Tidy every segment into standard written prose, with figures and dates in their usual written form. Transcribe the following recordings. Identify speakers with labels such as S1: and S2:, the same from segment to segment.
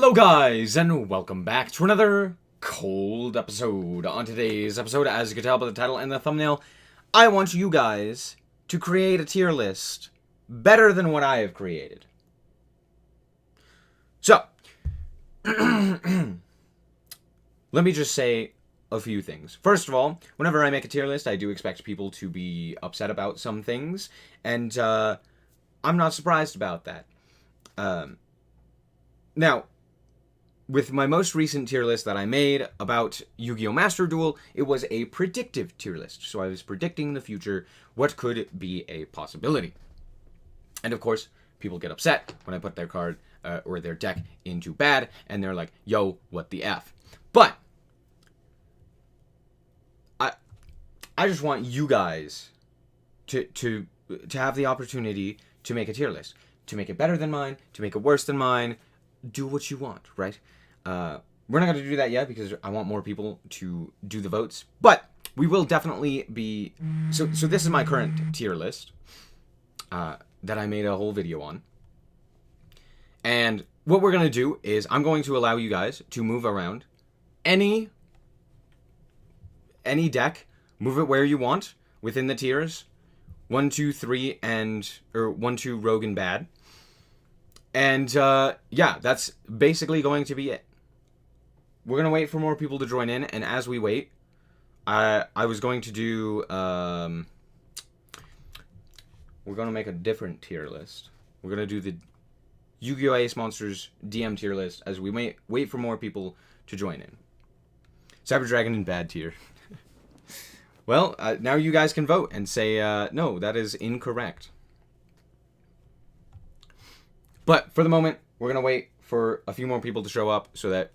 S1: Hello guys, and welcome back to another cold episode. On today's episode, as you can tell by the title and the thumbnail, I want you guys to create a tier list better than what I have created. So, let me just say a few things. First of all, whenever I make a tier list, I do expect people to be upset about some things, and I'm not surprised about that. Now, with my most recent tier list that I made about Yu-Gi-Oh! Master Duel, it was a predictive tier list. So I was predicting in the future what could be a possibility. And of course, people get upset when I put their card or their deck into bad, and they're like, yo, what the F? But I just want you guys to have the opportunity to make a tier list. To make it better than mine, to make it worse than mine. Do what you want, right? We're not going to do that yet because I want more people to do the votes. But we will definitely be... So this is my current tier list that I made a whole video on. And what we're going to do is I'm going to allow you guys to move around any deck. Move it where you want within the tiers. 1, 2, 3, or 1, 2, rogue and bad. And, yeah, that's basically going to be it. We're going to wait for more people to join in, and as we wait, I was going to do, we're going to make a different tier list. We're going to do the Yu-Gi-Oh! Ace Monsters DM tier list as we wait for more people to join in. Cyber Dragon in bad tier. Well, now you guys can vote and say, no, that is incorrect. But for the moment, we're going to wait for a few more people to show up so that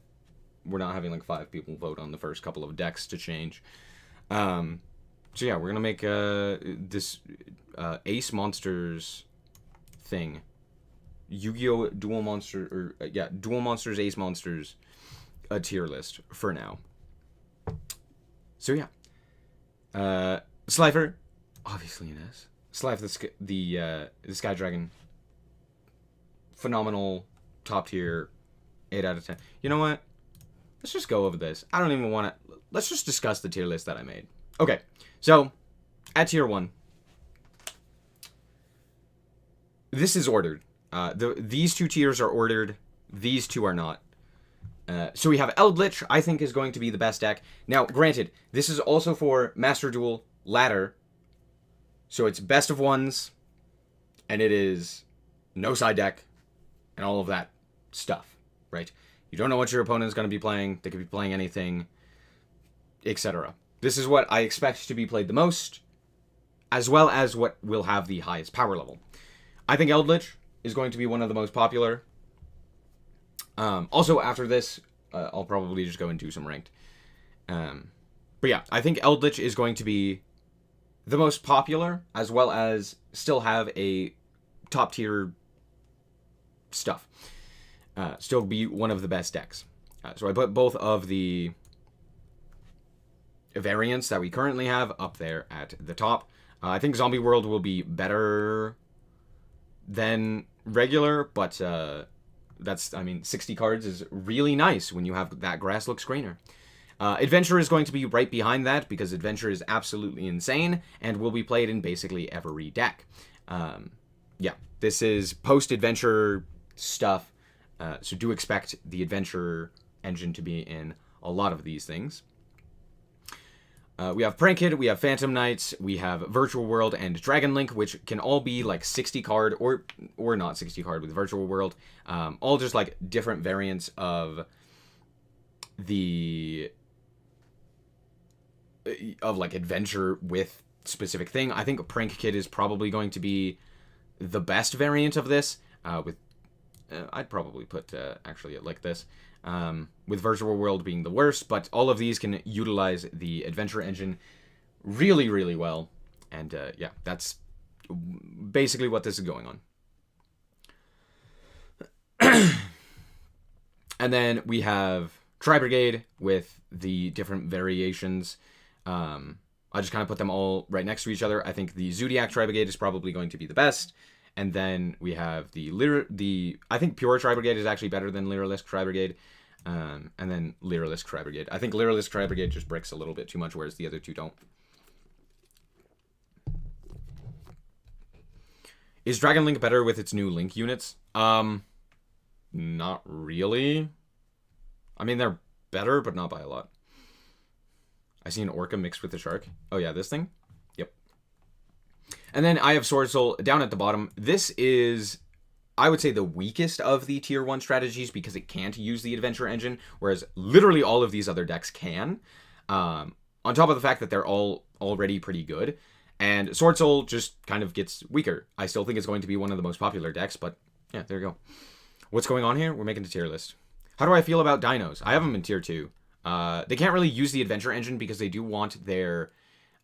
S1: we're not having like 5 people vote on the first couple of decks to change. So yeah, we're going to make this Ace Monsters thing. Yu-Gi-Oh! Duel Monster, Duel Monsters, Ace Monsters, a tier list for now. So yeah. Slifer, obviously an S. Slifer the Sky Dragon. Phenomenal, top tier, 8 out of 10. You know what? Let's just go over this. I don't even want to... Let's just discuss the tier list that I made. Okay, so, at tier 1. This is ordered. These 2 tiers are ordered. These 2 are not. So we have Eldritch, I think is going to be the best deck. Now, granted, this is also for Master Duel Ladder. So it's best of ones. And it is no side deck. And all of that stuff, right? You don't know what your opponent is going to be playing. They could be playing anything, etc. This is what I expect to be played the most, as well as what will have the highest power level. I think Eldritch is going to be one of the most popular. Also, after this, I'll probably just go and do some ranked. But yeah, I think Eldritch is going to be the most popular, as well as still have a top tier stuff. Still be one of the best decks. So I put both of the variants that we currently have up there at the top. I think Zombie World will be better than regular, but that's, I mean, 60 cards is really nice when you have that grass looks greener. Adventure is going to be right behind that because Adventure is absolutely insane and will be played in basically every deck. Yeah, this is post-Adventure stuff, so do expect the Adventure engine to be in a lot of these things. We have Prank Kid, we have Phantom Knights, we have Virtual World and Dragon Link, which can all be like 60 card or not 60 card with Virtual World. All just like different variants of like Adventure with specific thing. I think Prank Kid is probably going to be the best variant of this. I'd probably put actually it like this. With Virtual World being the worst, but all of these can utilize the Adventure engine really, really well. And yeah, that's basically what this is going on. And then we have Tri-Brigade with the different variations. I just kind of put them all right next to each other. I think the Zodiac Tri-Brigade is probably going to be the best. And then we have I think Pure Tri-Brigade is actually better than Lyralisk Tri-Brigade. And then Lyralisk Tri-Brigade. I think Lyralisk Tri-Brigade just bricks a little bit too much, whereas the other two don't. Is Dragon Link better with its new Link units? Not really. I mean, they're better, but not by a lot. I see an Orca mixed with a Shark. Oh yeah, this thing? Yep. And then I have Sword Soul down at the bottom. This is, I would say, the weakest of the tier 1 strategies because it can't use the Adventure Engine, whereas literally all of these other decks can. On top of the fact that they're all already pretty good. And Sword Soul just kind of gets weaker. I still think it's going to be one of the most popular decks, but yeah, there you go. What's going on here? We're making a tier list. How do I feel about dinos? I have them in tier 2. They can't really use the Adventure Engine because they do want their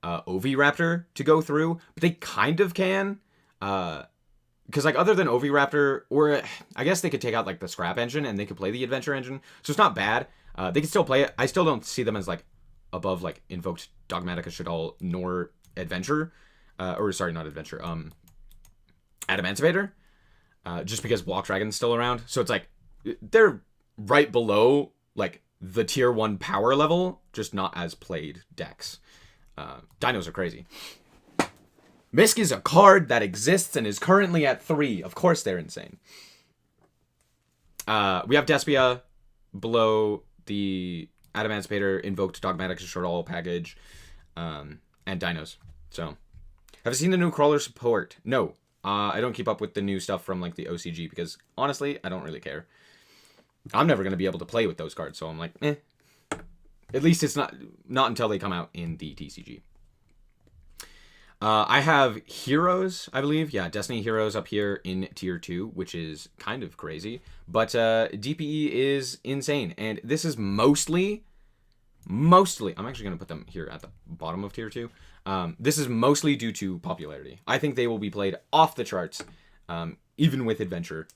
S1: Oviraptor to go through, but they kind of can. Because, like, other than Oviraptor, or I guess they could take out, like, the Scrap Engine and they could play the Adventure Engine. So it's not bad. They can still play it. I still don't see them as, like, above, like, Invoked Dogmatica Shaddoll, nor Adventure. Or, sorry, not Adventure. Adamancipator. Just because Block Dragon's still around. So it's, like, they're right below, like, the tier 1 power level, just not as played decks. Dinos are crazy. Misk is a card that exists and is currently at 3. Of course they're insane. We have Despia below the Adamancipator, Invoked Dogmatic Shaddoll package, and Dinos. So, have you seen the new Crawler support? No. I don't keep up with the new stuff from, like, the OCG because, honestly, I don't really care. I'm never going to be able to play with those cards, so I'm like, eh. At least it's not until they come out in the TCG. I have Heroes, I believe. Yeah, Destiny Heroes up here in tier 2, which is kind of crazy. But DPE is insane. And this is mostly, I'm actually going to put them here at the bottom of tier 2. This is mostly due to popularity. I think they will be played off the charts, even with Adventure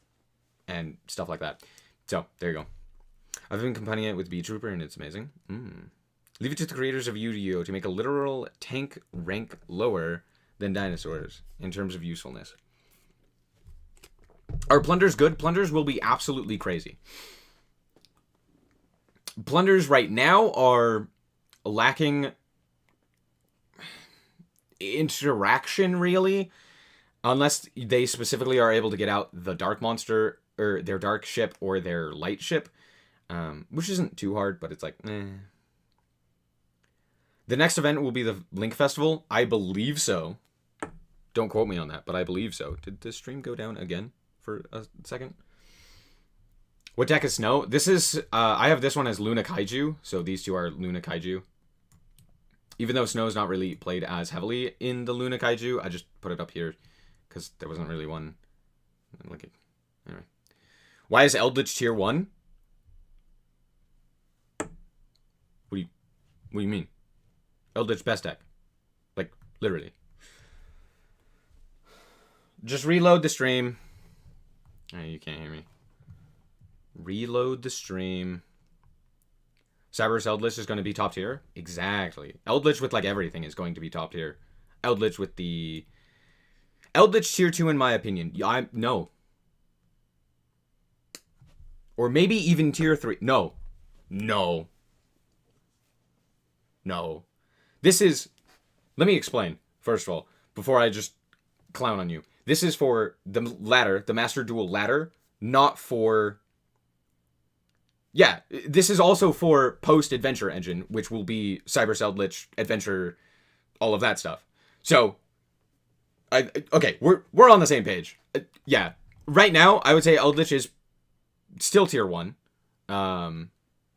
S1: and stuff like that. So, there you go. I've been combining it with Beat Trooper, and it's amazing. Leave it to the creators of Yu-Gi-Oh! To make a literal tank rank lower than dinosaurs in terms of usefulness. Are Plunders good? Plunders will be absolutely crazy. Plunders right now are lacking interaction, really. Unless they specifically are able to get out the Dark Monster, or their Dark Ship, or their Light Ship. Which isn't too hard, but it's like, eh. The next event will be the Link Festival. I believe so. Don't quote me on that, but I believe so. Did the stream go down again for a second? What deck is Snow? This is, I have this one as Luna Kaiju, so these two are Luna Kaiju. Even though Snow's not really played as heavily in the Luna Kaiju, I just put it up here because there wasn't really one. Anyway. Why is Eldritch tier 1? What do you mean? Eldritch best deck. Like, literally. Just reload the stream. Oh, you can't hear me. Reload the stream. Cyberus Eldritch is going to be top tier? Exactly. Eldritch with, like, everything is going to be top tier. Eldritch with the... Eldritch tier 2, in my opinion. No. Or maybe even tier 3. No. This is... Let me explain, first of all, before I just clown on you. This is for the ladder, the Master Duel ladder, not for... Yeah, this is also for post-Adventure Engine, which will be Cyber Eldritch, Adventure, all of that stuff. So, okay, we're on the same page. Yeah, right now, I would say Eldritch is still tier 1.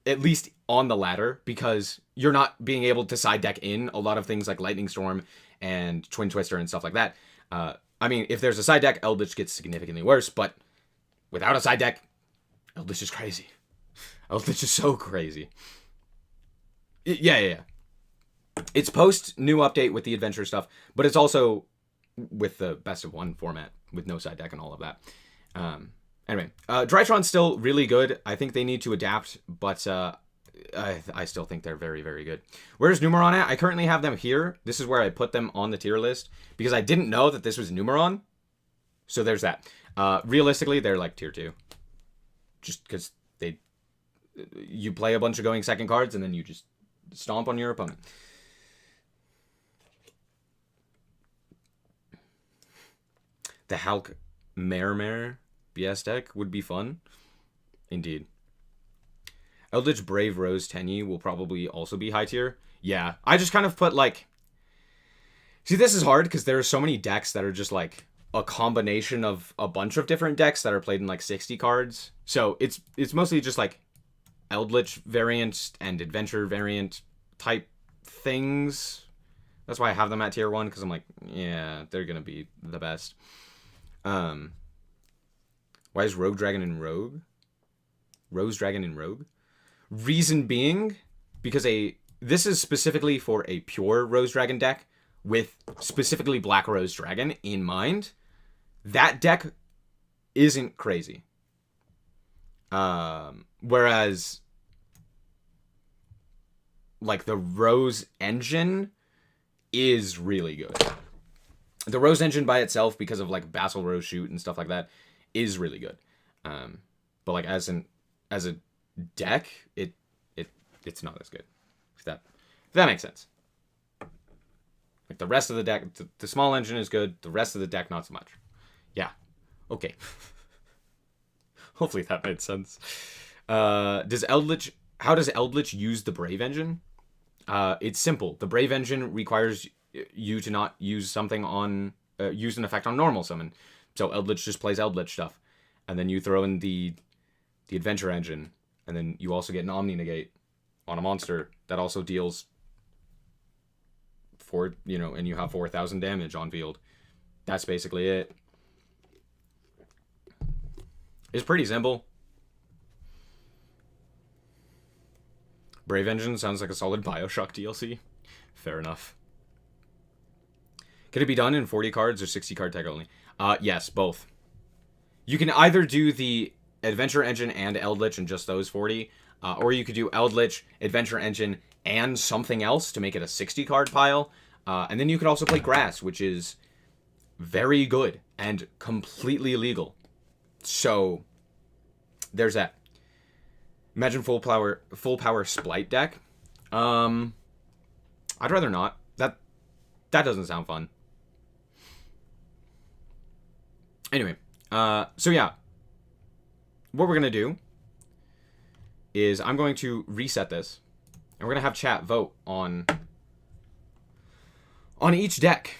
S1: At least on the ladder, because you're not being able to side deck in a lot of things like Lightning Storm and Twin Twister and stuff like that. I mean, if there's a side deck, Eldritch gets significantly worse, but without a side deck, Eldritch is crazy. Eldritch is so crazy. Yeah. It's post new update with the adventure stuff, but it's also with the best of 1 format with no side deck and all of that. Anyway, Drytron's still really good. I think they need to adapt, but I still think they're very, very good. Where's Numeron at? I currently have them here. This is where I put them on the tier list because I didn't know that this was Numeron. So there's that. Realistically, they're like tier 2. Just because you play a bunch of going second cards and then you just stomp on your opponent. The Hulk Mare BS deck would be fun. Indeed. Eldritch Brave Rose Tenyi will probably also be high tier. Yeah, I just kind of put like... See, this is hard because there are so many decks that are just like a combination of a bunch of different decks that are played in like 60 cards. So it's mostly just like Eldritch variant and Adventure variant type things. That's why I have them at tier 1, because I'm like, yeah, they're going to be the best. Why is Rogue Dragon in Rogue? Rose Dragon in Rogue? Reason being, because this is specifically for a pure Rose Dragon deck with specifically Black Rose Dragon in mind. That deck isn't crazy. Whereas like the Rose Engine is really good. The Rose Engine by itself, because of like Basil Rose Shoot and stuff like that, is really good. But like as a deck, it's not as good. If that makes sense. Like the rest of the deck, the small engine is good. The rest of the deck, not so much. Yeah. Okay. Hopefully that made sense. How does Eldritch use the Brave Engine? It's simple. The Brave Engine requires you to not use something on use an effect on normal summon. So Eldritch just plays Eldritch stuff, and then you throw in the Adventure Engine, and then you also get an Omni Negate on a monster that also deals and you have 4,000 damage on field. That's basically it. It's pretty simple. Brave Engine sounds like a solid Bioshock DLC. Fair enough. Can it be done in 40 cards or 60 card tech only? Yes, both. You can either do the Adventure Engine and Eldritch and just those 40, or you could do Eldritch, Adventure Engine, and something else to make it a 60 card pile. And then you could also play Grass, which is very good and completely legal. So there's that. Imagine full power Splight deck. I'd rather not. That doesn't sound fun. Anyway, so yeah. What we're gonna do is I'm going to reset this, and we're gonna have chat vote on each deck.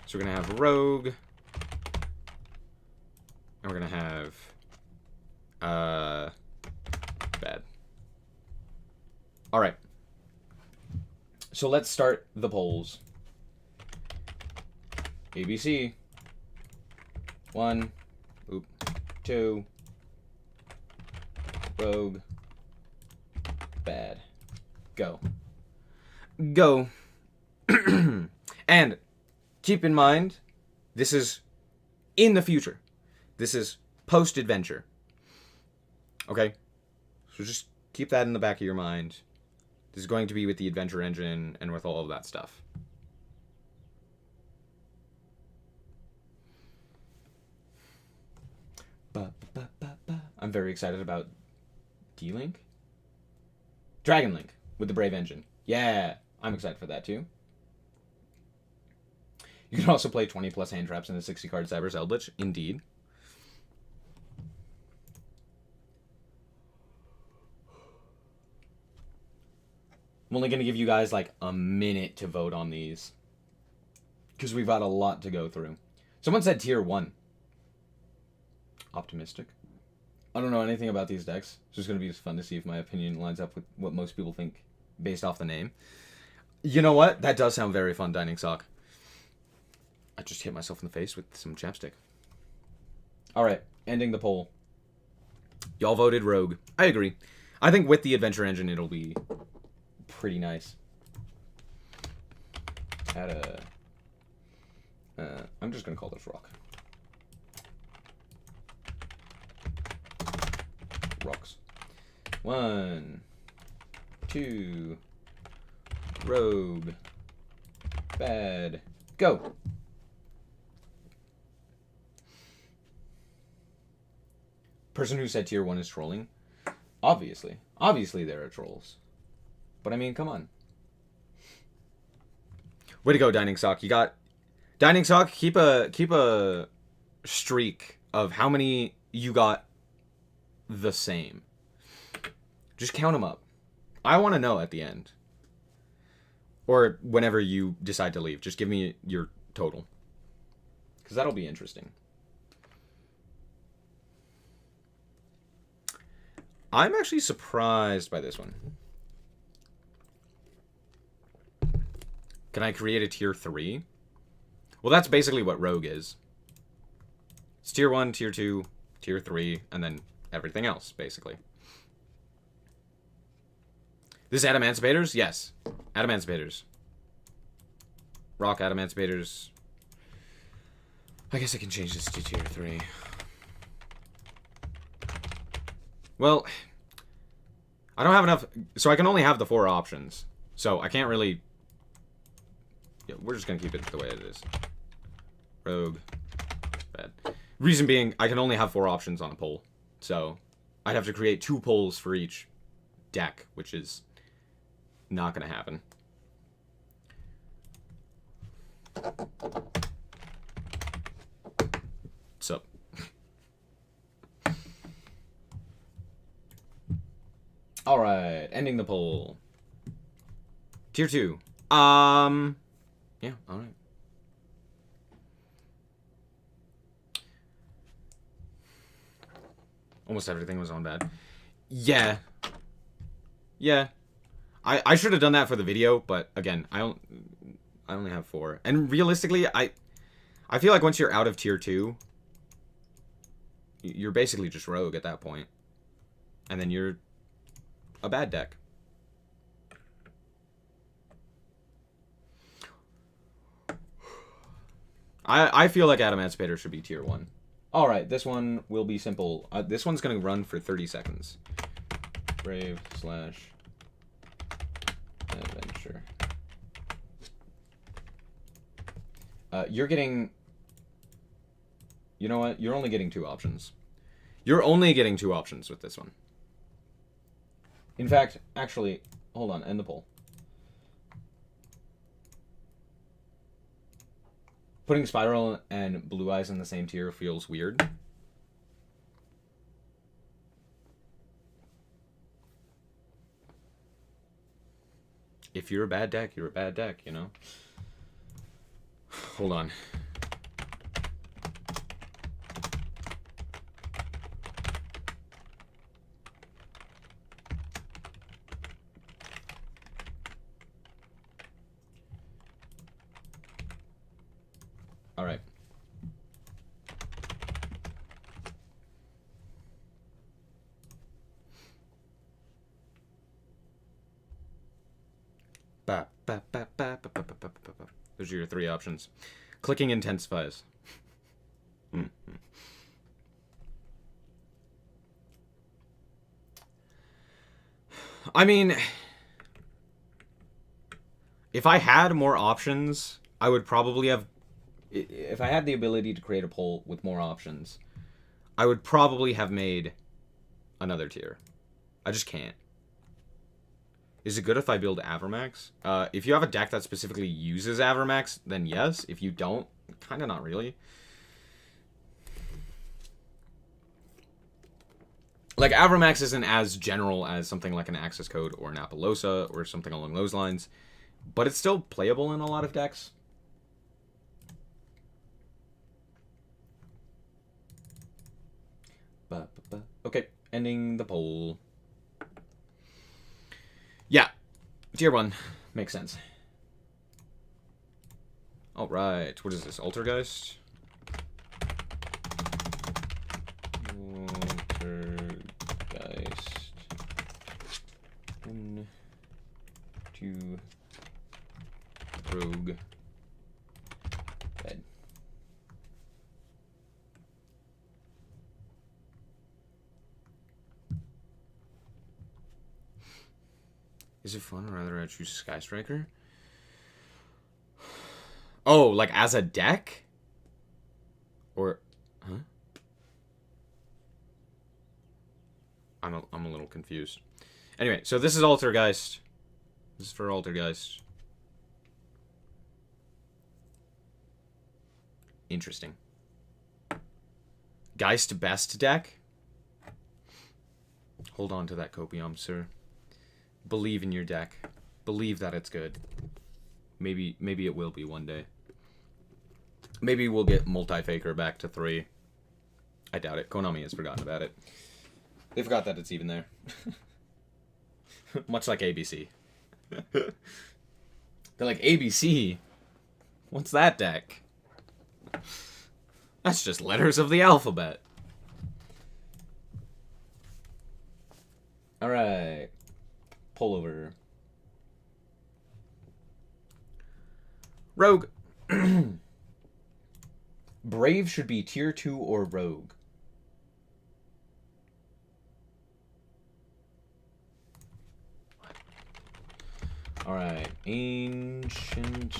S1: So we're gonna have Rogue, and we're gonna have bad. All right. So let's start the polls. ABC. 1. 2. Rogue. Bad. Go. Go. And keep in mind, this is in the future. This is post-adventure. Okay? So just keep that in the back of your mind. This is going to be with the Adventure Engine and with all of that stuff. I'm very excited about D-Link. Dragon Link with the Brave Engine. Yeah, I'm excited for that too. You can also play 20 plus hand traps in a 60 card Cyber's Eldritch. Indeed. I'm only going to give you guys like a minute to vote on these, because we've got a lot to go through. Someone said tier 1. Optimistic. I don't know anything about these decks. It's just going to be fun to see if my opinion lines up with what most people think based off the name. You know what? That does sound very fun, Dining Sock. I just hit myself in the face with some chapstick. Alright, ending the poll. Y'all voted Rogue. I agree. I think with the Adventure Engine, it'll be pretty nice. I'm just going to call this Rock. Rocks. 1, 2, Rogue, Bad, go. person who said tier 1 is trolling. Obviously. Obviously there are trolls. But I mean, come on. Way to go, Dining Sock. You got... Dining Sock, keep a streak of how many you got the same. Just count them up. I want to know at the end. Or whenever you decide to leave. Just give me your total. Because that'll be interesting. I'm actually surprised by this one. Can I create a tier 3? Well, that's basically what Rogue is. It's tier 1, tier 2, tier 3, and then everything else, basically. This is Adamantibators? Yes. Adamantibators. Rock Adamantibators. I guess I can change this to tier 3. Well, I don't have enough... So I can only have the 4 options. So I can't really... Yeah, we're just going to keep it the way it is. Rogue. Bad. Reason being, I can only have 4 options on a poll. So I'd have to create 2 polls for each deck, which is not going to happen. So... Alright, ending the poll. Tier 2. Yeah, alright. Almost everything was on bad. Yeah. Yeah. I should have done that for the video, but again, I only have 4. And realistically, I feel like once you're out of tier 2, you're basically just Rogue at that point. And then you're a bad deck. I feel like Adamantibator should be tier 1. Alright, this one will be simple. This one's going to run for 30 seconds. Brave / adventure. You're getting... You know what? You're only getting 2 options. You're only getting 2 options with this one. In fact, actually, hold on, end the poll. Putting Spiral and Blue Eyes in the same tier feels weird. If you're a bad deck, you're a bad deck, you know? Hold on. All right. Those are your 3 options. Clicking intensifies. I mean, if I had more options, I would probably have... If I had the ability to create a poll with more options, I would probably have made another tier. I just can't. Is it good if I build Avermax? If you have a deck that specifically uses Avermax, then yes. If you don't, kind of not really. Like, Avermax isn't as general as something like an Access Code or an Apollosa or something along those lines, but it's still playable in a lot of decks. Okay, ending the poll. Yeah, tier 1. Makes sense. Alright, what is this? Altergeist? Altergeist. 1, 2, Rogue. Dead. Is it fun or rather I choose Sky Striker? Oh, like as a deck? Or, huh? I'm a little confused. Anyway, so this is Altergeist. This is for Altergeist. Interesting. Geist best deck? Hold on to that copium, sir. Believe in your deck. Believe that it's good. Maybe it will be one day. Maybe we'll get Multi-Faker back to 3. I doubt it. Konami has forgotten about it. They forgot that it's even there. Much like ABC. They're like, ABC? What's that deck? That's just letters of the alphabet. Alright. Pull over. Rogue. Brave should be tier 2 or Rogue. Alright. Ancient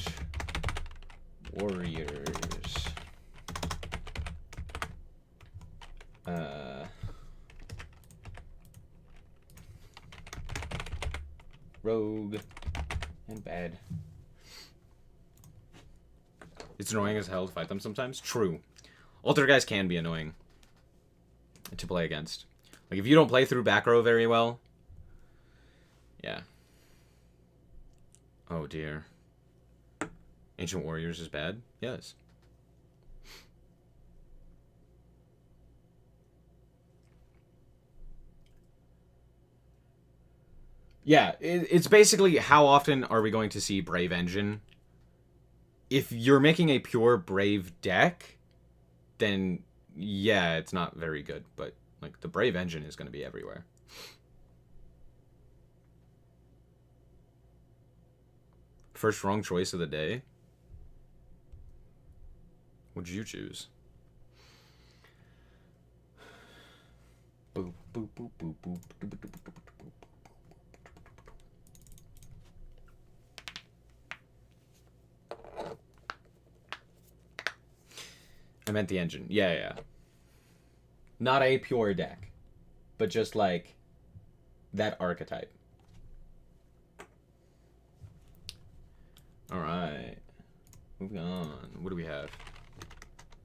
S1: Warriors. Rogue. And bad. It's annoying as hell to fight them sometimes. True. Alter guys can be annoying to play against. Like, if you don't play through back row very well. Yeah. Oh, dear. Ancient Warriors is bad? Yes. Yeah, it's basically how often are we going to see Brave Engine? If you're making a pure Brave deck, then yeah, it's not very good. But like the Brave Engine is going to be everywhere. First wrong choice of the day. What'd you choose? Boop, boop, boop, boop, boop, boop, boop, boop, boop. I meant the engine. Yeah, yeah. Not a pure deck, but just like that archetype. All right. Moving on. What do we have?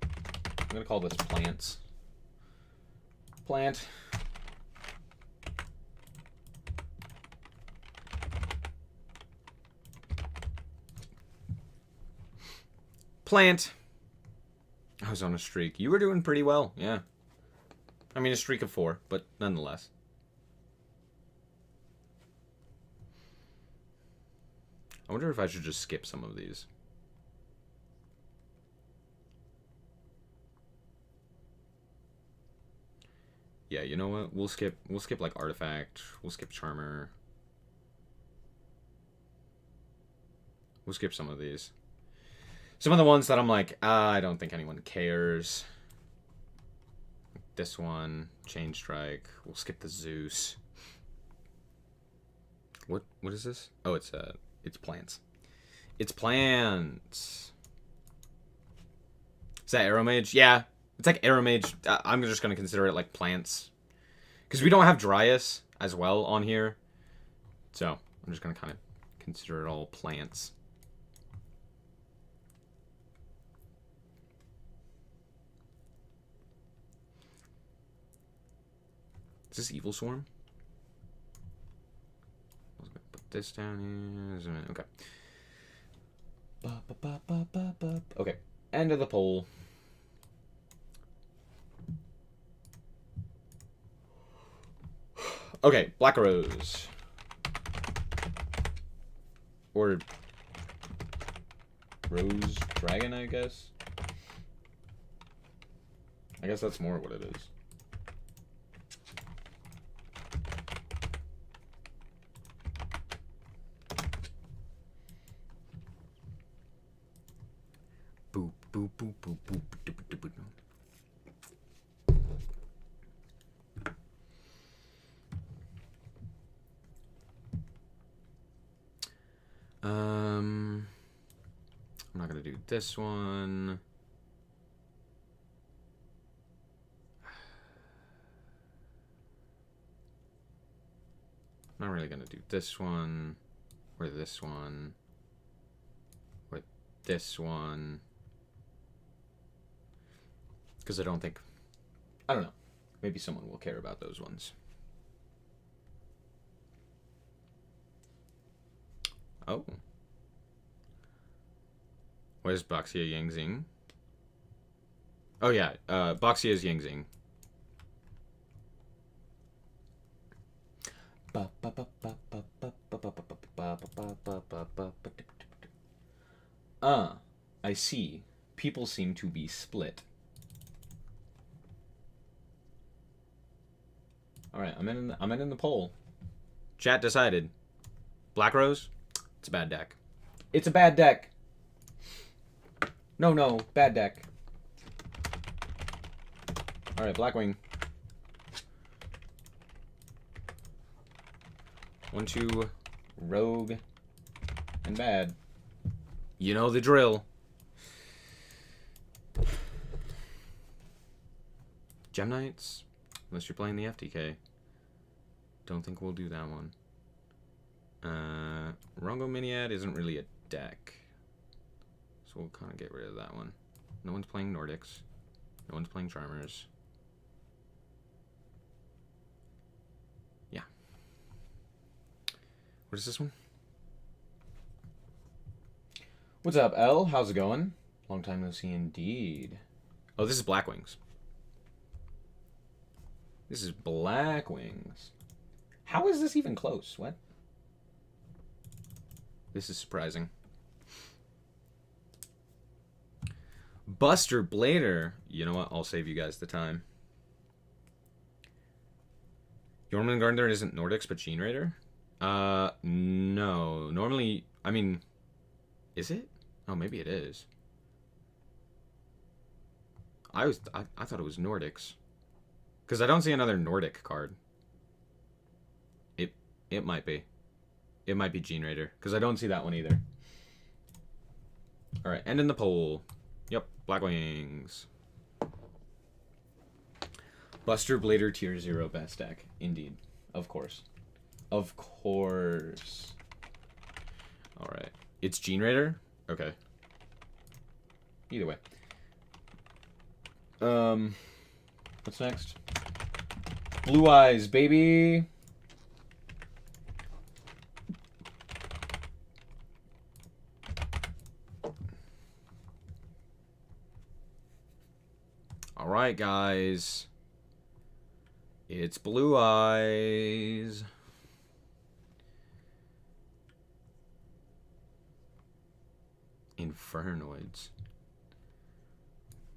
S1: I'm going to call this plants. Plant. Plant. I was on a streak. You were doing pretty well, yeah. I mean, a streak of 4, but nonetheless. I wonder if I should just skip some of these. Yeah, you know what? We'll skip like Artifact. We'll skip Charmer. We'll skip some of these. Some of the ones that I'm like, I don't think anyone cares. This one, Chain Strike. We'll skip the Zeus. What is this? Oh, it's plants. It's plants. Is that Arrow Mage? Yeah, it's like Arrow Mage. I'm just gonna consider it like plants, because we don't have Dryas as well on here, so I'm just gonna kind of consider it all plants. Is this Evil Swarm? I was gonna put this down here. Okay. Okay. End of the poll. Okay, Black Rose. Or Rose Dragon, I guess. I guess that's more what it is. Boop, boop, boop, boop, boop, boop, boop, boop. I'm not gonna do this one. I'm not really gonna do this one, or this one, or this one, because I don't know. Maybe someone will care about those ones. Oh. What is Boxia Yangzing? Oh yeah, Boxia's Yangzing. I see. People seem to be split. All right, I'm in the poll. Chat decided. Black Rose. It's a bad deck. It's a bad deck. No, bad deck. All right, Blackwing. 1, 2, rogue, and bad. You know the drill. Gem Knights, unless you're playing the FTK. Don't think we'll do that one. Rongo Miniad isn't really a deck, so we'll kind of get rid of that one. No one's playing Nordics. No one's playing Charmers. Yeah. What is this one? What's up, L? How's it going? Long time no see indeed. Oh, this is Blackwings. This is Blackwings. How is this even close? What? This is surprising. Buster Blader. You know what? I'll save you guys the time. Jormungandr isn't Nordics, but Gene Raider? No. Normally, I mean, is it? Oh, maybe it is. I thought it was Nordics. Because I don't see another Nordic card. It might be. It might be Gene Raider. Because I don't see that one either. Alright, end in the poll. Yep, Blackwings. Buster Blader Tier 0 best deck. Indeed. Of course. Of course. Alright. It's Gene Raider? Okay. Either way. What's next? Blue Eyes, baby! Alright, guys. It's Blue Eyes. Infernoids.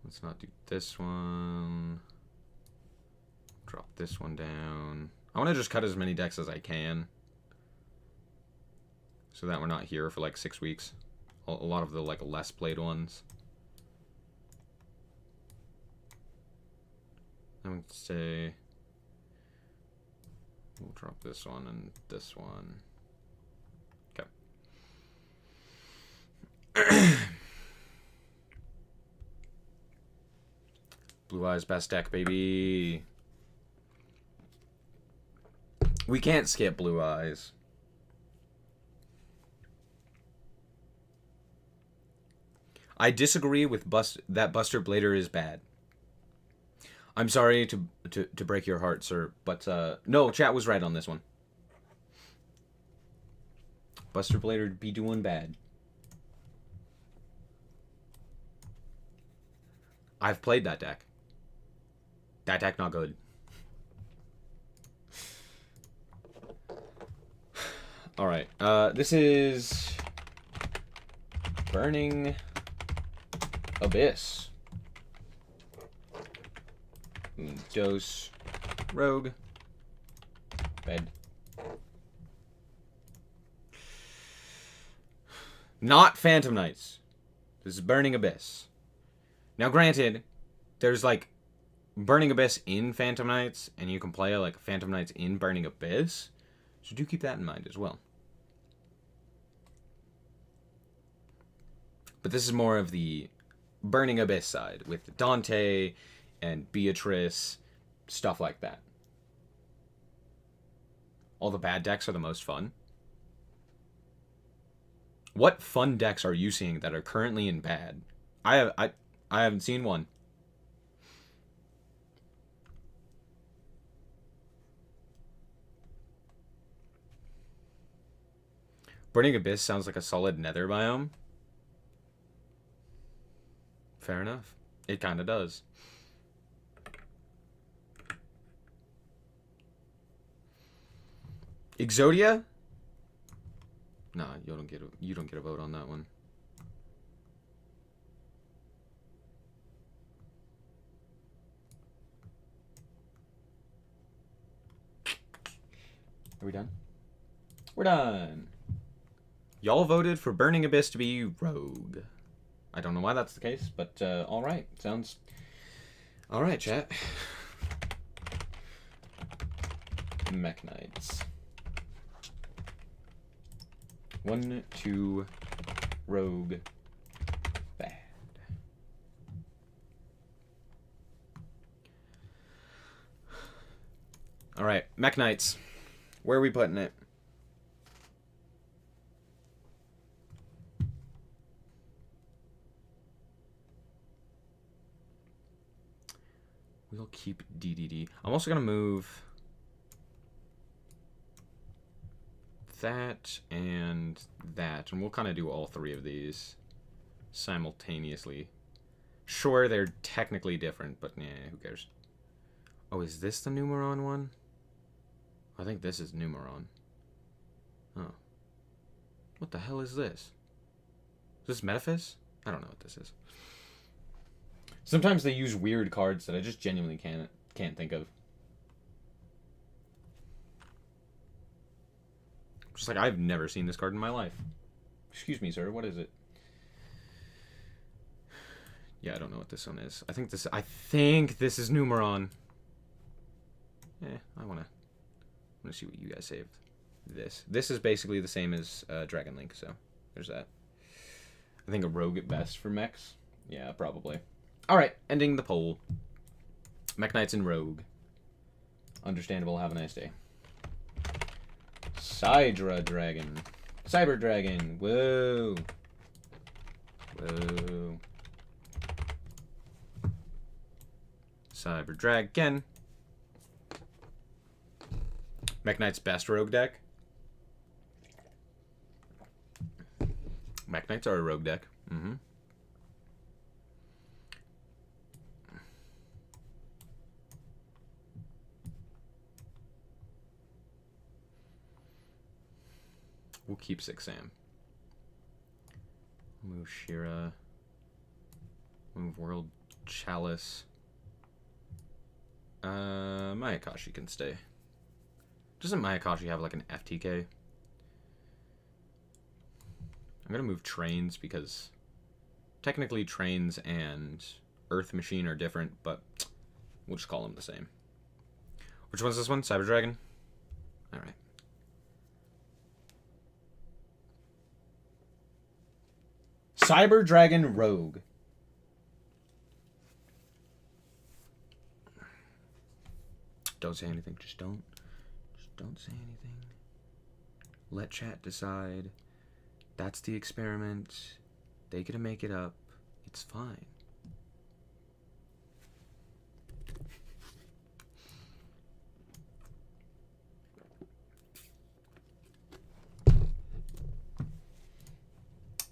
S1: Let's not do this one. Drop this one down. I want to just cut as many decks as I can, so that we're not here for like 6 weeks. A lot of the like less played ones. I would say we'll drop this one and this one. Okay. Blue Eyes best deck, baby. We can't skip Blue Eyes. I disagree with that Buster Blader is bad. I'm sorry to break your heart, sir, but no, chat was right on this one. Buster Blader be doing bad. I've played that deck. That deck not good. Alright, this is Burning Abyss. Dose. Rogue. Bed. Not Phantom Knights. This is Burning Abyss. Now, granted, there's like Burning Abyss in Phantom Knights, and you can play like Phantom Knights in Burning Abyss. So do keep that in mind as well. But this is more of the Burning Abyss side with Dante and Beatrice, stuff like that. All the bad decks are the most fun. What fun decks are you seeing that are currently in bad? I haven't seen one. Burning Abyss sounds like a solid nether biome. Fair enough. It kind of does. Exodia? Nah, you don't get a vote on that one. Are we done? We're done. Y'all voted for Burning Abyss to be Rogue. I don't know why that's the case, but alright. Sounds... Alright, chat. Mech Knights. 1, 2, Rogue, bad. Alright, Mech Knights. Where are we putting it? We'll keep DDD. I'm also going to move that and that, and we'll kind of do all three of these simultaneously. Sure, they're technically different, but yeah, who cares? Oh, is this the Numeron one? I think this is Numeron. Oh. What the hell is this? Is this Metaphys? I don't know what this is. Sometimes they use weird cards that I just genuinely can't think of. Just like, I've never seen this card in my life. Excuse me, sir, what is it? Yeah, I don't know what this one is. I think this is Numeron. I wanna see what you guys saved. This is basically the same as Dragon Link, so there's that. I think a rogue at best for mechs. Yeah, probably. Alright, ending the poll. Mech Knights and Rogue. Understandable, have a nice day. Sidra Dragon. Cyber Dragon. Whoa. Whoa. Cyber Dragon. Mech Knight's best rogue deck. Mech Knights are a rogue deck. Mm-hmm. We'll keep 6 Sam. Move Shira. Move World Chalice. Mayakashi can stay. Doesn't Mayakashi have like an FTK? I'm gonna move Trains because technically Trains and Earth Machine are different, but we'll just call them the same. Which one's this one? Cyber Dragon? Alright. Cyber Dragon Rogue. Don't say anything. Just don't say anything. Let chat decide. That's the experiment. They get to make it up. It's fine.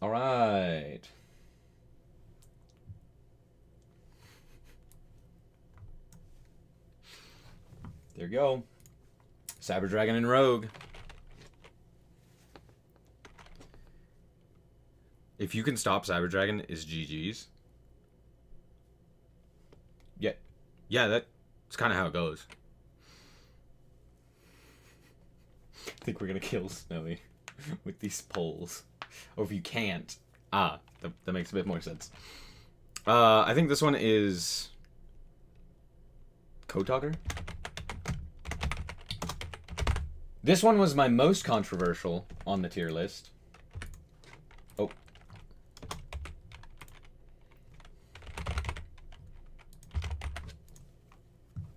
S1: All right. There you go. Cyber Dragon and Rogue. If you can stop Cyber Dragon, is GG's. Yeah, that's kind of how it goes. I think we're gonna kill Snowy with these polls. Or if you can't. That makes a bit more sense. I think this one is Code Talker. This one was my most controversial on the tier list. Oh.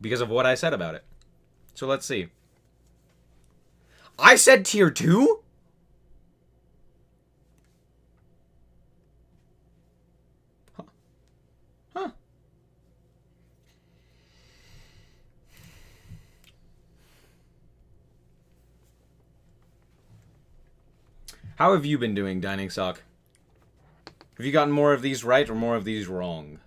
S1: Because of what I said about it. So let's see. I said tier 2? Huh. Huh. How have you been doing, Dining Sock? Have you gotten more of these right or more of these wrong?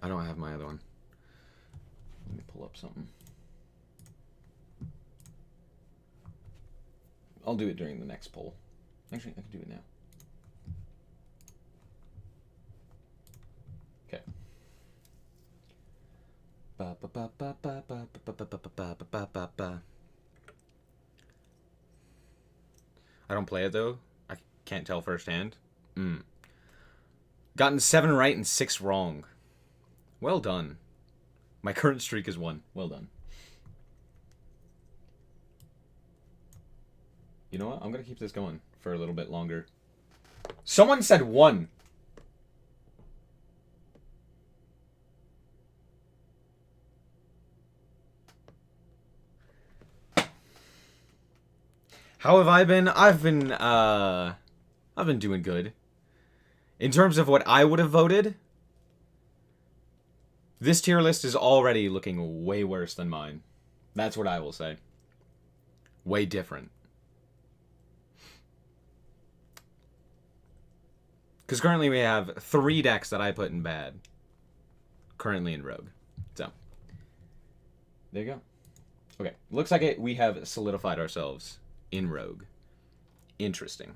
S1: I don't have my other one. Let me pull up something. I'll do it during the next poll. Actually, I can do it now. Okay. I don't play it though. I can't tell firsthand. Gotten 7 right and 6 wrong. Well done. My current streak is 1. Well done. You know what? I'm gonna keep this going for a little bit longer. Someone said 1. How have I been? I've been doing good. In terms of what I would have voted, this tier list is already looking way worse than mine. That's what I will say. Way different. Because currently we have 3 decks that I put in bad. Currently in Rogue. So, there you go. Okay, looks like we have solidified ourselves in Rogue. Interesting.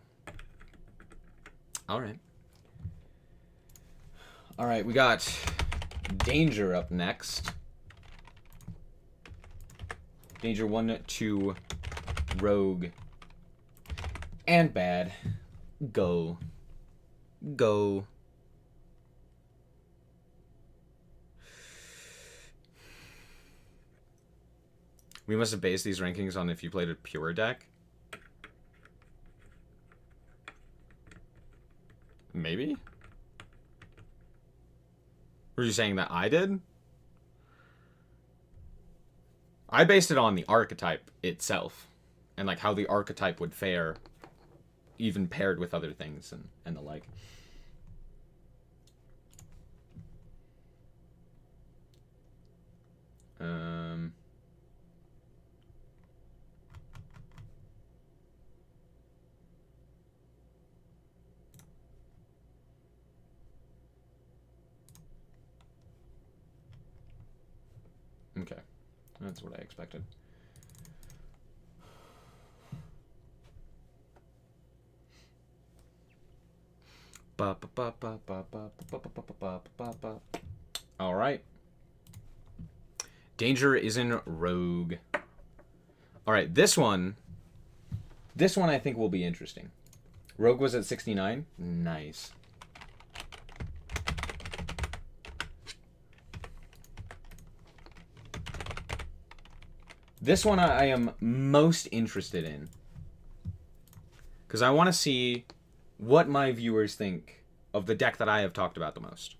S1: Alright. Alright, we got Danger up next. Danger 1, 2, Rogue, and bad. Go. Go. We must have based these rankings on if you played a pure deck. Maybe? Were you saying that I did? I based it on the archetype itself. And like how the archetype would fare even paired with other things and the like. Okay. That's what I expected. All right. Danger is in Rogue. All right, this one I think will be interesting. Rogue was at 69. Nice. This one I am most interested in. Because I want to see what my viewers think of the deck that I have talked about the most.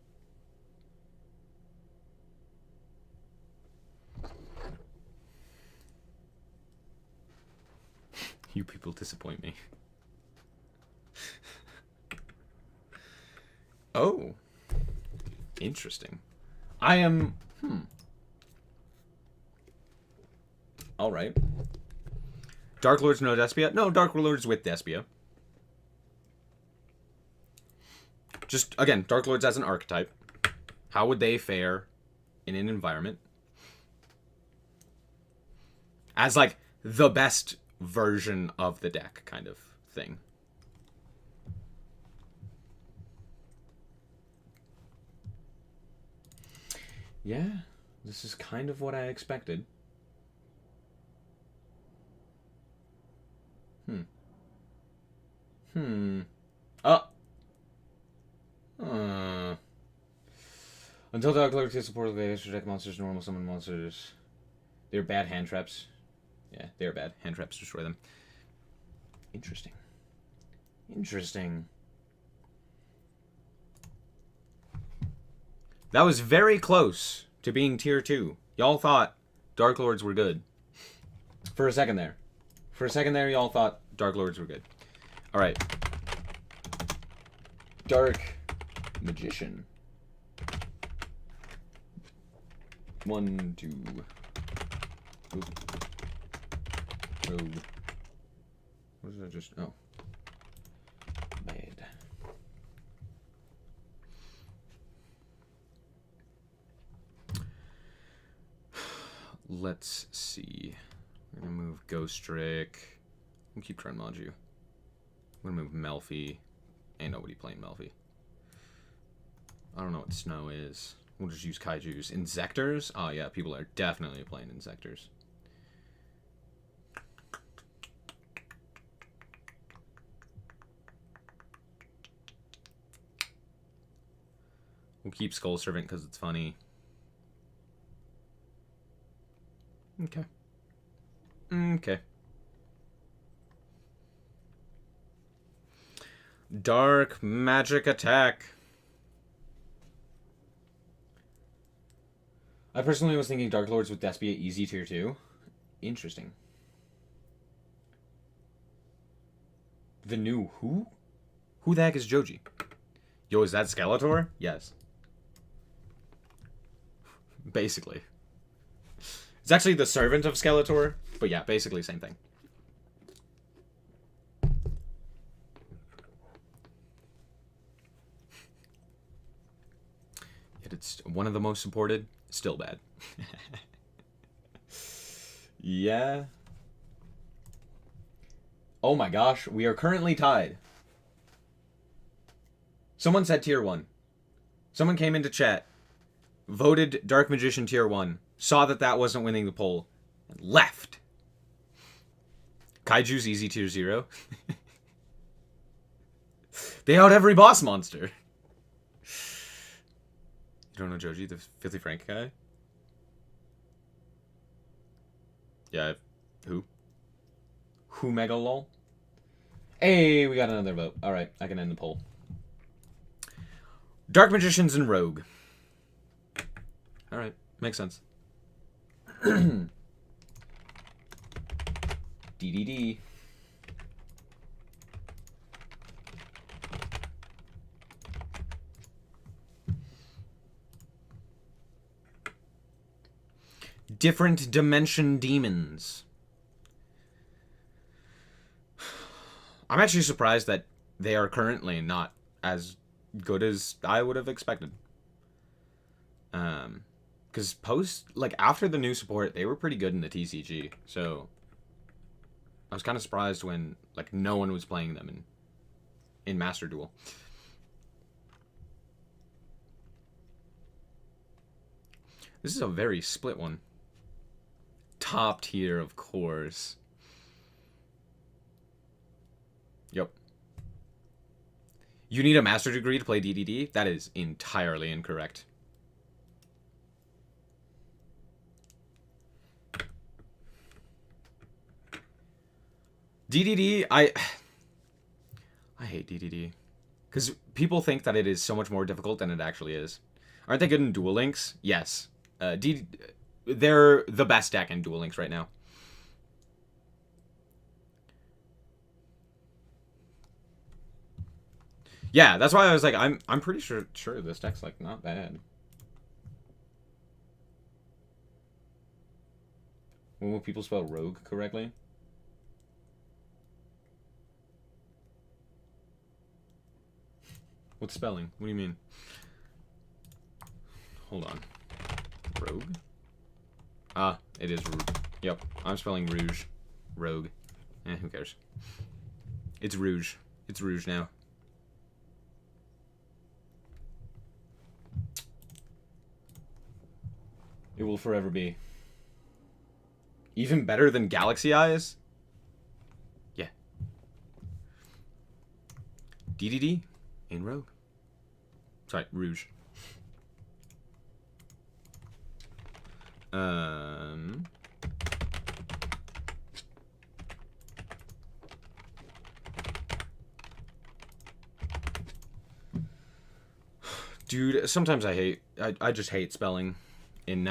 S1: You people disappoint me. Oh. Interesting. I am... Alright. Dark Lords no Despia? No, Dark Lords with Despia. Just, again, Dark Lords as an archetype. How would they fare in an environment? As, like, the best version of the deck kind of thing. Yeah, this is kind of what I expected. Until Dark Lord can support the extra deck monsters, normal summon monsters. They're bad hand traps. Yeah, they're bad. Hand traps destroy them. Interesting. Interesting. That was very close to being tier 2. Y'all thought Dark Lords were good. For a second there. For a second there, y'all thought Dark Lords were good. Alright. Dark Magician. 1, 2. Ooh. Rogue. What is that just? Oh. Bad. Let's see. I'm gonna move Ghost Drake. We'll keep trying to mod you. I'm gonna move Melfi. Ain't nobody playing Melfi. I don't know what Snow is. We'll just use Kaijus. Insectors? Oh yeah, people are definitely playing Insectors. We'll keep Skull Servant because it's funny. Okay. Okay. Dark Magic Attack. I personally was thinking Dark Lords with Despia easy tier 2. Interesting. The new who? Who the heck is Joji? Yo, is that Skeletor? Yes. Basically. It's actually the servant of Skeletor, but yeah, basically same thing. Yet it's one of the most supported. Still bad. Yeah. Oh my gosh, we are currently tied. Someone said tier 1. Someone came into chat, voted Dark Magician tier 1, saw that that wasn't winning the poll, and left. Kaiju's easy tier 0. They out every boss monster. You don't know Joji, the Filthy Frank guy? Yeah, who? Who Mega Lol? Hey, we got another vote. Alright, I can end the poll. Dark Magicians and Rogue. Alright, makes sense. DDD. Different Dimension Demons. I'm actually surprised that they are currently not as good as I would have expected. Because after the new support, they were pretty good in the TCG. So I was kind of surprised when no one was playing them in Master Duel. This is a very split one. Top tier, of course. Yep. You need a master degree to play DDD? That is entirely incorrect. DDD, I hate DDD. Because people think that it is so much more difficult than it actually is. Aren't they good in Duel Links? Yes. They're the best deck in Duel Links right now. Yeah, that's why I was like, I'm pretty sure this deck's not bad. When will people spell rogue correctly? What spelling? What do you mean? Hold on. Rogue? Ah, it is Rouge. Yep, I'm spelling Rouge. Rogue. Who cares? It's Rouge. It's Rouge now. It will forever be. Even better than Galaxy Eyes? Yeah. DDD in Rogue. Sorry, Rouge. Dude, sometimes I just hate spelling in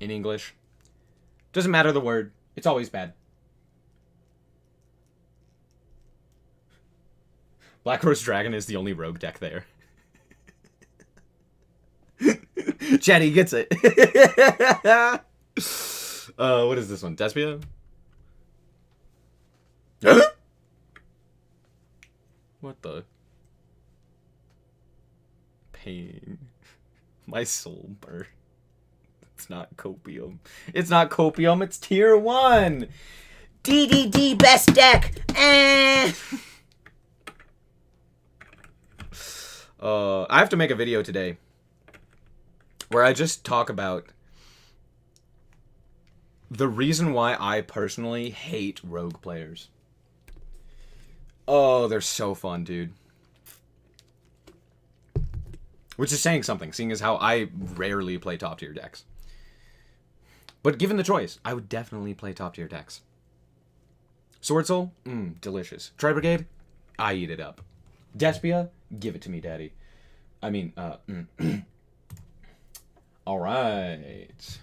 S1: English. Doesn't matter the word. It's always bad. Black Horse Dragon is the only rogue deck there. Chatty gets it. What is this one? Despia? What the? Pain. My soul burn. It's not copium. It's not copium, it's tier 1! DDD best deck! I have to make a video today where I just talk about the reason why I personally hate rogue players. Oh, they're so fun, dude. Which is saying something, seeing as how I rarely play top tier decks. But given the choice, I would definitely play top tier decks. Sword Soul? Delicious. Tri-Brigade? I eat it up. Despia? Give it to me, daddy. I mean, alright.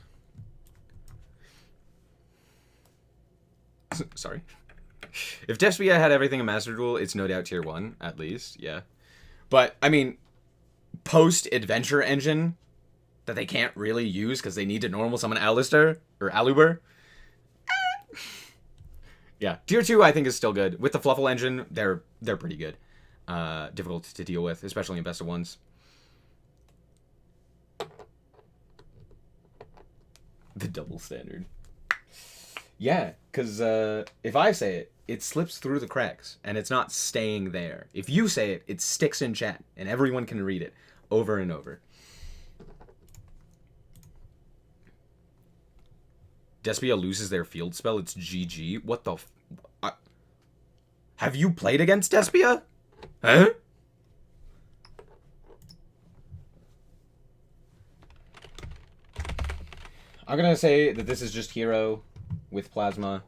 S1: Sorry. If Despia had everything in Master Duel, it's no doubt tier 1, at least, yeah. But, I mean, post-adventure engine that they can't really use because they need to normal summon Alistair, or Aluber. Yeah, tier 2 I think is still good. With the Fluffle engine, they're pretty good. Difficult to deal with, especially in best of ones. The double standard. Yeah, because if I say it, it slips through the cracks, and it's not staying there. If you say it, it sticks in chat, and everyone can read it over and over. Despia loses their field spell, it's GG. What the have you played against Despia? Huh? I'm gonna say that this is just hero with plasma.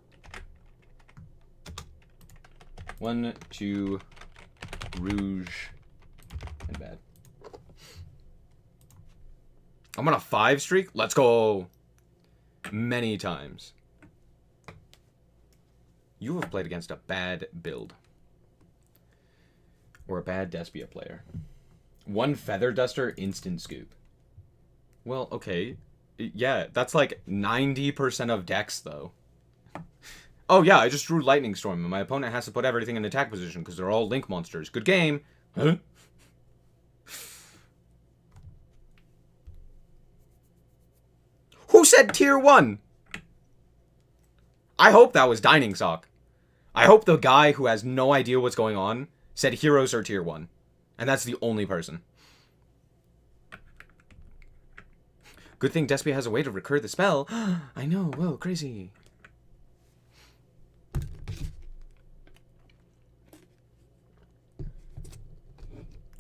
S1: 1, 2, rouge, and bad. I'm on a 5 streak? Let's go! Many times. You have played against a bad build. Or a bad Despia player. 1 Feather Duster, instant scoop. Well, okay. Yeah, that's like 90% of decks, though. Oh, yeah, I just drew Lightning Storm, and my opponent has to put everything in attack position because they're all Link monsters. Good game. Huh? Who said tier 1? I hope that was Dining Sock. I hope the guy who has no idea what's going on said heroes are tier 1. And that's the only person. Good thing Despia has a way to recur the spell. I know, whoa, crazy.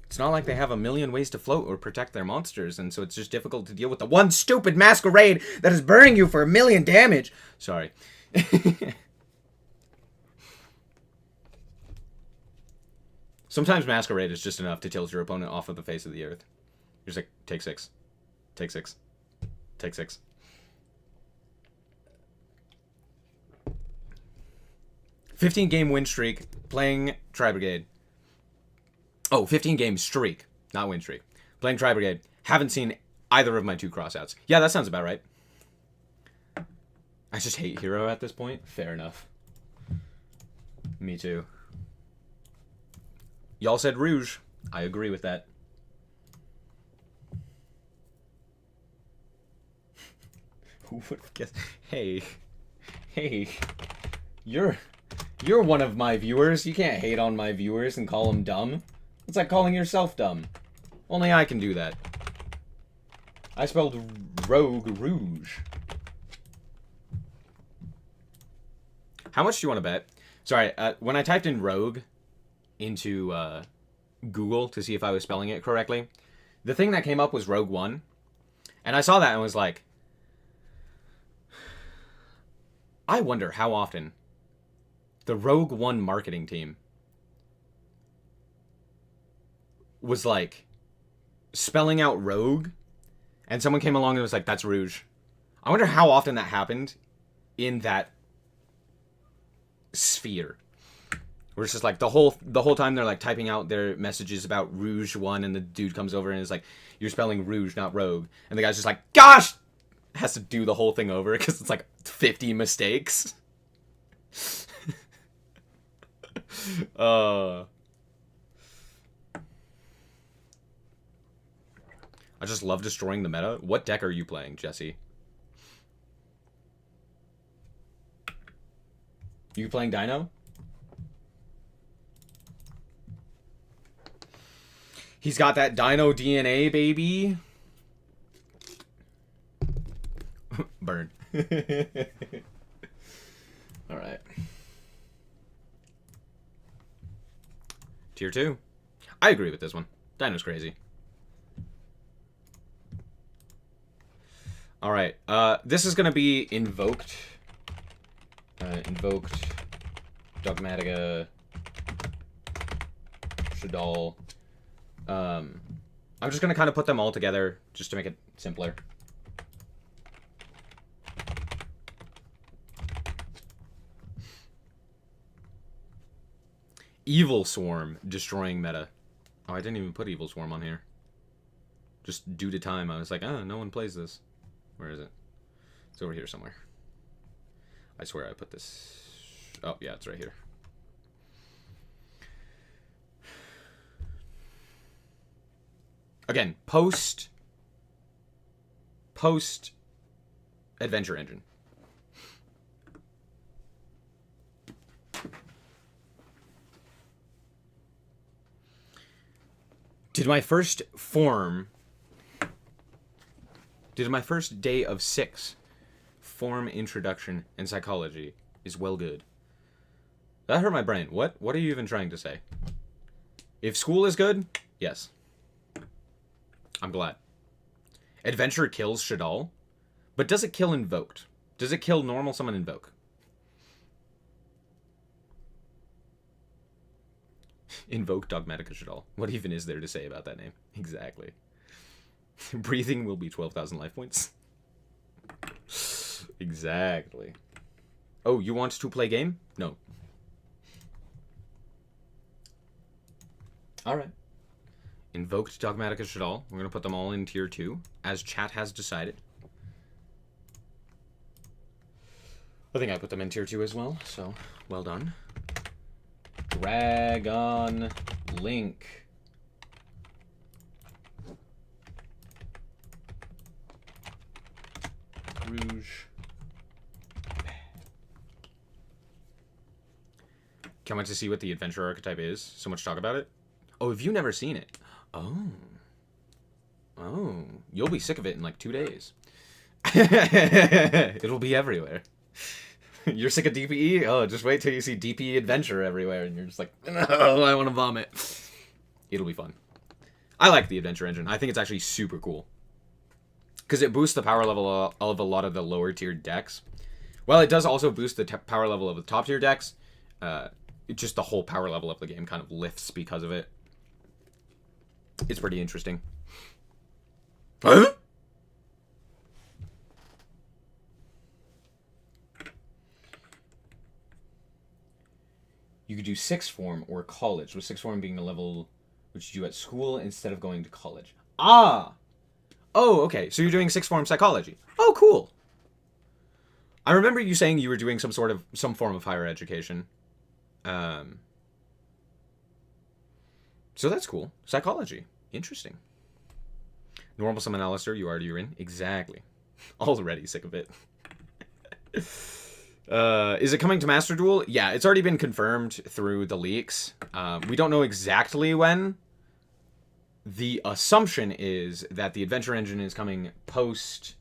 S1: It's not like they have a million ways to float or protect their monsters, and so it's just difficult to deal with the one stupid masquerade that is burning you for 1,000,000 damage. Sorry. Sometimes masquerade is just enough to tilt your opponent off of the face of the earth. You're just like, take 6. Take 6. Take 6. "15-game win streak, playing Tri-Brigade." Oh, 15-game streak, not win streak. Playing Tri-Brigade. Haven't seen either of my 2 crossouts. Yeah, that sounds about right. I just hate hero at this point. Fair enough. Me too. Y'all said rouge. I agree with that. Who would have guessed? Hey, you're one of my viewers. You can't hate on my viewers and call them dumb. It's like calling yourself dumb. Only I can do that. I spelled rogue rouge. How much do you want to bet? Sorry, when I typed in rogue into Google to see if I was spelling it correctly, the thing that came up was Rogue One. And I saw that and was like, I wonder how often the Rogue One marketing team was like, spelling out rogue, and someone came along and was like, "That's rouge." I wonder how often that happened in that sphere. Where it's just like the whole time they're like typing out their messages about Rouge 1, and the dude comes over and is like, "You're spelling Rouge, not Rogue." And the guy's just like, "Gosh!" Has to do the whole thing over because it's like 50 mistakes. I just love destroying the meta. What deck are you playing, Jesse? You playing Dino? He's got that Dino DNA, baby. Burn. All right. Tier 2. I agree with this one. Dino's crazy. All right. This is going to be Invoked. Invoked. Dogmatica. Shadal. I'm just going to kind of put them all together just to make it simpler. Evil Swarm destroying meta. Oh, I didn't even put Evil Swarm on here. Just due to time, I was like, oh, no one plays this. Where is it? It's over here somewhere. I swear I put this... Oh, yeah, it's right here. Again, post Adventure Engine. Did my first day of 6 form introduction and psychology is well good. That hurt my brain. What are you even trying to say? If school is good, yes. I'm glad. Adventure kills Shadal, but does it kill Invoked? Does it kill normal summon Invoke? Invoke Dogmatica Shadal. What even is there to say about that name? Exactly. Breathing will be 12,000 life points. Exactly. Oh, you want to play game? No. Alright. Invoked Dogmatica Shadal. We're going to put them all in tier 2, as chat has decided. I think I put them in tier 2 as well, so well done. Dragon Link. Rouge. Can't wait to see what the adventure archetype is. So much talk about it. Oh, have you never seen it? Oh. Oh. You'll be sick of it in like 2 days. It'll be everywhere. You're sick of DPE? Oh, just wait till you see DPE adventure everywhere and you're just like, no, I want to vomit. It'll be fun. I like the adventure engine. I think it's actually super cool. Because it boosts the power level of a lot of the lower tier decks. Well, it does also boost the power level of the top tier decks. Just the whole power level of the game kind of lifts because of it. It's pretty interesting. Huh? You could do 6th form or college, with 6th form being the level which you do at school instead of going to college. Ah! Oh, okay. So you're doing 6th form psychology. Oh, cool. I remember you saying you were doing some form of higher education. So that's cool. Psychology. Interesting. Normal summon Alistair, you already are in. Exactly. Already sick of it. Is it coming to Master Duel? Yeah, it's already been confirmed through the leaks. We don't know exactly when. The assumption is that the adventure engine is coming post,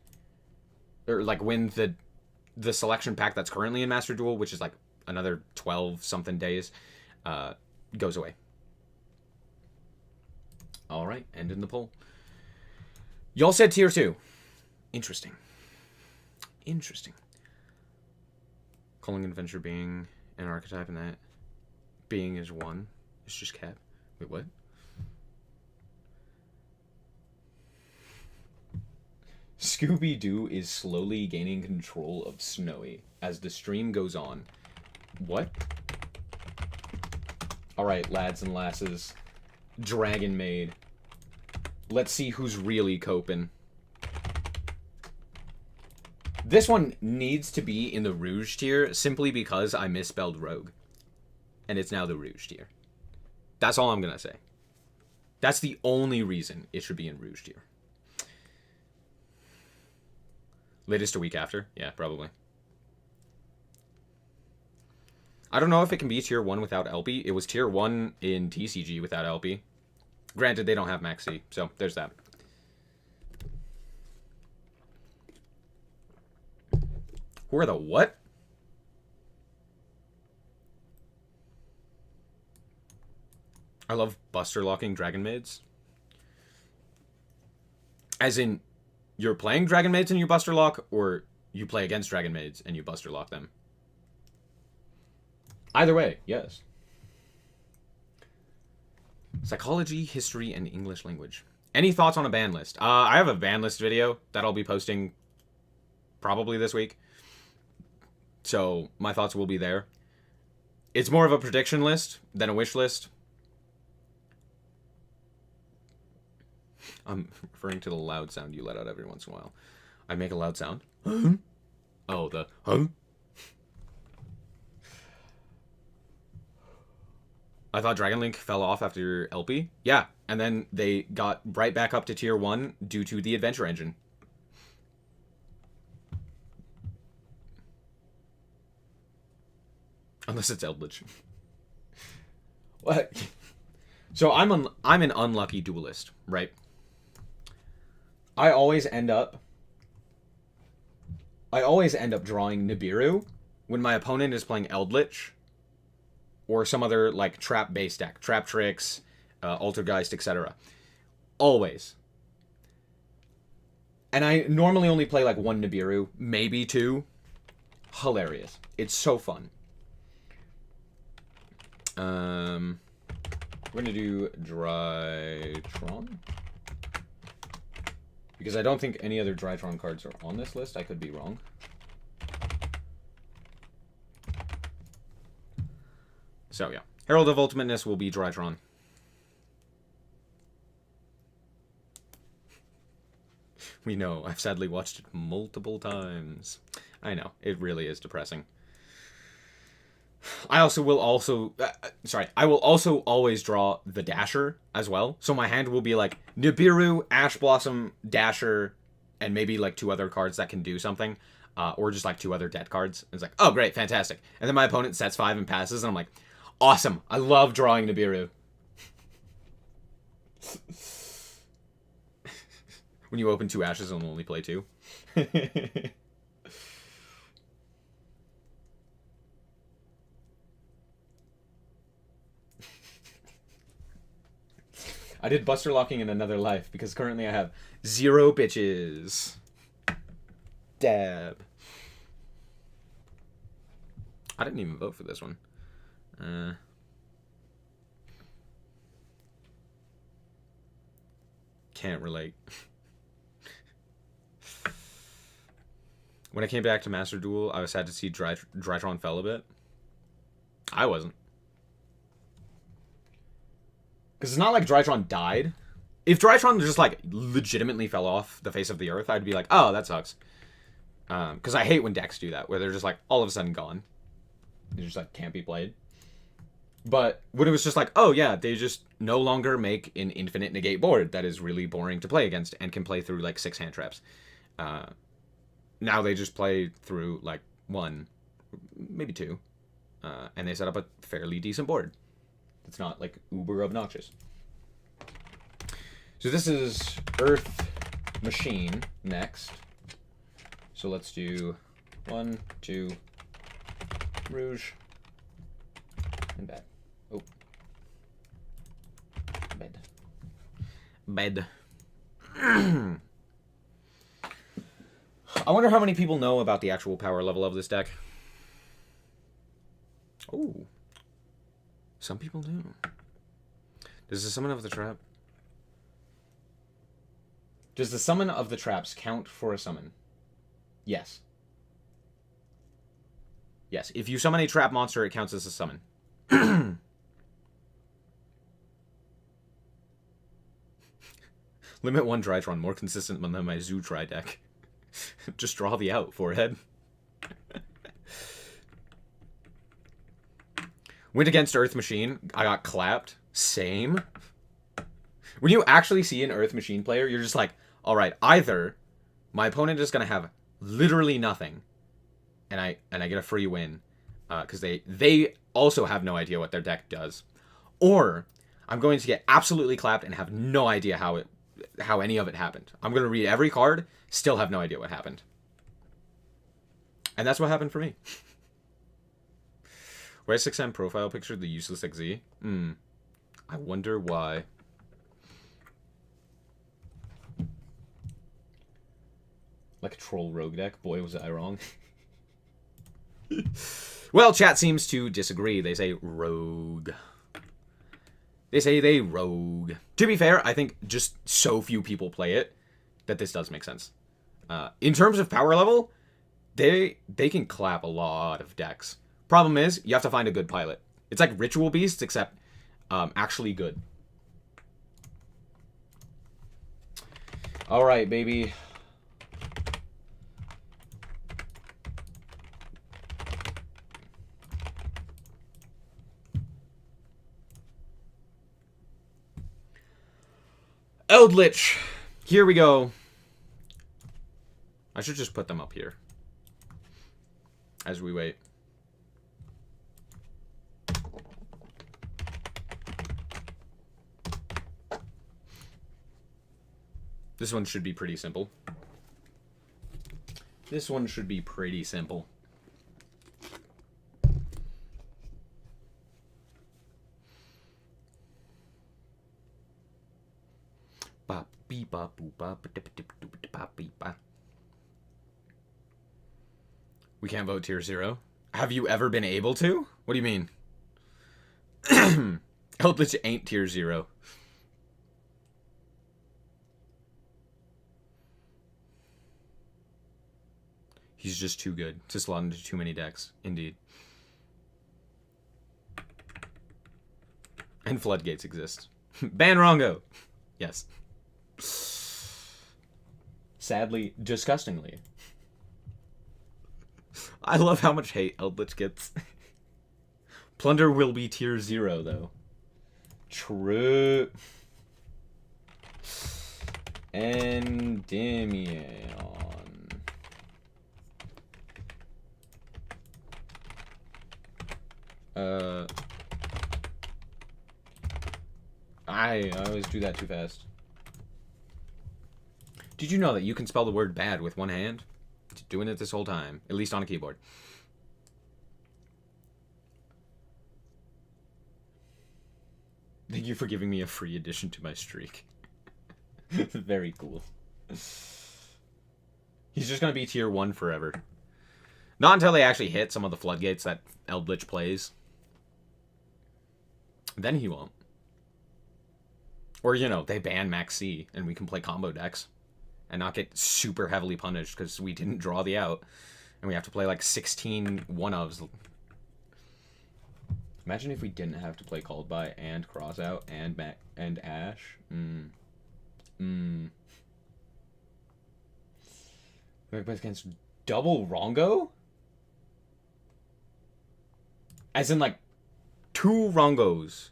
S1: or like when the selection pack that's currently in Master Duel, which is like another 12 something days, goes away. All right, end in the poll. Y'all said tier 2. Interesting. Interesting. Calling adventure being an archetype, and that being is 1. It's just cap. Wait, what? Scooby-Doo is slowly gaining control of Snowy as the stream goes on. What? Alright, lads and lasses. Dragon Maid. Let's see who's really coping. This one needs to be in the Rouge tier simply because I misspelled Rogue. And it's now the Rouge tier. That's all I'm gonna say. That's the only reason it should be in Rouge tier. Latest a week after? Yeah, probably. I don't know if it can be tier 1 without LP. It was tier 1 in TCG without LP. Granted, they don't have Max C, so there's that. Who are the what? I love Buster locking Dragon Maids. As in, you're playing Dragon Maids and you Buster Lock, or you play against Dragon Maids and you Buster Lock them? Either way, yes. Psychology, history, and English language. Any thoughts on a ban list? I have a ban list video that I'll be posting probably this week. So my thoughts will be there. It's more of a prediction list than a wish list. I'm referring to the loud sound you let out every once in a while. I make a loud sound. Huh? Oh, the huh? I thought Dragon Link fell off after LP. Yeah, and then they got right back up to tier 1 due to the Adventure Engine. Unless it's Eldritch. What? So I'm an unlucky duelist, right? I always end up drawing Nibiru when my opponent is playing Eldritch or some other like trap base deck, Trap Tricks, Altergeist, etc. Always. And I normally only play like 1 Nibiru, maybe 2. Hilarious. It's so fun. We're gonna do Drytron. Because I don't think any other Drytron cards are on this list. I could be wrong. So yeah. Herald of Ultimateness will be Drytron. We know. I've sadly watched it multiple times. I know. It really is depressing. I will also always draw the Dasher as well. So my hand will be like Nibiru, Ash Blossom, Dasher, and maybe like 2 other cards that can do something. Or just like 2 other dead cards. And it's like, oh great, fantastic. And then my opponent sets 5 and passes, and I'm like, awesome. I love drawing Nibiru. When you open 2 Ashes and only play 2. I did Buster Locking in another life because currently I have 0 bitches. Dab. I didn't even vote for this one. Can't relate. When I came back to Master Duel, I was sad to see Drytron fell a bit. I wasn't. Because it's not like Drytron died. If Drytron just, like, legitimately fell off the face of the earth, I'd be like, oh, that sucks. Because I hate when decks do that, where they're just, like, all of a sudden gone. They just, like, can't be played. But when it was just like, oh, yeah, they just no longer make an infinite negate board that is really boring to play against and can play through, like, 6 hand traps. Now they just play through, like, 1, maybe 2. And they set up a fairly decent board. It's not, like, uber obnoxious. So this is Earth Machine next. So let's do 1, 2, Rouge, and bad. Oh. Bed. Bed. I wonder how many people know about the actual power level of this deck. Oh. Some people do. Does this summon of the trap? Does the summon of the traps count for a summon? Yes. Yes, if you summon a trap monster, it counts as a summon. Limit 1 Drytron, more consistent than my Zoo Try deck. Just draw the out, forehead. Went against Earth Machine. I got clapped. Same. When you actually see an Earth Machine player, you're just like, alright, either my opponent is going to have literally nothing, and I get a free win, because they also have no idea what their deck does, or I'm going to get absolutely clapped and have no idea how any of it happened. I'm going to read every card, still have no idea what happened. And that's what happened for me. Why 6M profile picture the useless XZ? I wonder why. Like a troll rogue deck? Boy, was I wrong. Well, chat seems to disagree. They say rogue. They say they rogue. To be fair, I think just so few people play it that this does make sense. In terms of power level, they can clap a lot of decks. Problem is, you have to find a good pilot. It's like Ritual Beasts, except actually good. Alright, baby. Eldritch! Here we go. I should just put them up here as we wait. This one should be pretty simple. This one should be pretty simple. We can't vote tier 0. Have you ever been able to? What do you mean? Eldritch ain't tier 0. He's just too good to slot into too many decks. Indeed. And floodgates exist. Ban Rongo! Yes. Sadly, disgustingly. I love how much hate Eldritch gets. Plunder will be tier 0, though. True. Endymion. I always do that too fast. Did you know that you can spell the word bad with one hand? Doing it this whole time, at least on a keyboard. Thank you for giving me a free addition to my streak. Very cool. He's just gonna be tier 1 forever. Not until they actually hit some of the floodgates that Eldritch plays. Then he won't. Or, you know, they ban Max C and we can play combo decks and not get super heavily punished because we didn't draw the out. And we have to play like 16 one-ofs. Imagine if we didn't have to play Called By and Cross Out and Ash. But against double Rongo? As in like 2 Rongos.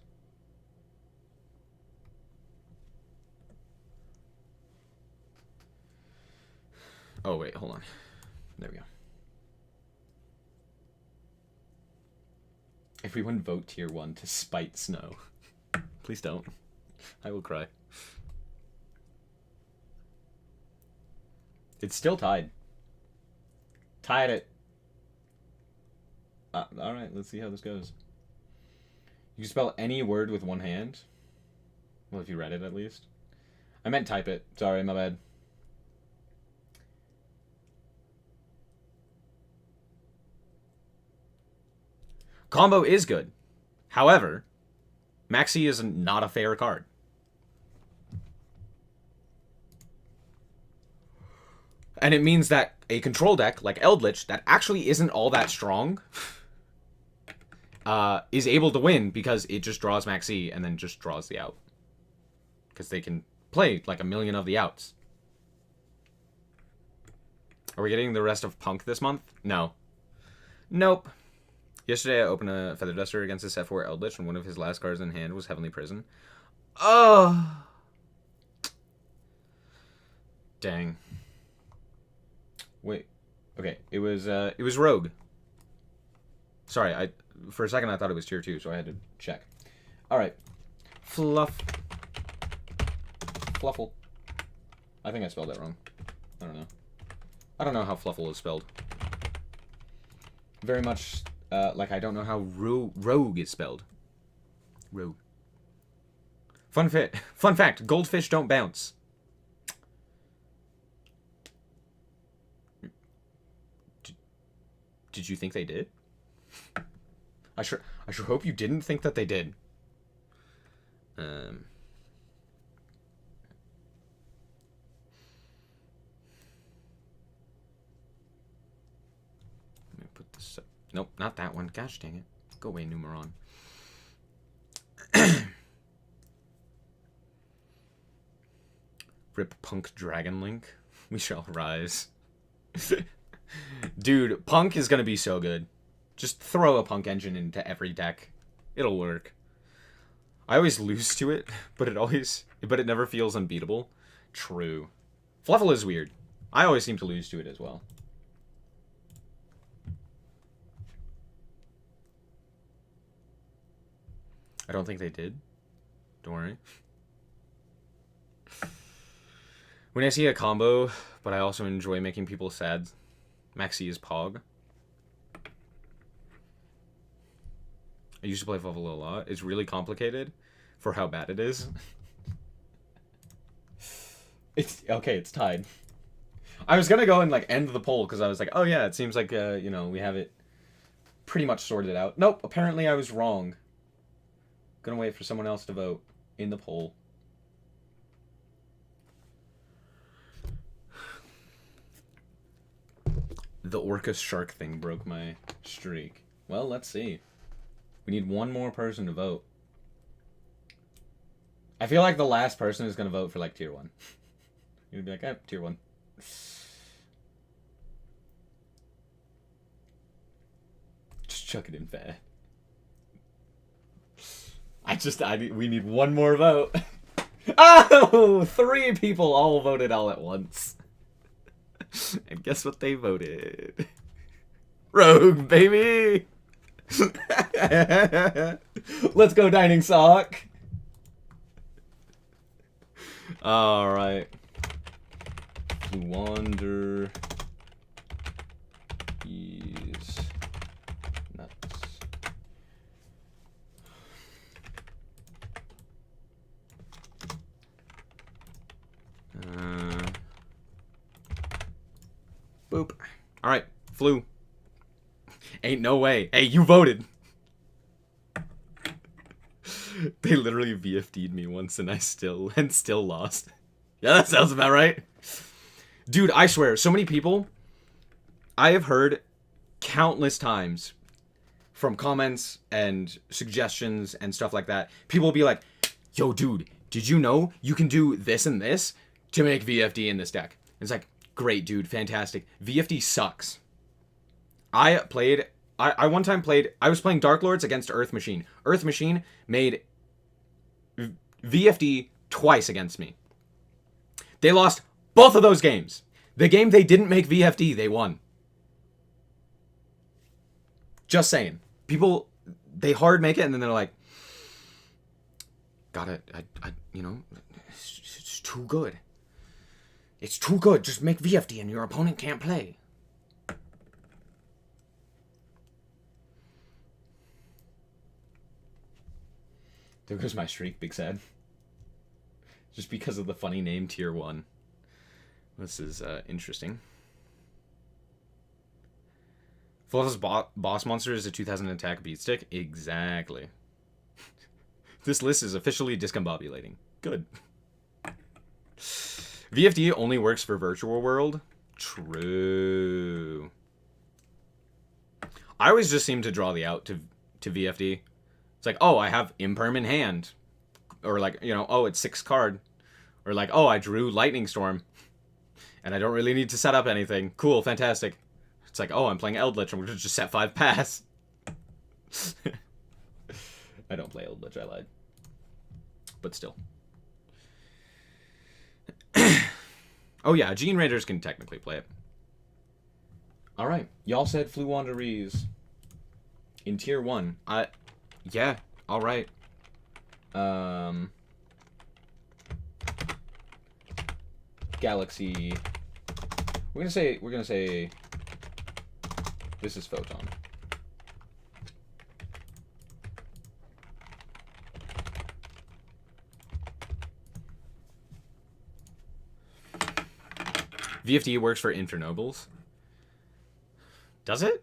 S1: Oh, wait, hold on. There we go. Everyone vote tier 1 to spite Snow. Please don't. I will cry. It's still tied. Tied it. Alright, let's see how this goes. You can spell any word with one hand. Well, if you read it, at least. I meant type it. Sorry, my bad. Combo is good. However, Maxi is not a fair card. And it means that a control deck, like Eldritch, that actually isn't all that strong, is able to win because it just draws Max E and then just draws the out. Because they can play like a million of the outs. Are we getting the rest of Punk this month? No. Nope. Yesterday I opened a Feather Duster against a set 4 Eldritch, and one of his last cards in hand was Heavenly Prison. Oh! Dang. Wait. Okay, it was Rogue. Sorry, for a second I thought it was tier 2, so I had to check. Alright. Fluffle. I think I spelled that wrong. I don't know. I don't know how Fluffle is spelled. Very much like I don't know how rogue is spelled. Rogue. Fun fact, goldfish don't bounce. Did you think they did? I sure hope you didn't think that they did. Let me put this up. Nope, not that one. Gosh dang it. Go away, Numeron. Rip Punk Dragon Link. We shall rise. Dude, Punk is gonna be so good. Just throw a Punk engine into every deck. It'll work. I always lose to it, but it never feels unbeatable. True. Fluffle is weird. I always seem to lose to it as well. I don't think they did. Don't worry. When I see a combo, but I also enjoy making people sad, Maxi is Pog. I used to play Fluffle a lot. It's really complicated for how bad it is. It's okay, it's tied. I was gonna go and like end the poll because I was like, oh yeah, it seems like you know, we have it pretty much sorted out. Nope, apparently I was wrong. Gonna wait for someone else to vote in the poll. The Orcus Shark thing broke my streak. Well, let's see. We need one more person to vote. I feel like the last person is gonna vote for like tier 1. You'd be like, eh, tier 1. Just chuck it in fair. We need one more vote. Oh, 3 people all voted all at once. And guess what they voted? Rogue, baby! Let's go, Dining Sock! Alright. Wander. He's nuts. Boop. Alright, flew. Ain't no way. Hey, you voted! They literally VFD'd me once and I still lost. Yeah, that sounds about right. Dude, I swear, so many people I have heard countless times from comments and suggestions and stuff like that. People will be like, yo, dude, did you know you can do this and this to make VFD in this deck? And it's like, great, dude, fantastic. VFD sucks. I one time I was playing Dark Lords against Earth Machine. Earth Machine made VFD twice against me. They lost both of those games. The game they didn't make VFD, they won. Just saying. People, they hard make it and then they're like, you know, it's too good. It's too good. Just make VFD and your opponent can't play. There goes my streak, Big Sad. Just because of the funny name tier 1. This is interesting. Fluff's boss monster is a 2000 attack beatstick? Exactly. This list is officially discombobulating. Good. VFD only works for Virtual World. True. I always just seem to draw the out to VFD. It's like, oh, I have Imperm in hand. Or like, you know, oh, it's 6 card. Or like, oh, I drew Lightning Storm. And I don't really need to set up anything. Cool, fantastic. It's like, oh, I'm playing Eldritch. I'm going to just set 5 pass. I don't play Eldritch, I lied. But still. Oh yeah, Gene Raiders can technically play it. Alright, y'all said Fluwanderees in tier 1. Yeah, alright. Galaxy. We're gonna say this is Photon. VFD works for Infernobles. Does it?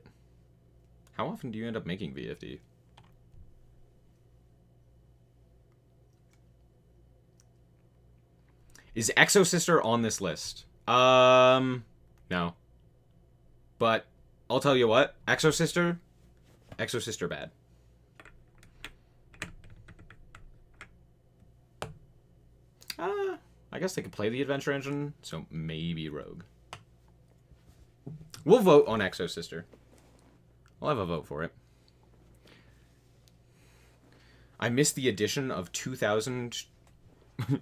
S1: How often do you end up making VFD? Is Exo Sister on this list? No. But I'll tell you what, Exo Sister bad. I guess they could play the Adventure Engine, so maybe Rogue. We'll vote on Exo Sister. I'll have a vote for it. I missed the addition of 2,000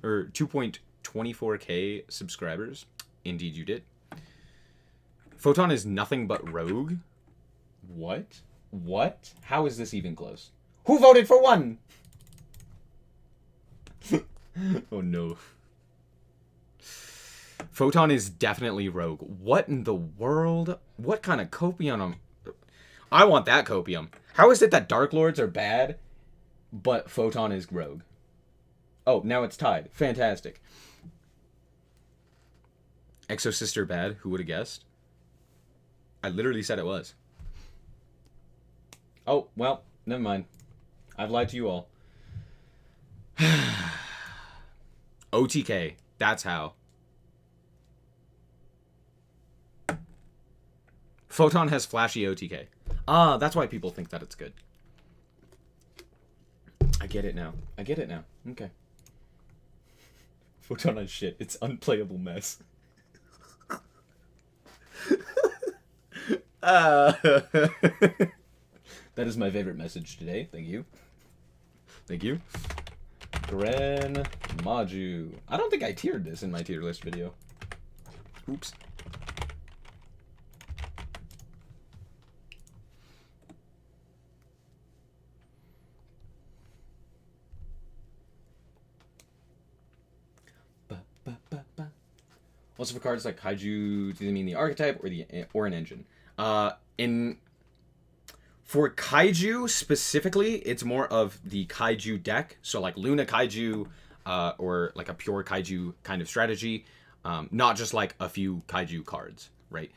S1: or 2.24k subscribers. Indeed you did. Photon is nothing but Rogue? What? What? How is this even close? Who voted for 1? Oh no. Photon is definitely Rogue. What in the world? What kind of copium? I want that copium. How is it that Dark Lords are bad, but Photon is Rogue? Oh, now it's tied. Fantastic. Exo Sister bad. Who would have guessed? I literally said it was. Oh, well, never mind. I've lied to you all. OTK. That's how. Photon has flashy OTK. Ah, that's why people think that it's good. I get it now. I get it now. Okay. Photon has shit. It's unplayable mess. That is my favorite message today. Thank you. Thank you. Gren Maju. I don't think I tiered this in my tier list video. Oops. Also for cards like Kaiju, do they mean the archetype or an engine? For Kaiju specifically, it's more of the Kaiju deck. So like Luna Kaiju, or like a pure Kaiju kind of strategy. Not just like a few Kaiju cards, right?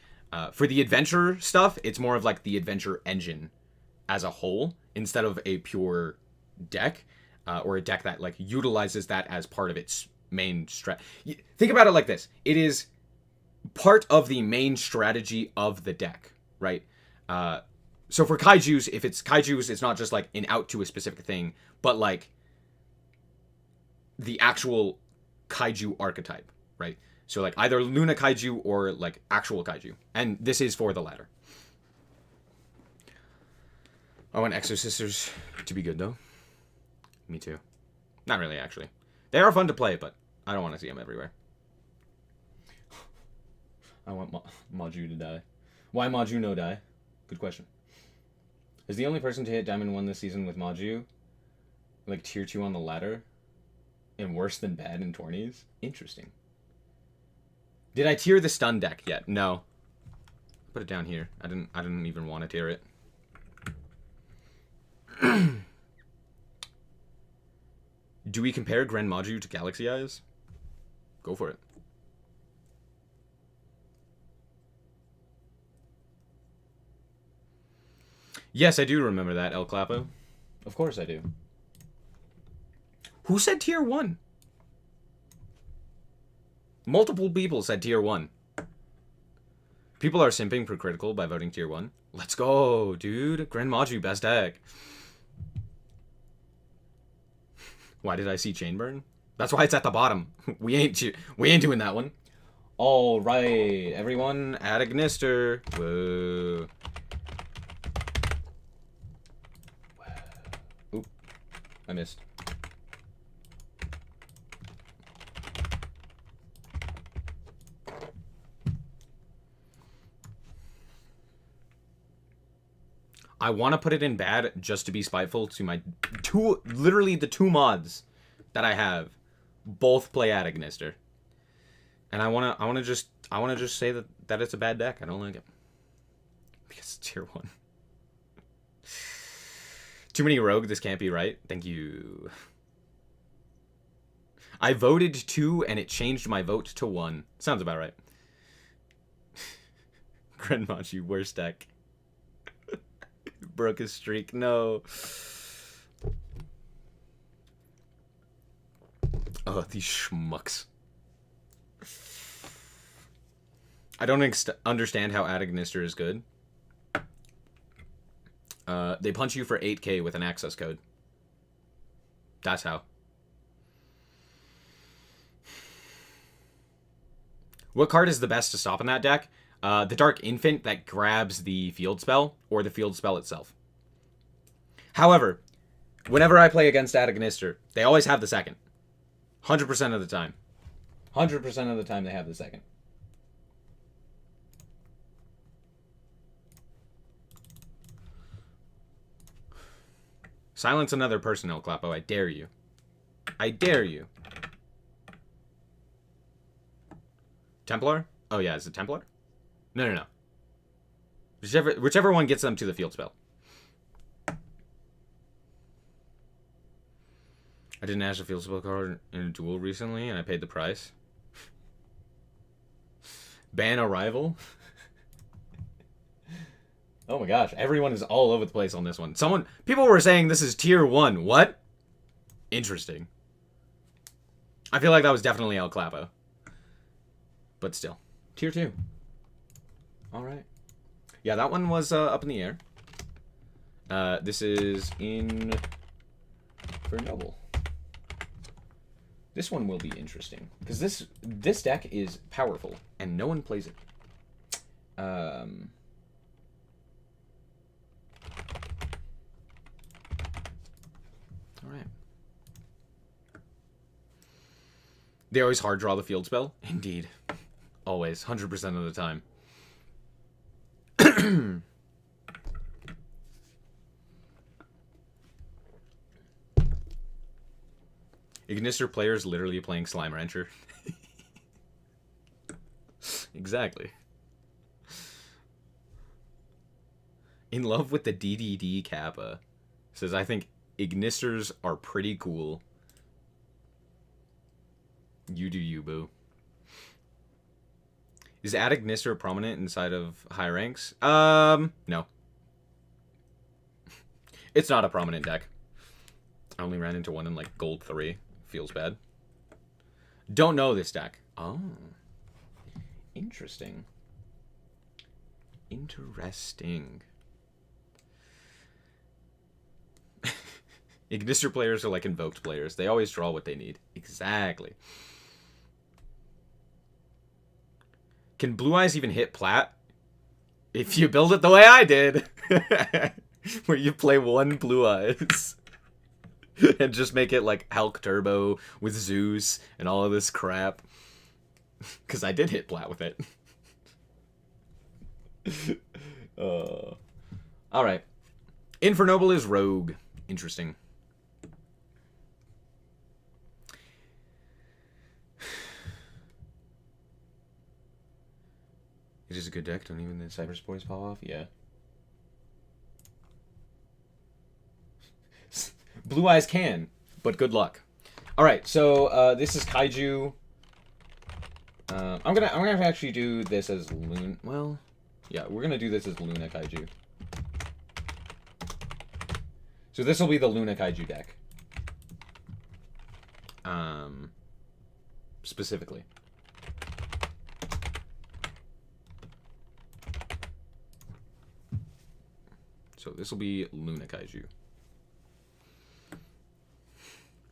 S1: For the adventure stuff, it's more of like the adventure engine as a whole, instead of a pure deck, or a deck that like utilizes that as part of its main strat. Think about it like this. It is part of the main strategy of the deck, right? So for Kaijus, if it's Kaijus, it's not just like an out to a specific thing, but like the actual Kaiju archetype, right? So like either Luna Kaiju or like actual Kaiju. And this is for the latter. I want Exo Sisters to be good though. Me too. Not really, actually. They are fun to play, but I don't want to see them everywhere. I want Maju to die. Why Maju no die? Good question. Is the only person to hit Diamond 1 this season with Maju like tier 2 on the ladder and worse than bad in tourneys? Interesting. Did I tier the stun deck yet? No. Put it down here. I didn't even want to tier it. Do we compare Gren Maju to Galaxy Eyes? Go for it. Yes, I do remember that, El Clapo. Of course I do. Who said tier 1? Multiple people said tier 1. People are simping for critical by voting tier 1. Let's go, dude. Grand Maju, best deck. Why did I see Chainburn? That's why it's at the bottom. We ain't doing that one. All right, everyone, add a Gnister. Whoa. Oop, I missed. I want to put it in bad just to be spiteful to my literally the two mods that I have, both play Adagnister, and I want to just say that it's a bad deck. I don't like it because it's tier 1. Too many rogue. This can't be right. Thank you. I voted 2 and it changed my vote to 1. Sounds about right. Grenmachi, worst deck. Broke his streak. No. Oh, these schmucks. I don't understand how Adagnister is good. They punch you for 8k with an access code. That's how. What card is the best to stop in that deck? The Dark Infant that grabs the field spell, or the field spell itself. However, whenever I play against Adagnister, they always have the second. 100% of the time. 100% of the time they have the second. Silence another person, El Clapo. I dare you. I dare you. Templar? Oh yeah, is it Templar? No. Whichever one gets them to the field spell. I didn't ask a field spell card in a duel recently, and I paid the price. Ban Arrival? Oh my gosh, everyone is all over the place on this one. People were saying this is tier 1. What? Interesting. I feel like that was definitely El Clapo. But still. Tier 2. Alright. Yeah, that one was up in the air. This is in for Noble. This one will be interesting. Because this deck is powerful, and no one plays it. Alright. They always hard draw the field spell? Indeed. Always. 100% of the time. Ignister players literally playing Slime Rancher. Exactly. In love with the DDD Kappa. Says, I think Ignisters are pretty cool. You do you, boo. Is Adagnister prominent inside of high ranks? No. It's not a prominent deck. I only ran into one in, like, gold 3. Feels bad. Don't know this deck. Oh. Interesting. Interesting. Ignister players are like invoked players. They always draw what they need. Exactly. Can Blue Eyes even hit Plat? If you build it the way I did. Where you play one Blue Eyes. And just make it like Hulk Turbo with Zeus and all of this crap. Because I did hit Plat with it. Alright. Infernoble is Rogue. Interesting. It is a good deck. Don't even the Cyber Spores pop off? Yeah. Blue Eyes can, but good luck. Alright, so this is Kaiju. I'm gonna actually do this as Luna. Well, yeah, we're gonna do this as Luna Kaiju. So this will be the Luna Kaiju deck. Specifically. So this will be Luna Kaiju.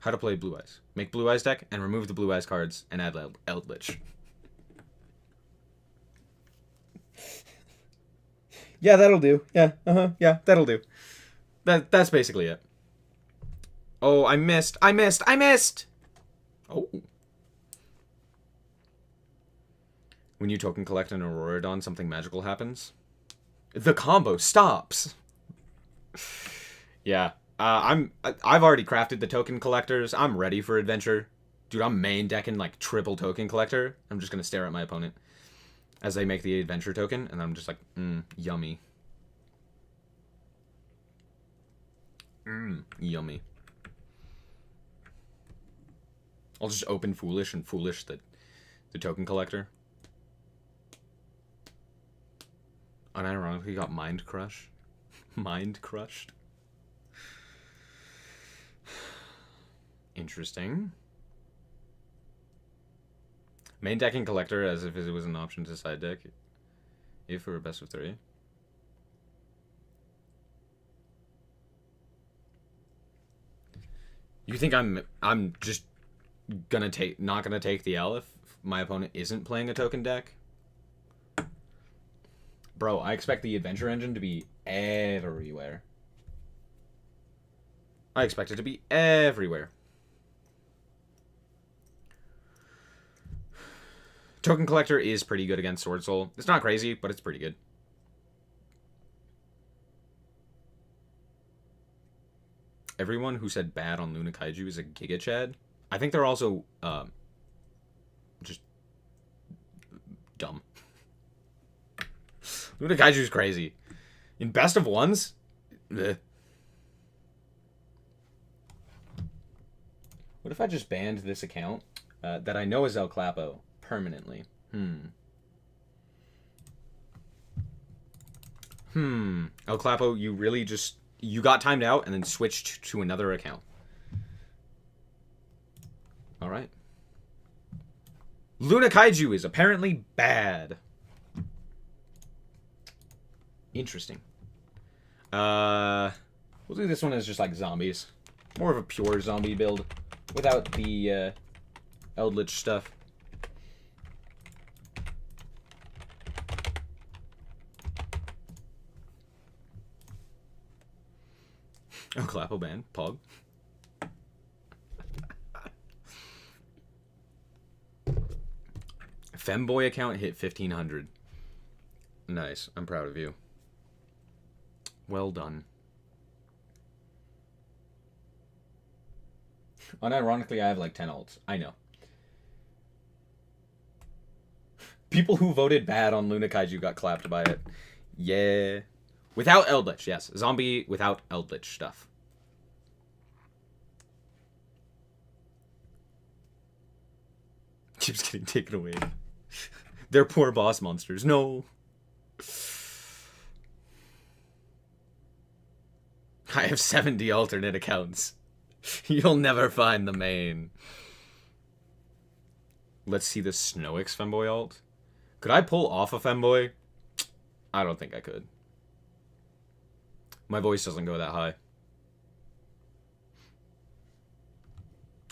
S1: How to play Blue Eyes. Make Blue Eyes deck and remove the Blue Eyes cards and add Eldritch. Yeah, that'll do. Yeah, yeah, that'll do. That's basically it. Oh, I missed. Oh. When you token collect an Auroradon, something magical happens. The combo stops. Yeah. I've already crafted the token collectors. I'm ready for adventure. Dude, I'm main decking like triple token collector. I'm just gonna stare at my opponent as they make the adventure token, and I'm just like, yummy. Yummy. I'll just open Foolish and Foolish the token collector. Unironically got Mind Crush. Mind Crushed. Interesting. Main decking collector as if it was an option to side deck. If for a best of 3. You think I'm just not gonna take the L if my opponent isn't playing a token deck? Bro, I expect the adventure engine to be everywhere. I expect it to be everywhere. Token Collector is pretty good against Sword Soul. It's not crazy, but it's pretty good. Everyone who said bad on Luna Kaiju is a Giga Chad. I think they're also just dumb. Luna Kaiju is crazy. In best of ones, bleh. What if I just banned this account that I know is El Clapo permanently? El Clapo, you really just... You got timed out and then switched to another account. Alright. Luna Kaiju is apparently bad. Interesting. We'll do this one as just like zombies. More of a pure zombie build. Without the Eldritch stuff. Oh, Clappo band. Pog. Femboy account hit 1,500. Nice. I'm proud of you. Well done. Unironically, I have like 10 ults. I know. People who voted bad on Luna Kaiju got clapped by it. Yeah. Without Eldritch, yes. Zombie without Eldritch stuff. Keeps getting taken away. They're poor boss monsters. No. I have 70 alternate accounts. You'll never find the main. Let's see the SnowiKs Femboy alt. Could I pull off a Femboy? I don't think I could. My voice doesn't go that high.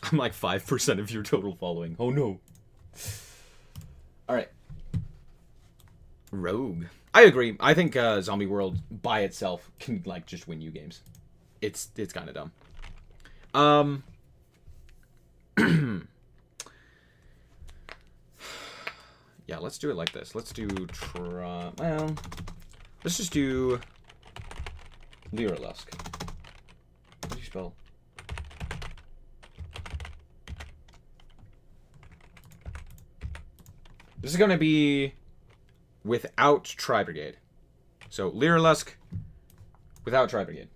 S1: I'm like 5% of your total following. Oh no. Alright. Rogue. I agree. I think Zombie World by itself can like just win you games. It's kind of dumb. Yeah, let's do it like this. Let's do well, let's just do Lyrilusk. What do you spell? This is going to be without Tri-Brigade. So, Lyrilusk without Tri-Brigade.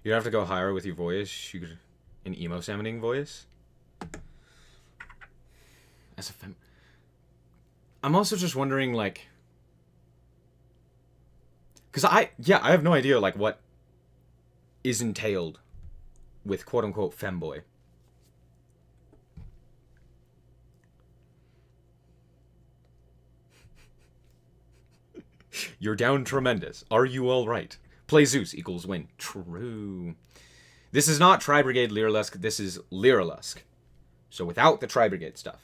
S1: You'd have to go higher with your voice. You could an emo summoning voice. As a I'm also just wondering, like, because I have no idea like what is entailed with quote unquote femboy. You're down tremendous. Are you all right? Play Zeus equals win. True. This is not Tri-Brigade Lyrilusk. This is Lyrilusk. So without the Tri-Brigade stuff.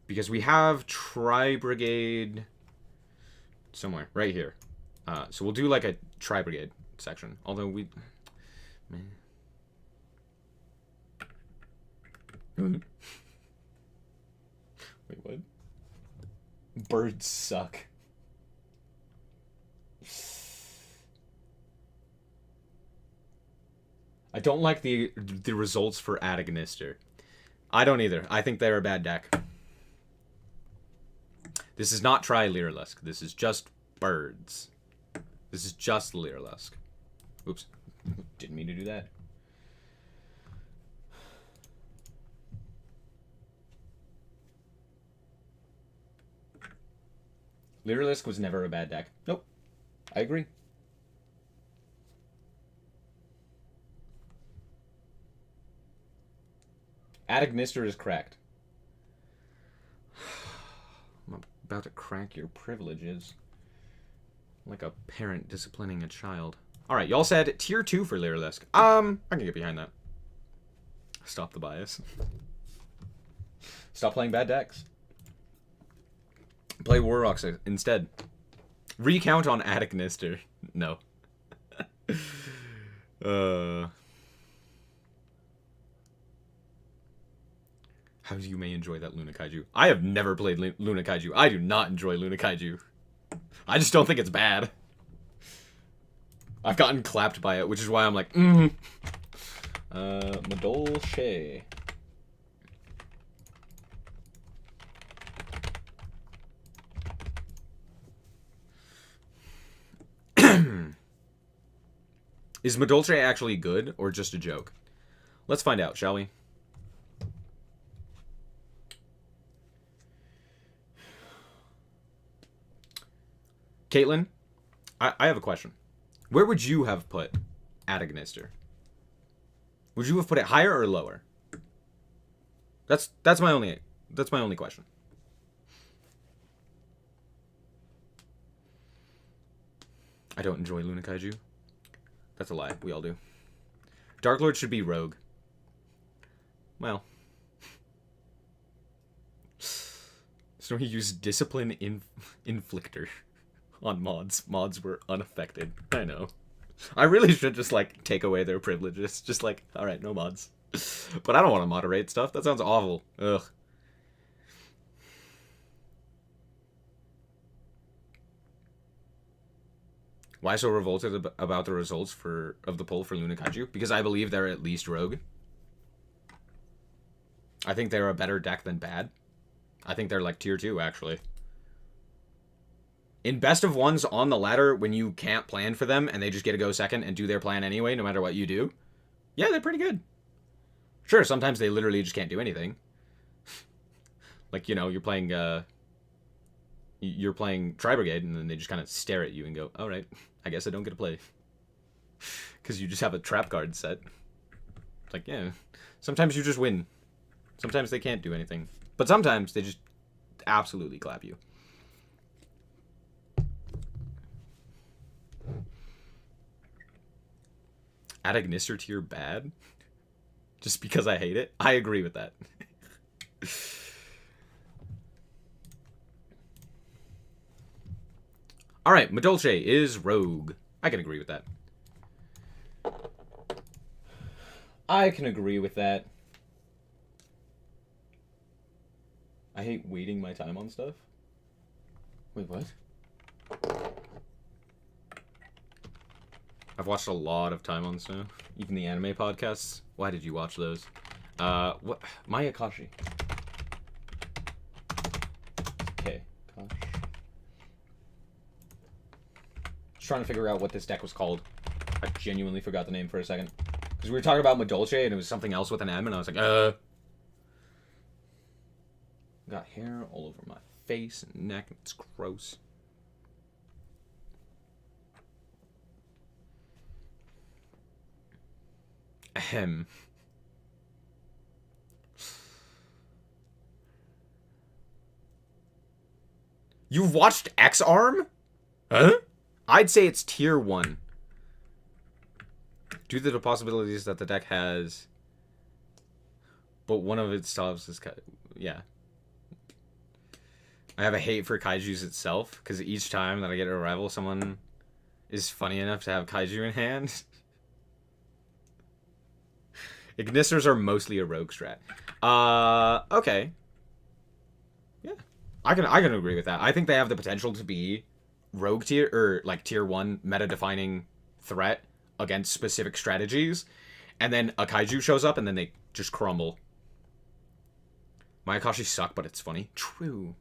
S1: Because we have Tri-Brigade somewhere. Right here. So we'll do like a Tri-Brigade section. Although we... Man. Wait, what? Birds suck. I don't like the results for Adagnister. I don't either. I think they're a bad deck. This is not Tri-Lyrilusk. This is just birds. This is just Lyrilusk. Oops. Didn't mean to do that. Lyrilusk was never a bad deck. Nope. I agree. Adagnister is cracked. I'm about to crack your privileges. Like a parent disciplining a child. Alright, y'all said tier 2 for Lyrilusk. I can get behind that. Stop the bias. Stop playing bad decks. Play War Rocks instead. Recount on Adagnister. No. How you may enjoy that Luna Kaiju. I have never played Luna Kaiju. I do not enjoy Luna Kaiju. I just don't think it's bad. I've gotten clapped by it, which is why I'm like, Madolche. Is Madolche actually good or just a joke? Let's find out, shall we? Caitlin, I have a question. Where would you have put Adagnister? Would you have put it higher or lower? That's my only question. I don't enjoy Luna Kaiju. That's a lie. We all do. Dark Lord should be rogue. Well. So he used Discipline Inflictor on mods. Mods were unaffected. I know. I really should just, like, take away their privileges. Just like, alright, no mods. But I don't want to moderate stuff. That sounds awful. Ugh. Why so revolted about the results of the poll for Luna Kaiju? Because I believe they're at least rogue. I think they're a better deck than bad. I think they're like tier 2, actually. In best of ones on the ladder, when you can't plan for them and they just get to go second and do their plan anyway, no matter what you do, yeah, they're pretty good. Sure, sometimes they literally just can't do anything. Like, you know, you're playing Tri-Brigade, and then they just kind of stare at you and go, all right, I guess I don't get to play. Because you just have a trap card set. It's like, yeah, sometimes you just win. Sometimes they can't do anything. But sometimes they just absolutely clap you. Adagnister tier bad? Just because I hate it? I agree with that. Alright, Madolche is rogue. I can agree with that. I can agree with that. I hate waiting my time on stuff. Wait, what? I've watched a lot of time on stuff. Even the anime podcasts. Why did you watch those? What? Mayakashi. Okay. Gosh. Just trying to figure out what this deck was called. I genuinely forgot the name for a second. Because we were talking about Madolche and it was something else with an M and I was like, Got hair all over my face and neck. It's gross. Ahem. You've watched X-Arm? Huh? I'd say it's tier 1. Due to the possibilities that the deck has... But one of its stops is... Yeah. I have a hate for Kaiju's itself, because each time that I get a rival, someone is funny enough to have Kaiju in hand. Ignisters are mostly a rogue strat. Okay. Yeah. I can agree with that. I think they have the potential to be rogue tier, or like tier 1 meta-defining threat against specific strategies, and then a Kaiju shows up and then they just crumble. My Akashi suck, but it's funny. True.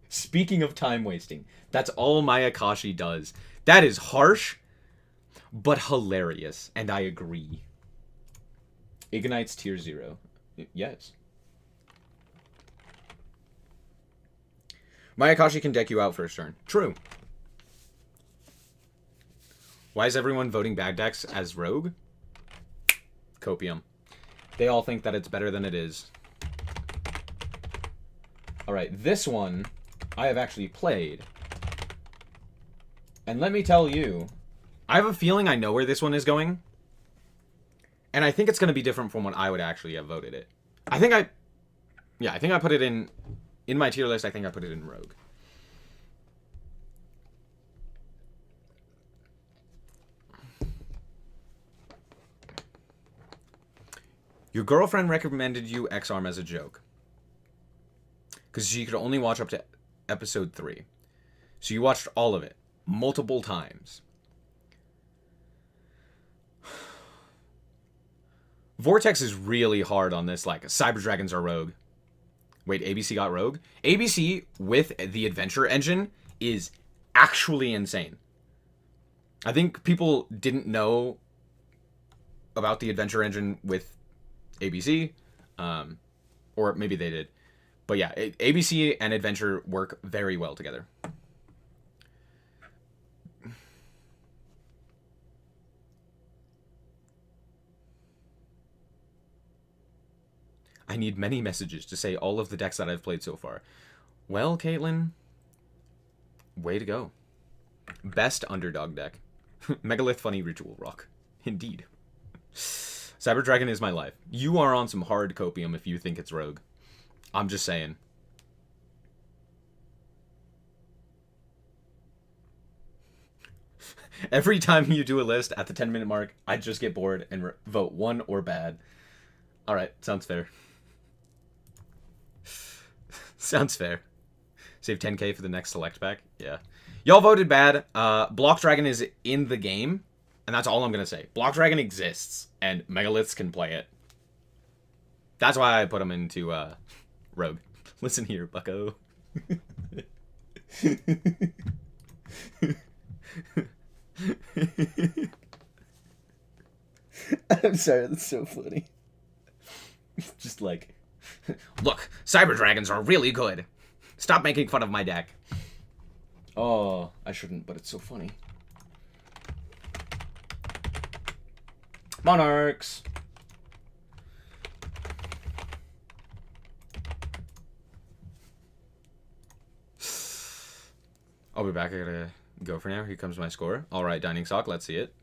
S1: Speaking of time wasting, that's all my Akashi does. That is harsh, but hilarious, and I agree. Ignites tier 0. Yes. My Akashi can deck you out first turn. True. Why is everyone voting bad decks as rogue? Copium. They all think that it's better than it is. Alright, this one I have actually played. And let me tell you, I have a feeling I know where this one is going. And I think it's going to be different from what I would actually have voted it. I think I put it in my tier list. I think I put it in rogue. Your girlfriend recommended you X-Arm as a joke. Because she could only watch up to episode 3. So you watched all of it. Multiple times. Vortex is really hard on this. Like, Cyber Dragons are rogue. Wait, ABC got rogue? ABC with the Adventure Engine is actually insane. I think people didn't know about the Adventure Engine with ABC, or maybe they did, but yeah, ABC and Adventure work very well together. I need many messages to say all of the decks that I've played so far. Well, Caitlin, way to go. Best underdog deck. Megalith Funny Ritual Rock. Indeed. Cyber Dragon is my life. You are on some hard copium if you think it's rogue. I'm just saying. Every time you do a list at the 10-minute mark, I just get bored and vote 1 or bad. Alright, sounds fair. Sounds fair. Save 10k for the next select pack? Yeah. Y'all voted bad. Block Dragon is in the game. And that's all I'm going to say. Block Dragon exists, and Megaliths can play it. That's why I put him into Rogue. Listen here, bucko. I'm sorry, that's so funny. Just like, look, Cyber Dragons are really good. Stop making fun of my deck. Oh, I shouldn't, but it's so funny. Monarchs. I'll be back. I gotta go for now. Here comes my score. All right, Dining Sock. Let's see it.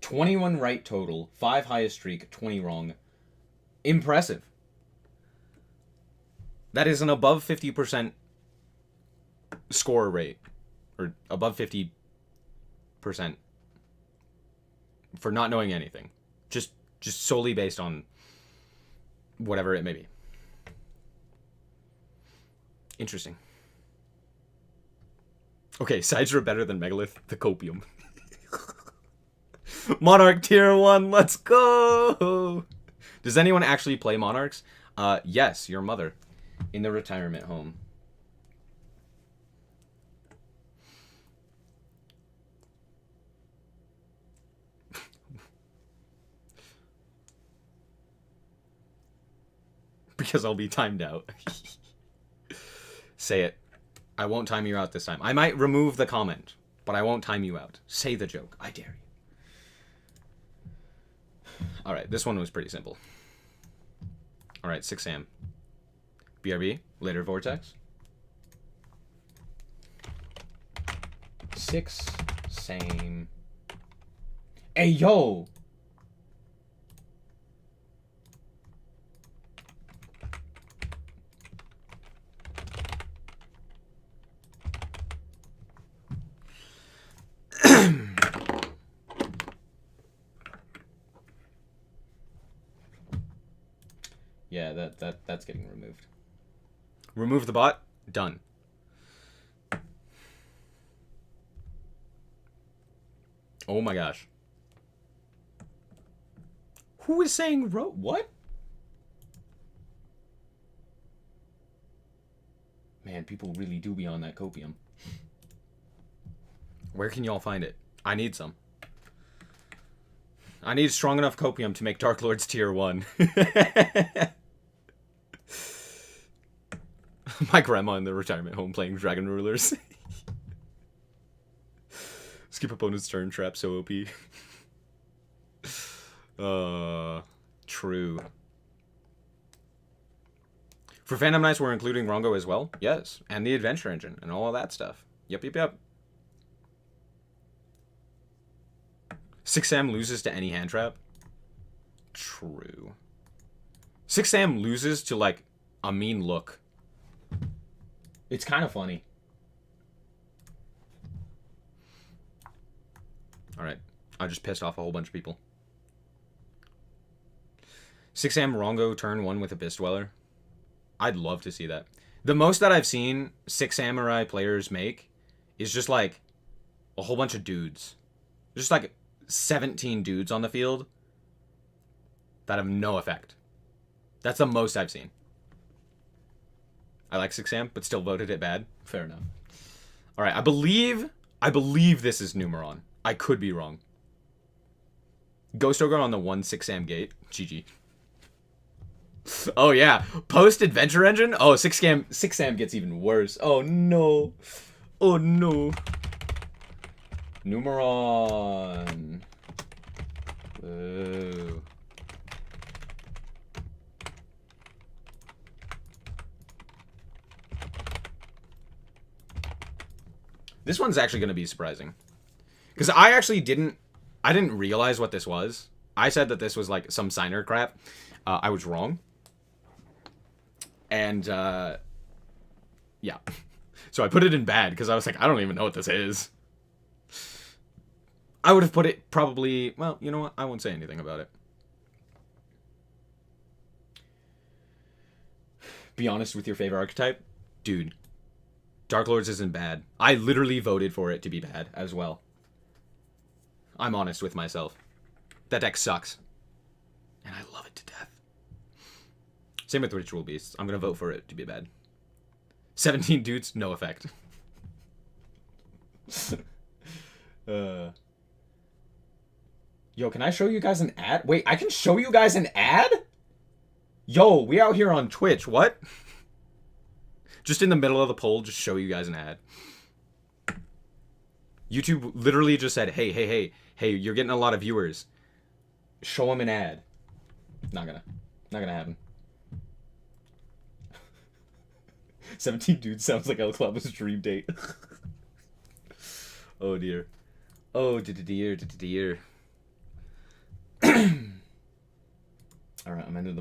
S1: $21 right total, 5 highest streak, 20 wrong. Impressive. That is an above 50% score rate, or above 50% for not knowing anything. Just solely based on whatever it may be. Interesting. Okay, Sidra better than Megalith, the Copium. Monarch tier 1, let's go! Does anyone actually play Monarchs? Yes, your mother. In the retirement home. Because I'll be timed out. Say it. I won't time you out this time. I might remove the comment. but I won't time you out. Say the joke. I dare you. Alright, this one was pretty simple. Alright, 6 Sam. BRB, later Vortex. 6 Sam. Hey, yo! Yeah, that's getting removed. Remove the bot. Done. Oh my gosh. Who is saying what? Man, people really do be on that copium. Where can y'all find it? I need some. I need strong enough copium to make Dark Lords tier 1. My grandma in the retirement home playing Dragon Rulers. Skip opponent's turn, trap so OP. True. For Phantom Knights, we're including Rongo as well? Yes. And the Adventure Engine and all of that stuff. Yep. 6 Sam loses to any hand trap? True. 6 Sam loses to, like, a mean look. It's kind of funny. Alright. I just pissed off a whole bunch of people. 6 Sam Rongo turn 1 with Abyss Dweller. I'd love to see that. The most that I've seen 6 Samurai players make is just, like, a whole bunch of dudes. Just, like, 17 dudes on the field that have no effect. That's the most I've seen. I like 6 Sam, but still voted it bad. Fair enough. Alright, I believe this is Numeron. I could be wrong. Ghost Ogre on the 1-6 Sam gate. GG. Oh yeah. Post Adventure Engine? Oh, 6 Sam gets even worse. Oh no. Oh no. Numeron. Ooh. This one's actually going to be surprising. Because I didn't realize what this was. I said that this was like some signer crap. I was wrong. And, yeah. So I put it in bad because I was like, I don't even know what this is. I would have put it probably, well, you know what? I won't say anything about it. Be honest with your favorite archetype? Dude. Dark Lords isn't bad. I literally voted for it to be bad as well. I'm honest with myself. That deck sucks. And I love it to death. Same with Ritual Beasts. I'm going to vote for it to be bad. 17 dudes, no effect. Yo, can I show you guys an ad? Wait, I can show you guys an ad? Yo, we out here on Twitch. What? Just in the middle of the poll, just show you guys an ad. YouTube literally just said, hey, you're getting a lot of viewers. Show them an ad. Not gonna happen. 17 dudes sounds like El Clavo's dream date. Oh dear. Oh dear. Alright, I'm ending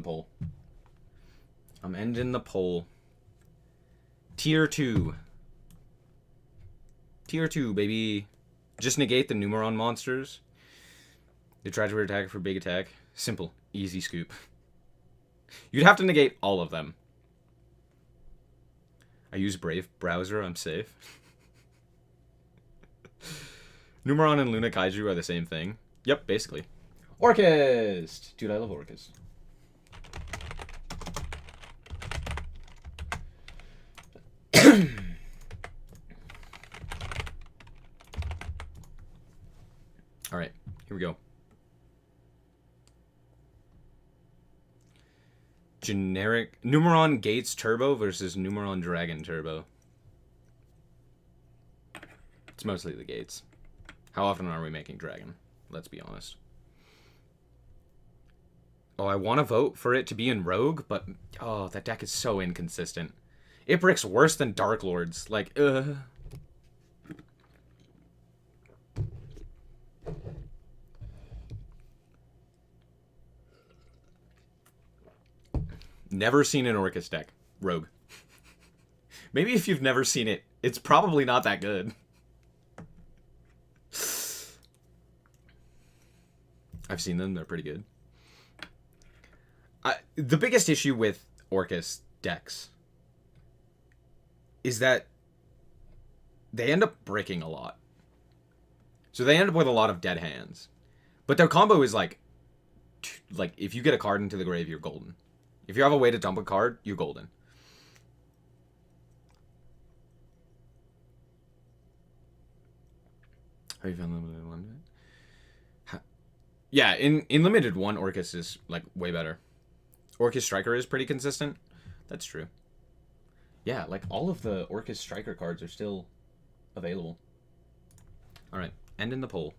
S1: the poll. Tier 2. Tier 2, baby. Just negate the Numeron monsters. They try to attack for big attack. Simple. Easy scoop. You'd have to negate all of them. I use Brave browser. I'm safe. Numeron and Luna Kaiju are the same thing. Yep, basically. Orchist! Dude, I love Orchist. Alright, here we go. Generic Numeron Gates Turbo versus Numeron Dragon Turbo. It's mostly the gates. How often are we making dragon? Let's be honest. Oh, I want to vote for it to be in Rogue, but... Oh, that deck is so inconsistent. Ipric's worse than Dark Lords. Like, Never seen an Orcus deck. Rogue. Maybe if you've never seen it, it's probably not that good. I've seen them. They're pretty good. The biggest issue with Orcus decks is that they end up breaking a lot. So they end up with a lot of dead hands. But their combo is like if you get a card into the grave, you're golden. If you have a way to dump a card, you're golden. Have you found limited one? Yeah, in limited one, Orcus is like way better. Orcus Striker is pretty consistent. That's true. Yeah, like all of the Orcus Striker cards are still available. All right, end in the poll.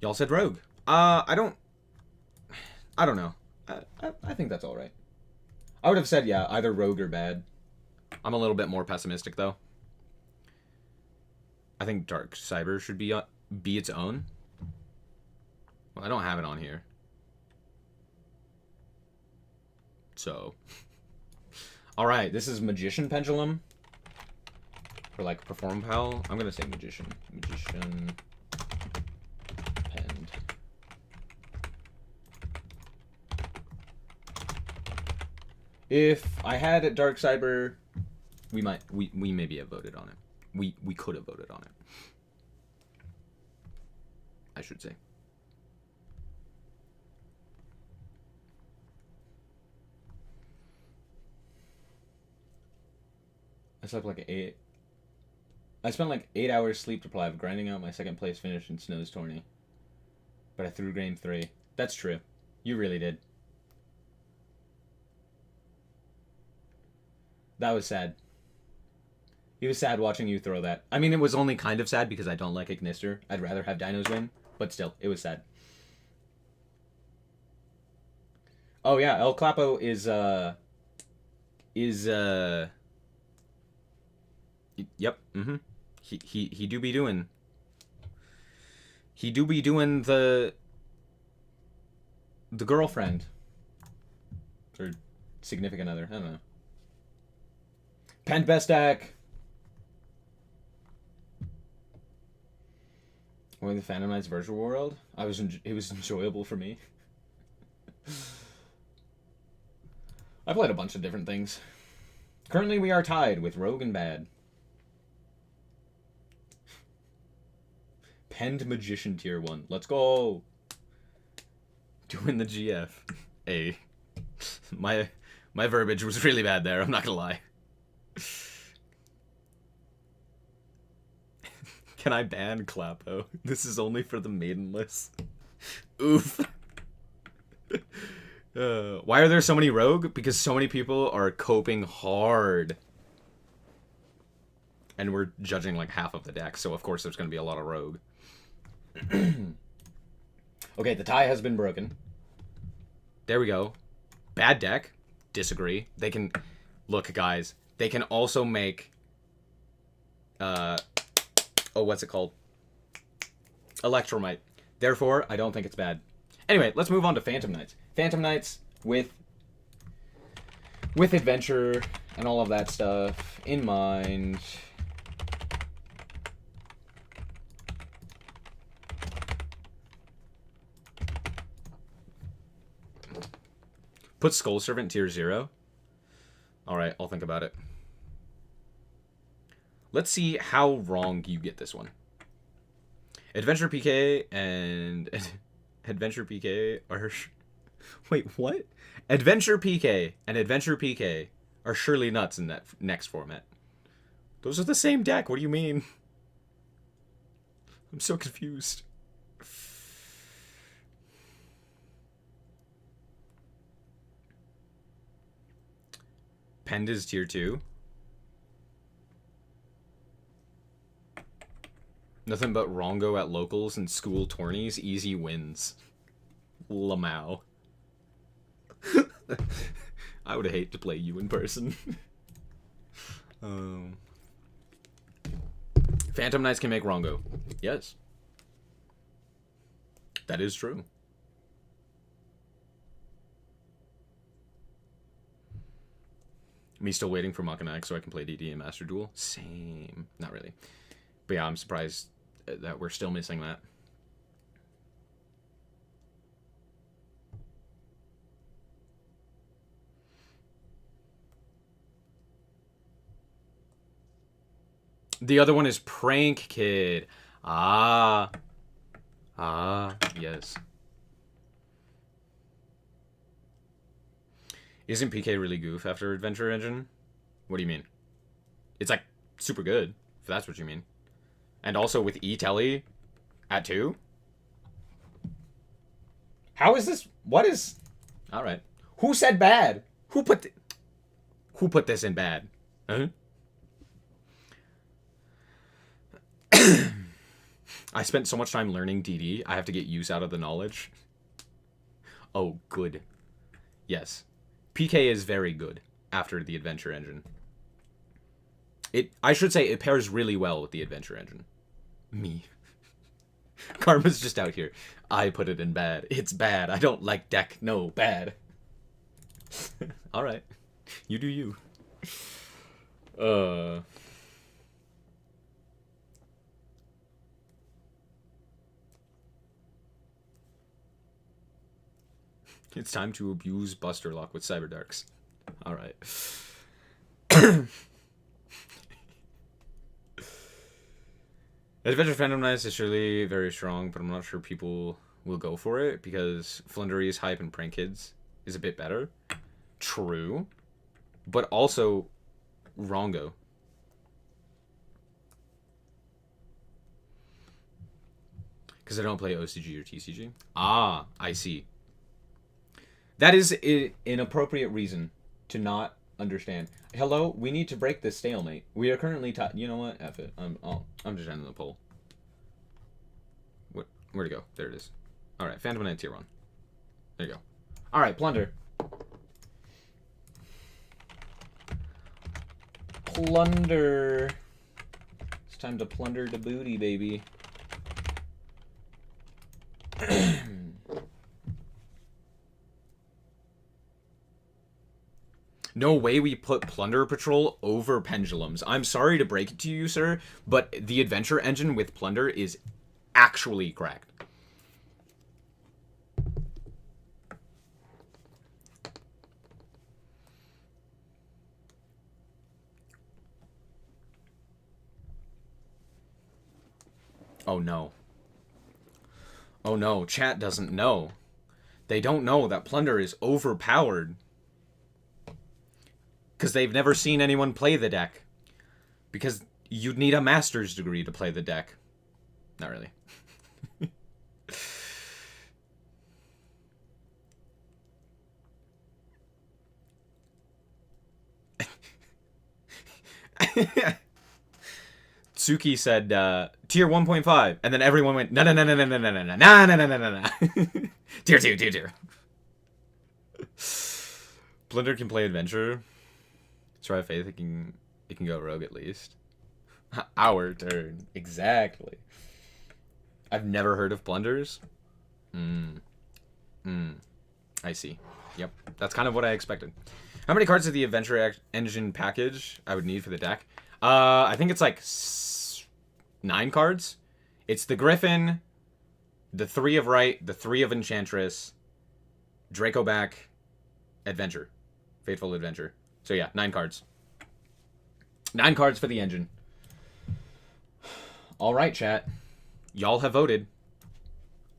S1: Y'all said Rogue. I don't know. I think that's all right. I would have said, yeah, either Rogue or bad. I'm a little bit more pessimistic, though. I think Dark Cyber should be its own. Well, I don't have it on here. So. Alright, this is Magician Pendulum. For, like, Perform Pal. I'm gonna say Magician. Magician. Pend. If I had a Dark Cyber, we maybe have voted on it. We could have voted on it. I should say. I spent like 8 hours sleep deprived grinding out my second place finish in Snow's tourney. But I threw game 3. That's true. You really did. That was sad. It was sad watching you throw that. I mean, it was only kind of sad because I don't like Ignister. I'd rather have Dinos win, but still, it was sad. Oh yeah, El Clapo is yep, He do be doing the girlfriend or significant other. I don't know. Pent best deck. Or the Phantom Knights Virtual World. It was enjoyable for me. I played a bunch of different things. Currently, we are tied with Rogue and Bad. Penned Magician Tier 1. Let's go! Doing the GF. Hey. My verbiage was really bad there, I'm not gonna lie. Can I ban Clapo? This is only for the maidenless. Oof. Why are there so many Rogue? Because so many people are coping hard. And we're judging like half of the deck, so of course there's going to be a lot of Rogue. Okay, the tie has been broken. There we go. Bad deck. Disagree. They can... Look, guys. They can also make... Oh, what's it called? Electromite. Therefore, I don't think it's bad. Anyway, let's move on to Phantom Knights. Phantom Knights with adventure and all of that stuff in mind. Put Skull Servant tier 0. Alright, I'll think about it. Let's see how wrong you get this one. Adventure PK and... Adventure PK are... Wait, what? Adventure PK and Adventure PK are surely nuts in that next format. Those are the same deck. What do you mean? I'm so confused. Pend is tier 2. Nothing but Rongo at locals and school tourneys. Easy wins. Lamau. I would hate to play you in person. Phantom Knights can make Rongo. Yes. That is true. Me still waiting for Machinac so I can play DD and Master Duel? Same. Not really. But yeah, I'm surprised that we're still missing that. The other one is Prank Kid. Ah. Ah, yes. Isn't PK really goof after Adventure Engine? What do you mean? It's like super good, if that's what you mean. And also with E-Telly at 2? How is this? What is... Alright. Who said bad? Who put this in bad? Huh? I spent so much time learning DD, I have to get use out of the knowledge. Oh, good. Yes. PK is very good after the Adventure Engine. I should say it pairs really well with the Adventure Engine. Me. Karma's just out here. I put it in bad. It's bad. I don't like deck. No, bad. Alright. You do you. It's time to abuse Buster Lock with Cyberdarks. Alright. Adventure Phantom Knights is surely very strong, but I'm not sure people will go for it because Flundery's hype and Prank Kids is a bit better. True. But also Rongo. Because I don't play OCG or TCG. Ah, I see. That is an appropriate reason to not understand. Hello, we need to break this stalemate. We are currently you know what? F it. I'm just ending the poll. Where'd it go? There it is. All right, Phantom Knight tier 1. There you go. All right, Plunder. Plunder. It's time to plunder the booty, baby. No way we put Plunder Patrol over Pendulums. I'm sorry to break it to you, sir, but the Adventure Engine with Plunder is actually cracked. Oh no. Oh no, chat doesn't know. They don't know that Plunder is overpowered. Because they've never seen anyone play the deck. Because you'd need a master's degree to play the deck. Not really. Tsuki said tier 1.5, and then everyone went no. Tier 2. Blinder can play Adventure. So I have faith it can go rogue at least. Our turn. Exactly. I've never heard of blunders. I see. Yep. That's kind of what I expected. How many cards of the Adventure Engine package I would need for the deck? I think it's like 9 cards. It's the Griffin, the 3 of Right, the 3 of Enchantress, Dracoback, Adventure. Fateful Adventure. So yeah, 9 cards. 9 cards for the engine. All right, chat. Y'all have voted.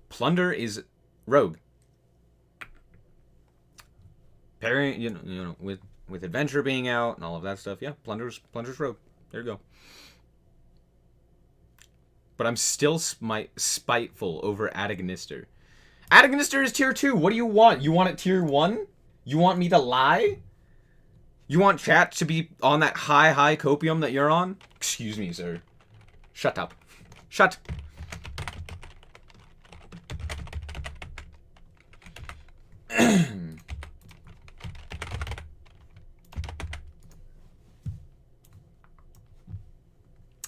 S1: Plunder is rogue. Pairing, you know, with Adventure being out and all of that stuff, yeah, Plunder's rogue. There you go. But I'm still spiteful over Adagnister. Adagnister is tier 2. What do you want? You want it tier 1? You want me to lie? You want chat to be on that high copium that you're on? Excuse me, sir. Shut up. Shut.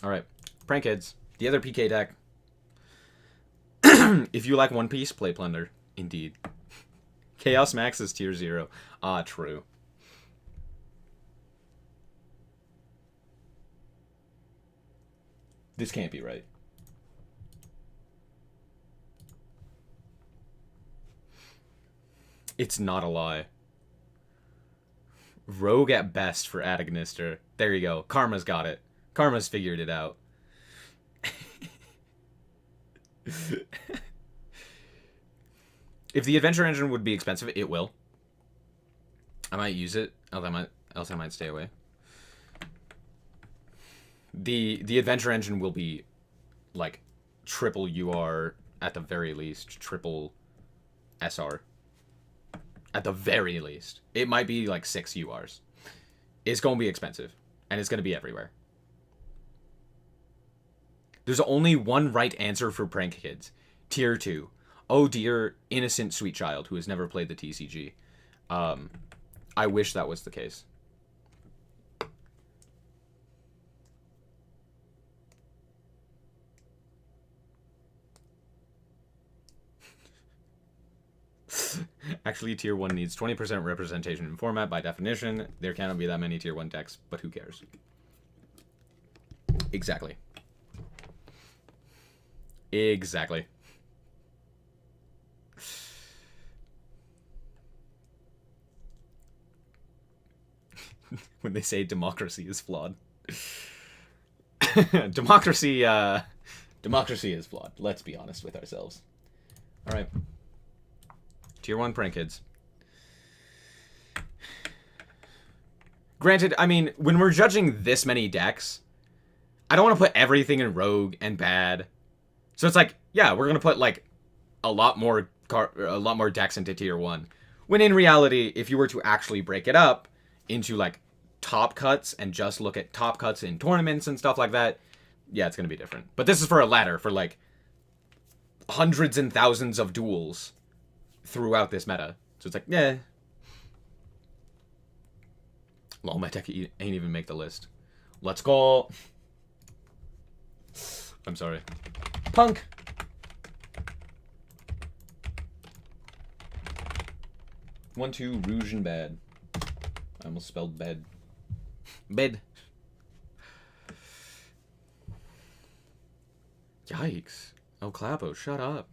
S1: Alright. Prank Kids. The other PK deck. If you like One Piece, play Plunder. Indeed. Chaos Max is tier 0. Ah, true. This can't be right. It's not a lie. Rogue at best for Adagnister. There you go. Karma's got it. Karma's figured it out. If the adventure engine would be expensive, it will. I might use it, else I might stay away. The adventure engine will be like triple UR at the very least, triple SR at the very least. It might be like 6 URs. It's going to be expensive, and it's going to be everywhere. There's only one right answer for Prank Kids. Tier 2. Oh dear, innocent sweet child who has never played the TCG. I wish that was the case. Actually, Tier 1 needs 20% representation in format by definition. There cannot be that many Tier 1 decks, but who cares? Exactly. Exactly. When they say democracy is flawed. Democracy is flawed. Let's be honest with ourselves. Alright. Tier 1 Prank Kids. Granted, I mean, when we're judging this many decks, I don't want to put everything in Rogue and Bad. So it's like, yeah, we're going to put, like, a lot more decks into Tier 1. When in reality, if you were to actually break it up into, like, top cuts and just look at top cuts in tournaments and stuff like that, yeah, it's going to be different. But this is for a ladder for, like, hundreds and thousands of duels throughout this meta. So it's like, yeah. Lol, my deck ain't even make the list. Let's go. I'm sorry. Punk. One, two, Rouge and Bad. I almost spelled bed. Bed. Yikes. El Clapo, shut up.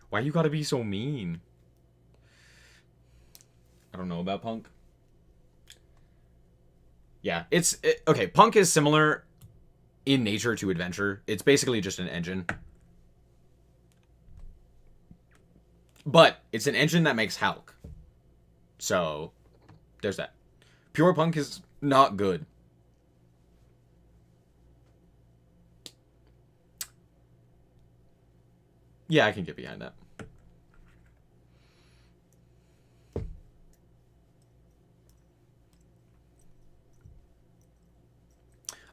S1: Why you gotta be so mean? I don't know about Punk. Yeah, okay, Punk is similar in nature to Adventure. It's basically just an engine. But it's an engine that makes Hulk. So, there's that. Pure Punk is not good. Yeah, I can get behind that.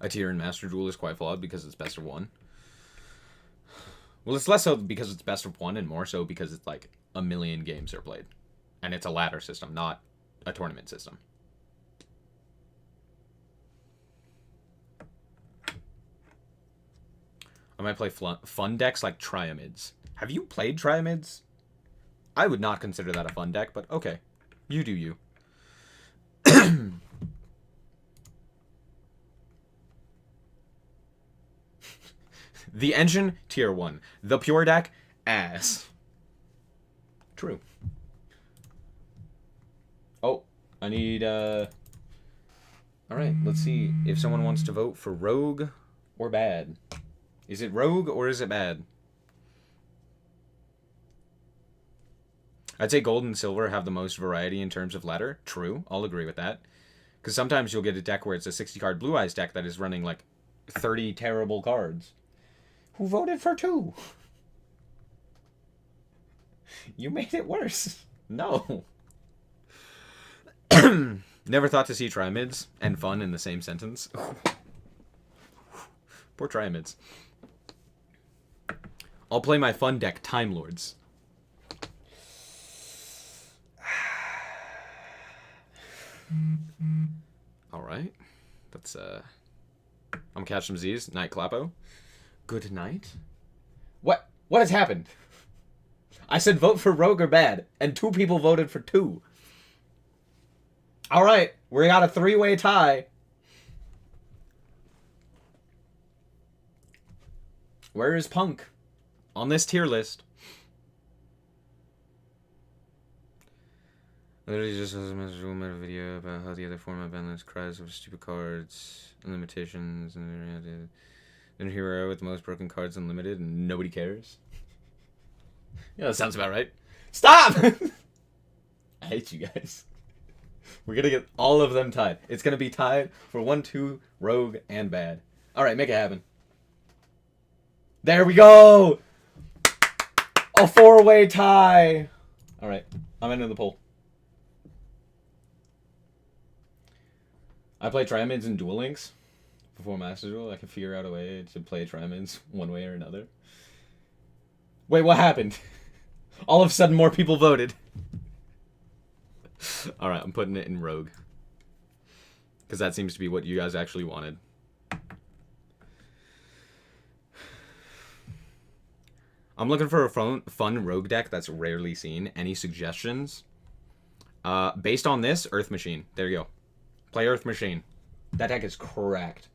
S1: A tier in Master Duel is quite flawed because it's best of one. Well, it's less so because it's best of one and more so because it's like a million games are played. And it's a ladder system, not a tournament system. I might play fun decks like Triamids. Have you played Triamids? I would not consider that a fun deck, but okay. You do you. The engine, tier 1. The pure deck, ass. True. Oh, I need, Alright, let's see if someone wants to vote for Rogue or Bad. Is it Rogue or is it Bad? I'd say Gold and Silver have the most variety in terms of ladder. True, I'll agree with that. Because sometimes you'll get a deck where it's a 60-card Blue Eyes deck that is running, like, 30 terrible cards. Who voted for 2? You made it worse. No. Never thought to see Triamids and fun in the same sentence. Poor Triamids. I'll play my fun deck, Time Lords. Alright. That's, I'm catch some Z's. Night Clappo. Good night. What? What has happened? I said vote for Rogue or Bad, and 2 people voted for 2. Alright, we got a 3-way tie. Where is Punk? On this tier list. Literally just was a meta video about how the other format balance cries over stupid cards and limitations, and then hero with the most broken cards unlimited, and nobody cares. Yeah, that sounds about right. Stop! I hate you guys. We're gonna get all of them tied. It's gonna be tied for 1, 2, Rogue, and Bad. Alright, make it happen. There we go! A 4-way tie! Alright, I'm into the poll. I play Triamids and Duel Links before Master Duel. I can figure out a way to play Triamids one way or another. Wait, what happened? All of a sudden, more people voted. Alright, I'm putting it in Rogue. Because that seems to be what you guys actually wanted. I'm looking for a fun Rogue deck that's rarely seen. Any suggestions? Based on this, Earth Machine. There you go. Play Earth Machine. That deck is cracked.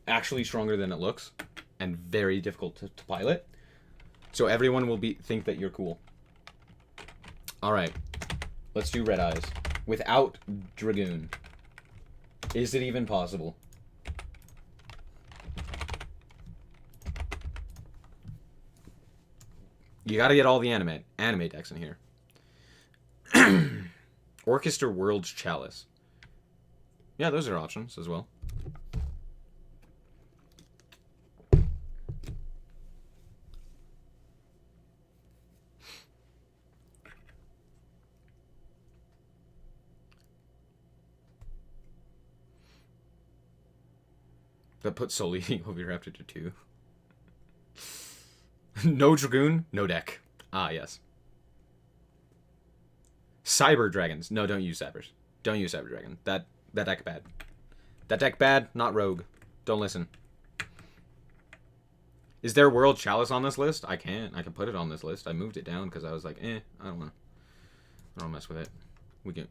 S1: Actually stronger than it looks. And very difficult to pilot. So everyone will think that you're cool. Alright. Let's do Red Eyes. Without Dragoon. Is it even possible? You gotta get all the anime decks in here. Orchestra World's Chalice. Yeah, those are options as well. That puts solely Oviraptor to 2. No Dragoon, no deck. Ah, yes. Cyber Dragons. No, don't use Cybers. Don't use Cyber Dragon. That deck bad. That deck bad, not Rogue. Don't listen. Is there World Chalice on this list? I can't. I can put it on this list. I moved it down because I was like, I don't want to mess with it.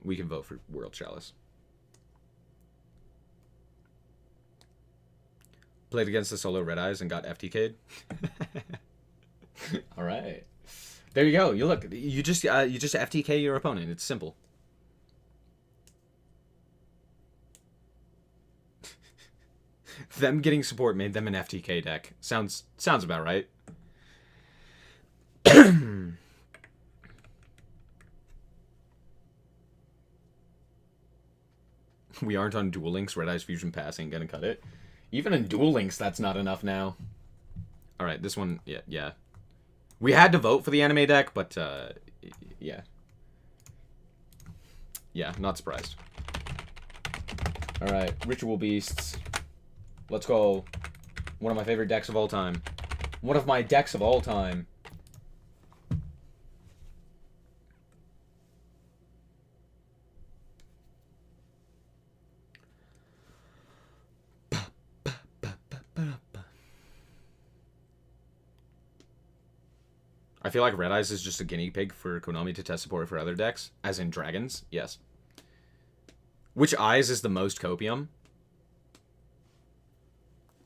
S1: We can vote for World Chalice. Played against the solo Red Eyes and got FTK'd. All right. There you go. You look. You just FTK your opponent. It's simple. Them getting support made them an FTK deck. Sounds about right. We aren't on Duel Links. Red Eyes Fusion Pass ain't gonna cut it. Even in Duel Links, that's not enough now. Alright, this one, yeah. We had to vote for the anime deck, but, yeah. Yeah, not surprised. Alright, Ritual Beasts. Let's go. One of my favorite decks of all time. One of my decks of all time. I feel like Red Eyes is just a guinea pig for Konami to test support for other decks, as in dragons. Yes. Which Eyes is the most copium?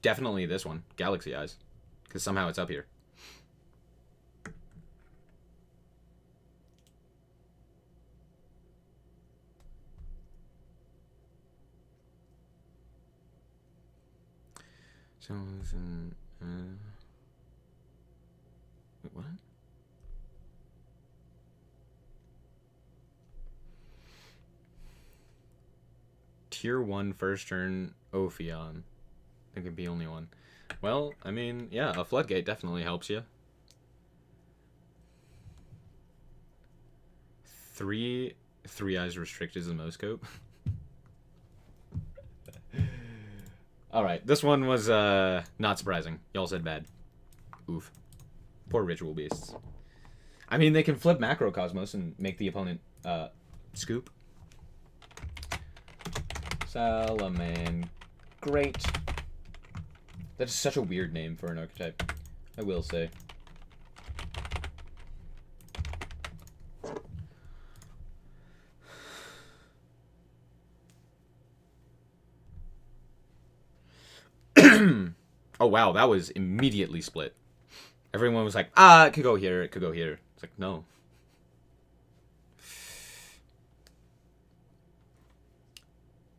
S1: Definitely this one, Galaxy Eyes, because somehow it's up here. So, wait, what? Tier 1 first turn Ophion. There could be only one. Well, I mean, yeah, a Floodgate definitely helps you. Three Eyes Restricted is the most cope. Alright, this one was not surprising. Y'all said bad. Oof. Poor ritual beasts. I mean, they can flip Macrocosmos and make the opponent scoop. Salaman. Great. That's such a weird name for an archetype, I will say. Oh, wow, that was immediately split. Everyone was like, it could go here, it could go here. It's like, no.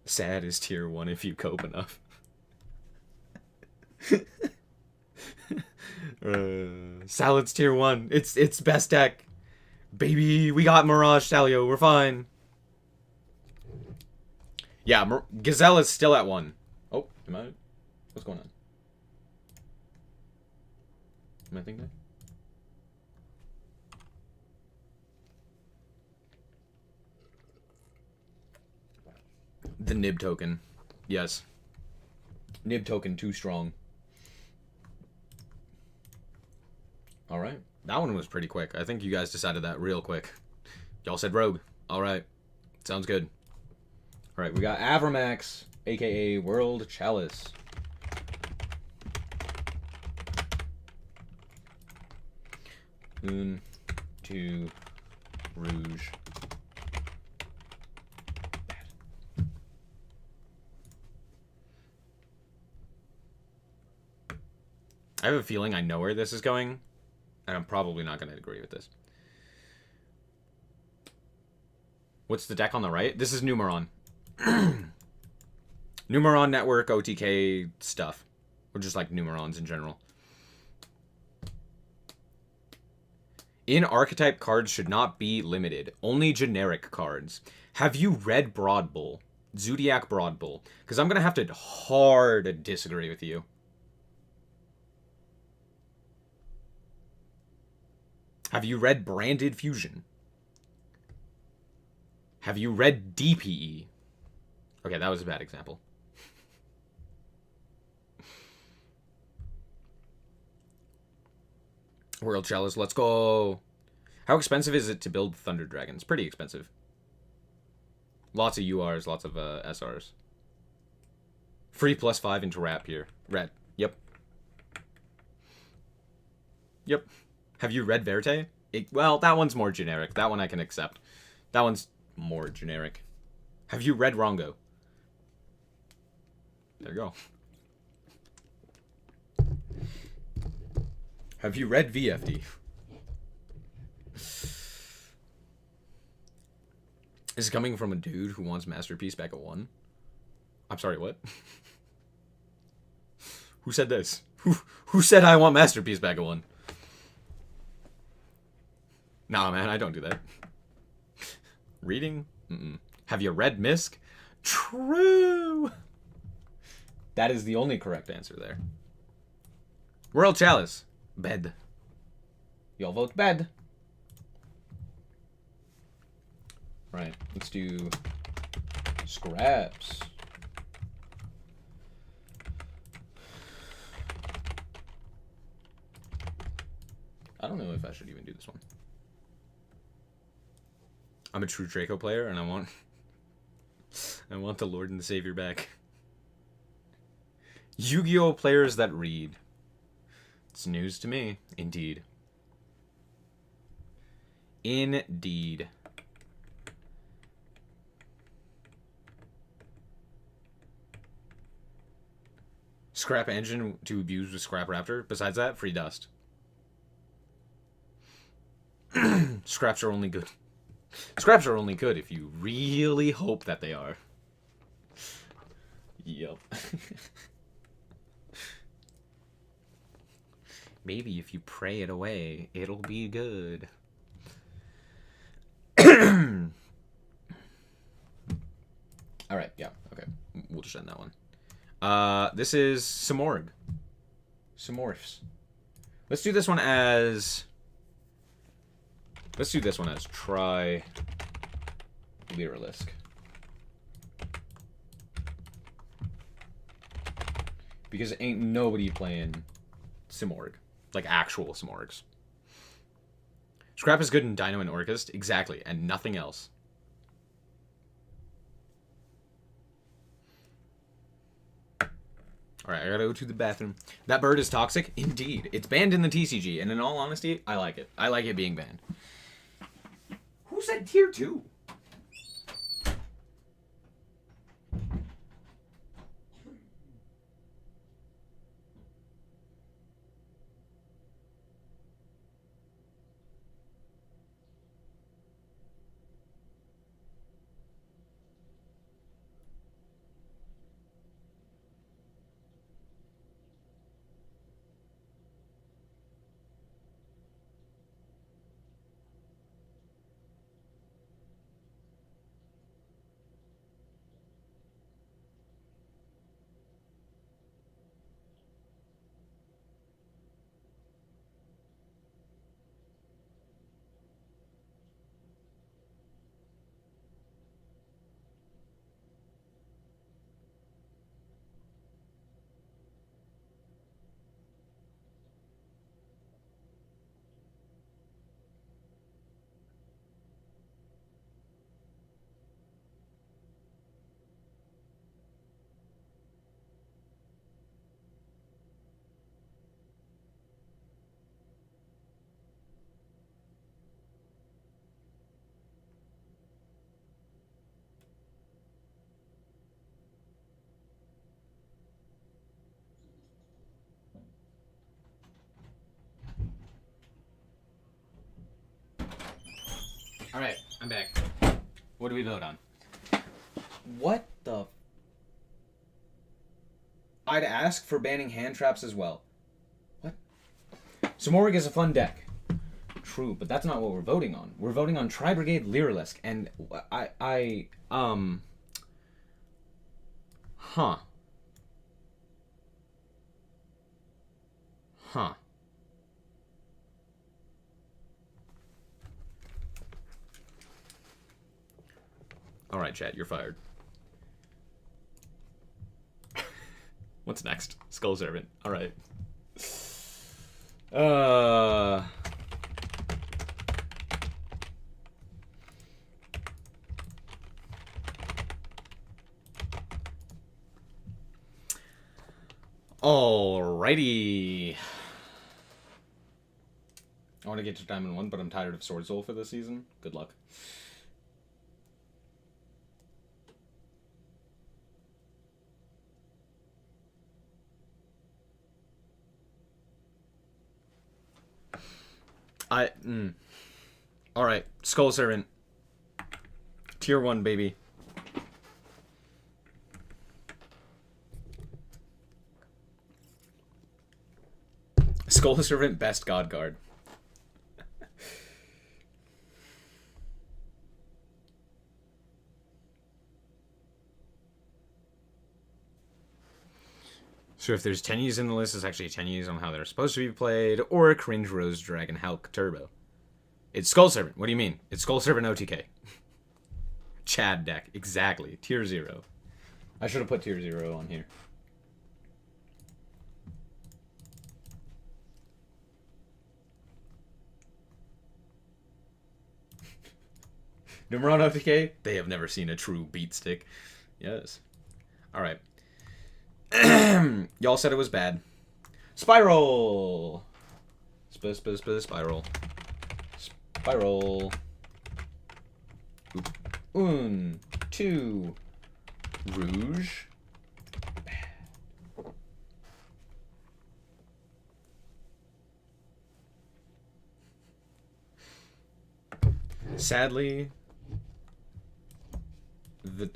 S1: Sad is tier 1 if you cope enough. Salad's tier 1. It's best deck. Baby, we got Mirage Stalio, we're fine. Yeah, Gazelle is still at 1. Oh, am I... What's going on? Am I thinking that? The Nib token. Yes. Nib token too strong. Alright. That one was pretty quick. I think you guys decided that real quick. Y'all said Rogue. Alright. Sounds good. Alright, we got Avramax, aka World Chalice. Un, two, Rouge. Bad. I have a feeling I know where this is going, and I'm probably not going to agree with this. What's the deck on the right? This is Numeron. Numeron Network, OTK stuff. Or just like Numerons in general. In archetype, cards should not be limited. Only generic cards. Have you read Broad Bull? Zodiac Broad Bull? Because I'm going to have to hard disagree with you. Have you read Branded Fusion? Have you read DPE? Okay, that was a bad example. World Chalice, let's go. How expensive is it to build Thunder Dragons? Pretty expensive. Lots of URs, lots of SRs. Free +5 into Rap here. Red. Yep. Yep. Have you read Verte? Well, that one's more generic. That one I can accept. That one's more generic. Have you read Rongo? There you go. Have you read VFD? This is coming from a dude who wants Masterpiece back at 1. I'm sorry, what? Who said this? Who said I want Masterpiece back at 1? Nah, man, I don't do that. Reading? Mm-mm. Have you read Misk? True! That is the only correct answer there. World Chalice. Bed. Y'all vote bed. Right, let's do scraps. I don't know if I should even do this one. I'm a true Draco player, and I want the Lord and the Savior back. Yu-Gi-Oh! Players that read. It's news to me. Indeed. Indeed. Scrap engine to abuse with Scrap Raptor. Besides that, free dust. Scraps are only good. Scraps are only good if you really hope that they are. Yup. Maybe if you pray it away, it'll be good. Alright, yeah, okay. We'll just end that one. This is Samorg. Samorphs. Let's do this one as... Let's do this one as Try Lyralisk. Because ain't nobody playing Samorg. Like actual Samorgs. Scrap is good in Dino and Orchest, exactly, and nothing else. Alright, I gotta go to the bathroom. That bird is toxic? Indeed. It's banned in the TCG, and in all honesty, I like it. I like it being banned. Who said tier 2? Alright, I'm back. What do we vote on? What the... I'd ask for banning hand traps as well. What? SnowiKs is a fun deck. True, but that's not what we're voting on. We're voting on Tri-Brigade Lyrilisk, and Huh. Huh. Alright, chat, you're fired. What's next? Skull Servant. Alright. Alrighty. I want to get to Diamond 1, but I'm tired of Sword Soul for this season. Good luck. Alright, Skull Servant. Tier 1, baby. Skull Servant, best God Guard. So if there's Tenyis in the list, it's actually Tenyis on how they're supposed to be played, or a Cringe Rose Dragon Hulk Turbo. It's Skull Servant. What do you mean? It's Skull Servant OTK. Chad deck. Exactly. Tier 0. I should have put Tier 0 on here. Numeron OTK? They have never seen a true beat stick. Yes. Alright. Y'all said it was bad. Spiral! Spiral. Spiral. Un, two. Rouge. Sadly, the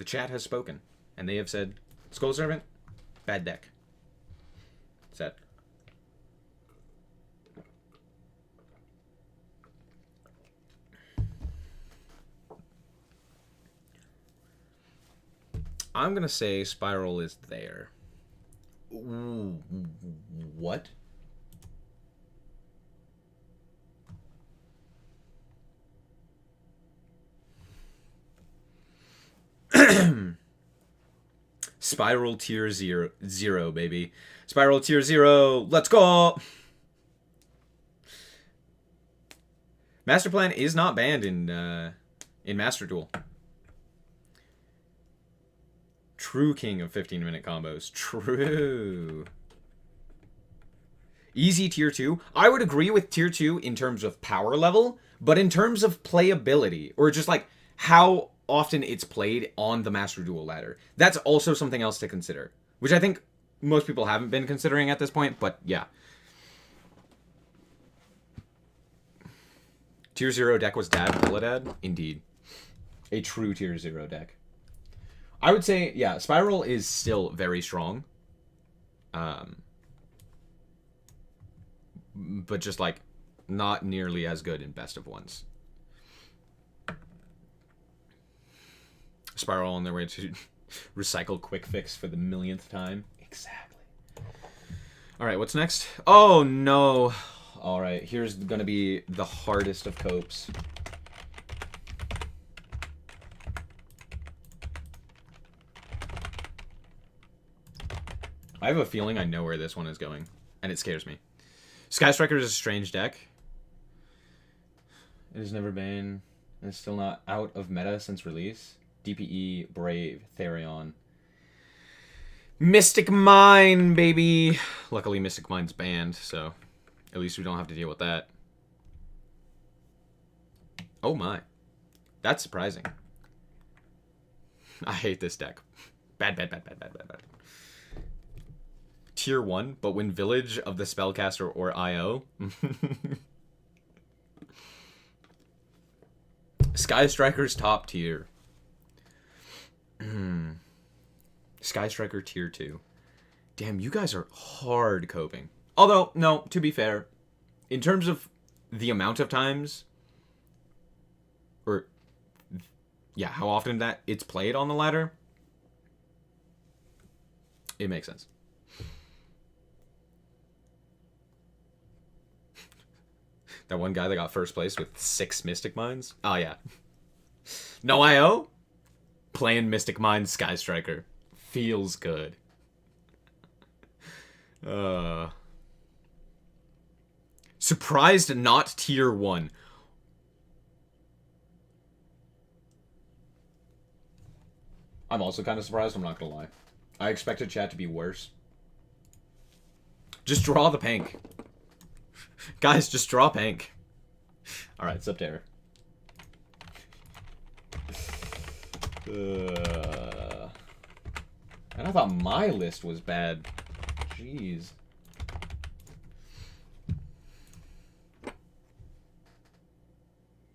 S1: chat has spoken, and they have said, Skull Servant, bad deck. Sad. I'm gonna say Spiral is there. Ooh, what? Spiral tier 0, baby. Spiral tier 0. Let's go. Master Plan is not banned in Master Duel. True king of 15-minute combos. True. Easy tier 2. I would agree with tier 2 in terms of power level, but in terms of playability, or just like how often it's played on the Master Duel ladder, that's also something else to consider, which I think most people haven't been considering at this point, but yeah. Tier 0 deck was Dad Bulletad? Indeed. A true tier 0 deck. I would say, yeah, Spiral is still very strong. But just, like, not nearly as good in best of ones. Spiral on their way to recycle Quick Fix for the millionth time. Exactly. Alright, what's next? Oh, no. Alright, here's gonna be the hardest of copes. I have a feeling I know where this one is going, and it scares me. Sky Striker is a strange deck. It has never been, and it's still not out of meta since release. DPE, Brave, Therion. Mystic Mine, baby! Luckily, Mystic Mine's banned, so at least we don't have to deal with that. Oh my. That's surprising. I hate this deck. Bad, bad, bad, bad, bad, bad, bad. Tier 1, but when Village of the Spellcaster or IO. Sky Striker's top tier. Sky Striker tier 2. Damn, you guys are hard coping. Although, no, to be fair, in terms of the amount of times, or, yeah, how often that it's played on the ladder, it makes sense. That one guy that got first place with 6 Mystic Mines? Oh, yeah. No IO? Playing Mystic Mines Sky Striker. Feels good. Surprised not tier 1. I'm also kind of surprised, I'm not gonna lie. I expected chat to be worse. Just draw the pink. Guys, just draw pink. Alright, Subterror. And I thought my list was bad. Jeez.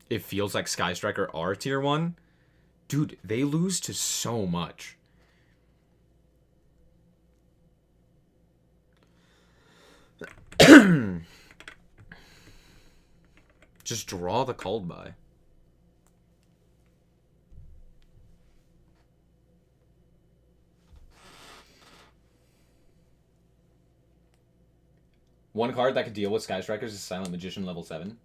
S1: It feels like Sky Striker are tier 1. Dude, they lose to so much. Just draw the called by. One card that could deal with Sky Strikers is Silent Magician level 7.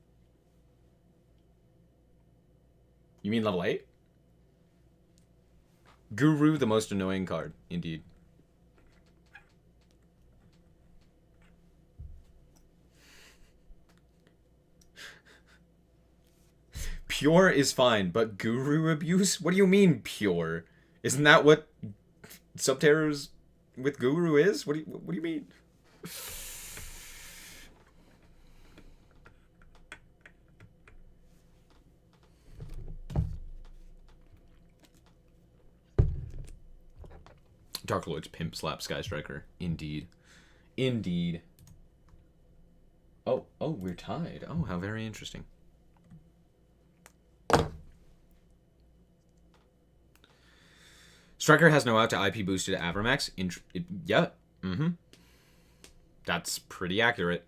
S1: You mean level 8? Guru, the most annoying card, indeed. Pure is fine, but Guru abuse? What do you mean pure? Isn't that what Subterrors with Guru is? What do you mean? Dark Lord's Pimp Slap Sky Striker. Indeed. Indeed. Oh, we're tied. Oh, how very interesting. Striker has no out to IP boosted Abramax. Yeah. That's pretty accurate.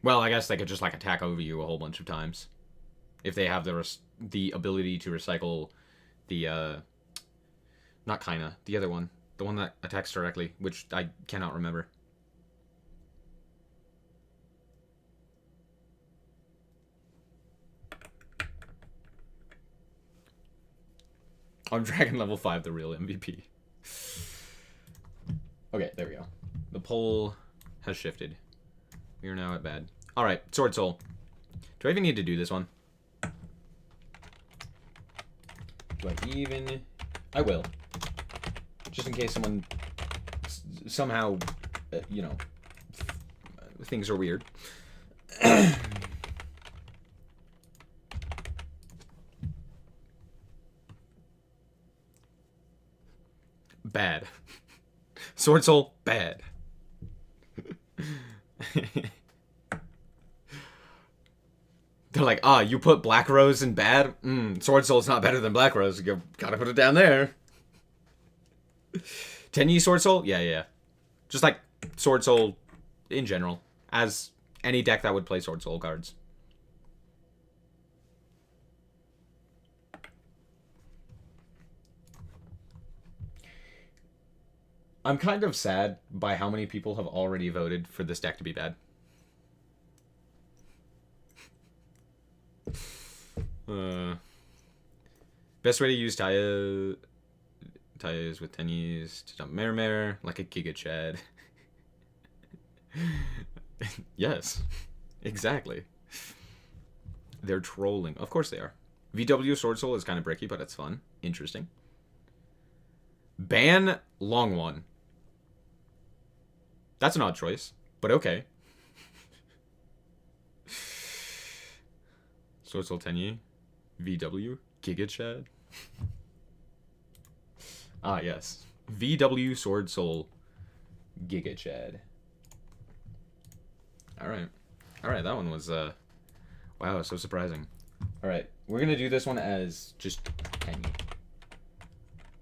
S1: Well, I guess they could just like attack over you a whole bunch of times. If they have the ability to recycle the, not kinda, the other one. The one that attacks directly, which I cannot remember. On Dragon level 5, the real MVP. Okay, there we go. The poll has shifted. We are now at bad. Alright, Sword Soul. Do I even need to do this one? Do I even... I will. Just in case someone somehow, you know, things are weird. Bad. Sword Soul, bad. They're like, ah, you put Black Rose in bad? Sword Soul's not better than Black Rose. You gotta put it down there. Tenyi Sword Soul? Yeah. Just like Sword Soul in general. As any deck that would play Sword Soul cards. I'm kind of sad by how many people have already voted for this deck to be bad. Best way to use Taya is with Tenyis to dump Mare like a Giga Chad. Yes, exactly. They're trolling. Of course they are. VW Sword Soul is kind of bricky, but it's fun. Interesting. Ban Long One. That's an odd choice, but okay. Sword Soul Tenyi. VW. Giga Chad. Ah, yes. VW Sword Soul Giga Chad. Alright, that one was, wow, so surprising. Alright, we're gonna do this one as just Tenyi.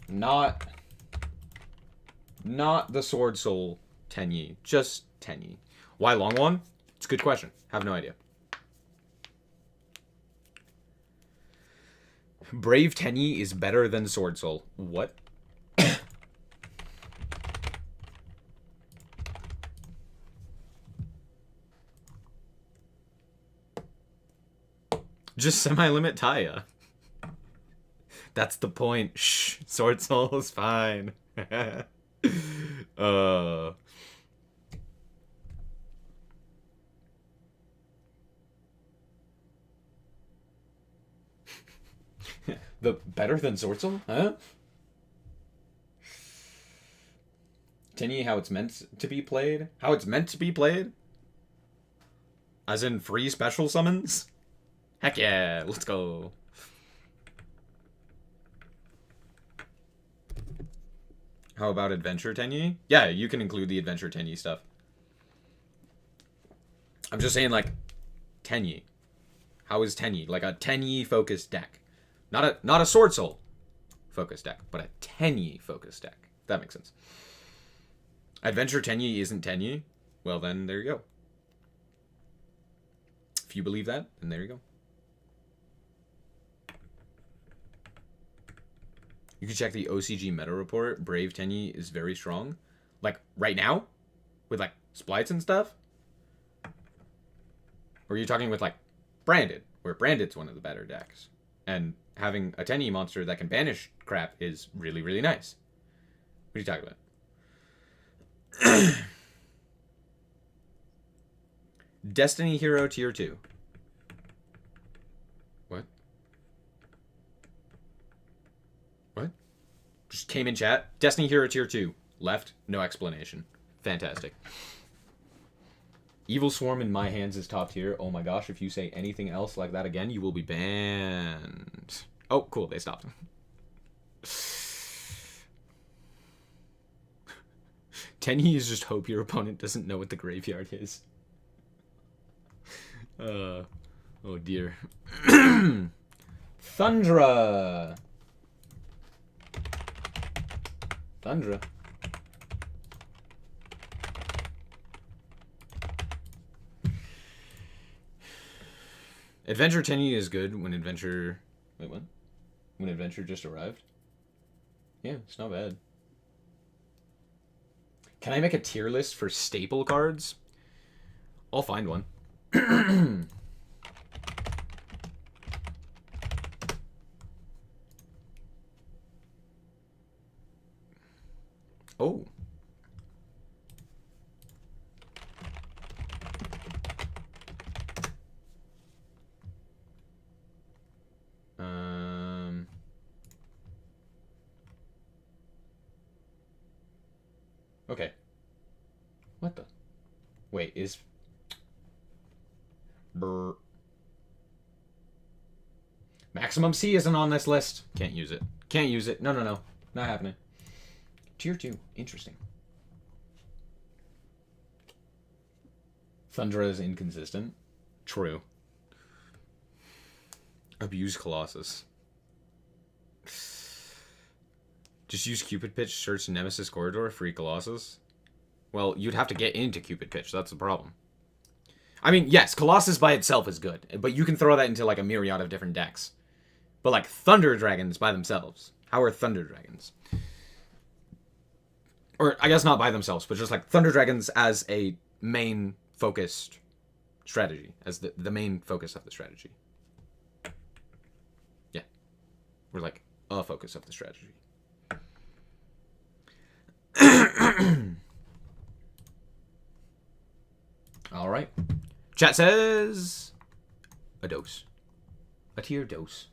S1: Not the Sword Soul Tenyi, just Tenyi. Why Long One? It's a good question. Have no idea. Brave Tenyi is better than Sword Soul. What? Just semi-limit Taya. That's the point. Shh. Sword Soul is fine. The better than Sword Soul? Huh? Tenyi, how it's meant to be played? How it's meant to be played? As in free special summons? Heck yeah, let's go. How about Adventure Tenyi? Yeah, you can include the Adventure Tenyi stuff. I'm just saying, like, Tenyi. How is Tenyi? Like a Tenyi focused deck. Not a Sword Soul focused deck, but a Tenyi focused deck. That makes sense. Adventure Tenyi isn't Tenyi? Well, then, there you go. If you believe that, then there you go. You can check the OCG meta report. Brave Tenyi is very strong. Like, right now? With, like, splites and stuff? Or are you talking with, like, Branded? Where Branded's one of the better decks. And having a Tenyi monster that can banish crap is really, really nice. What are you talking about? Destiny Hero Tier 2. What? What? Just came in chat. Destiny Hero Tier 2. Left. No explanation. Fantastic. Evil Swarm in my hands is top tier. Oh my gosh, if you say anything else like that again, you will be banned. Oh, cool. They stopped. Tenyi is just hope your opponent doesn't know what the graveyard is. Oh dear. Thundra. Thundra. Adventure Tenyi is good when Adventure... Wait, what? When Adventure just arrived? Yeah, it's not bad. Can I make a tier list for staple cards? I'll find one. Oh. Okay. What the? Wait, is... Brr. Maximum C isn't on this list. Can't use it. Can't use it. No, no, no. Not happening. Tier 2. Interesting. Thundra is inconsistent. True. Abuse Colossus. Just use Cupid Pitch, search Nemesis Corridor, free Colossus? Well, you'd have to get into Cupid Pitch. That's the problem. I mean, yes, Colossus by itself is good, but you can throw that into, like, a myriad of different decks. But, like, Thunder Dragons by themselves. How are Thunder Dragons? Or, I guess not by themselves, but just, like, Thunder Dragons as a main focused strategy. As the main focus of the strategy. Yeah. We're, like, a focus of the strategy. Alright. Chat says... a dose. A tier dose.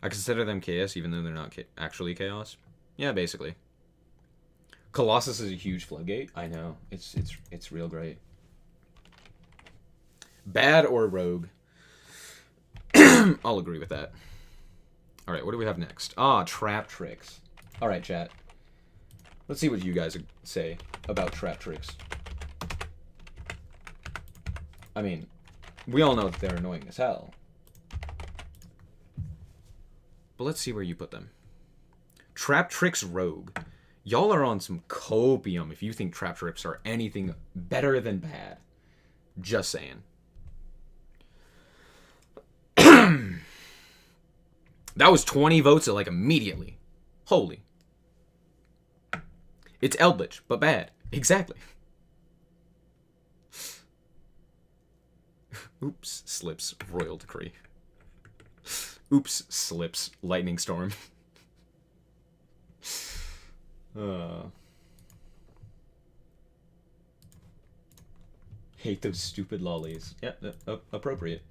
S1: I consider them chaos even though they're not actually chaos. Yeah, basically. Colossus is a huge floodgate. I know. It's real great. Bad or rogue? I'll agree with that. Alright, what do we have next? Ah, Trap Tricks. Alright, chat. Let's see what you guys say about Trap Tricks. I mean, we all know that they're annoying as hell. But let's see where you put them. Trap Tricks Rogue. Y'all are on some copium if you think Trap Tricks are anything better than bad. Just saying. That was 20 votes, like, immediately. Holy. It's Eldritch, but bad. Exactly. Oops, slips. Royal Decree. Oops, slips. Lightning Storm. Hate those stupid lollies. Yeah, appropriate.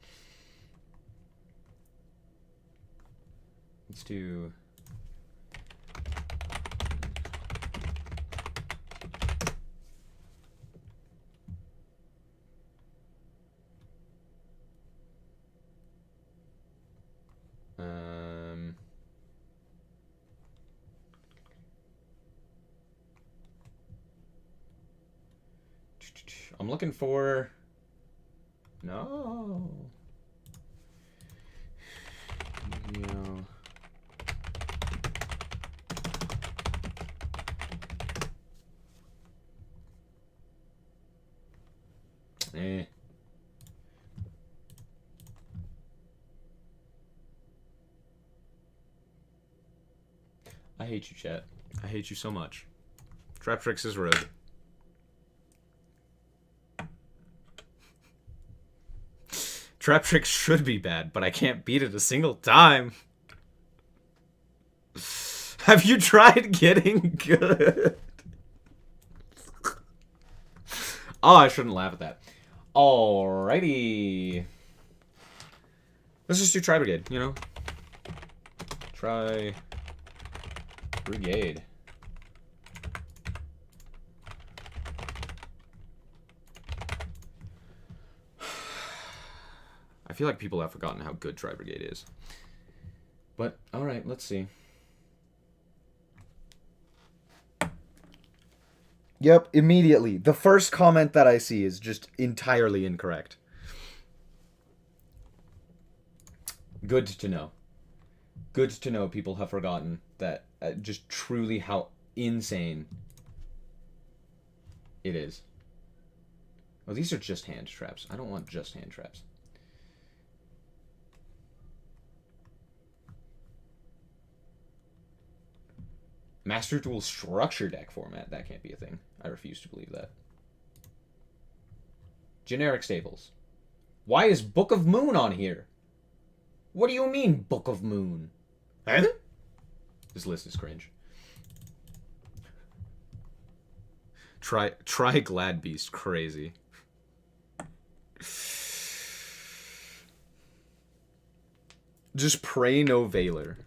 S1: Let's do... I'm looking for... No. No. Eh. I hate you, chat. I hate you so much. Trap Tricks is rogue. Trap Tricks should be bad, but I can't beat it a single time. Have you tried getting good? Oh, I shouldn't laugh at that. Alrighty. Let's just do Tri Brigade, you know? Tri Brigade. I feel like people have forgotten how good Tri Brigade is. But, alright, let's see. Yep, immediately. The first comment that I see is just entirely incorrect. Good to know. Good to know people have forgotten that just truly how insane it is. Oh, these are just hand traps. I don't want just hand traps. Master Duel structure deck format. That can't be a thing. I refuse to believe that. Generic staples. Why is Book of Moon on here? What do you mean, Book of Moon? Huh? This list is cringe. Try Glad Beast. Crazy. Just pray no Valor.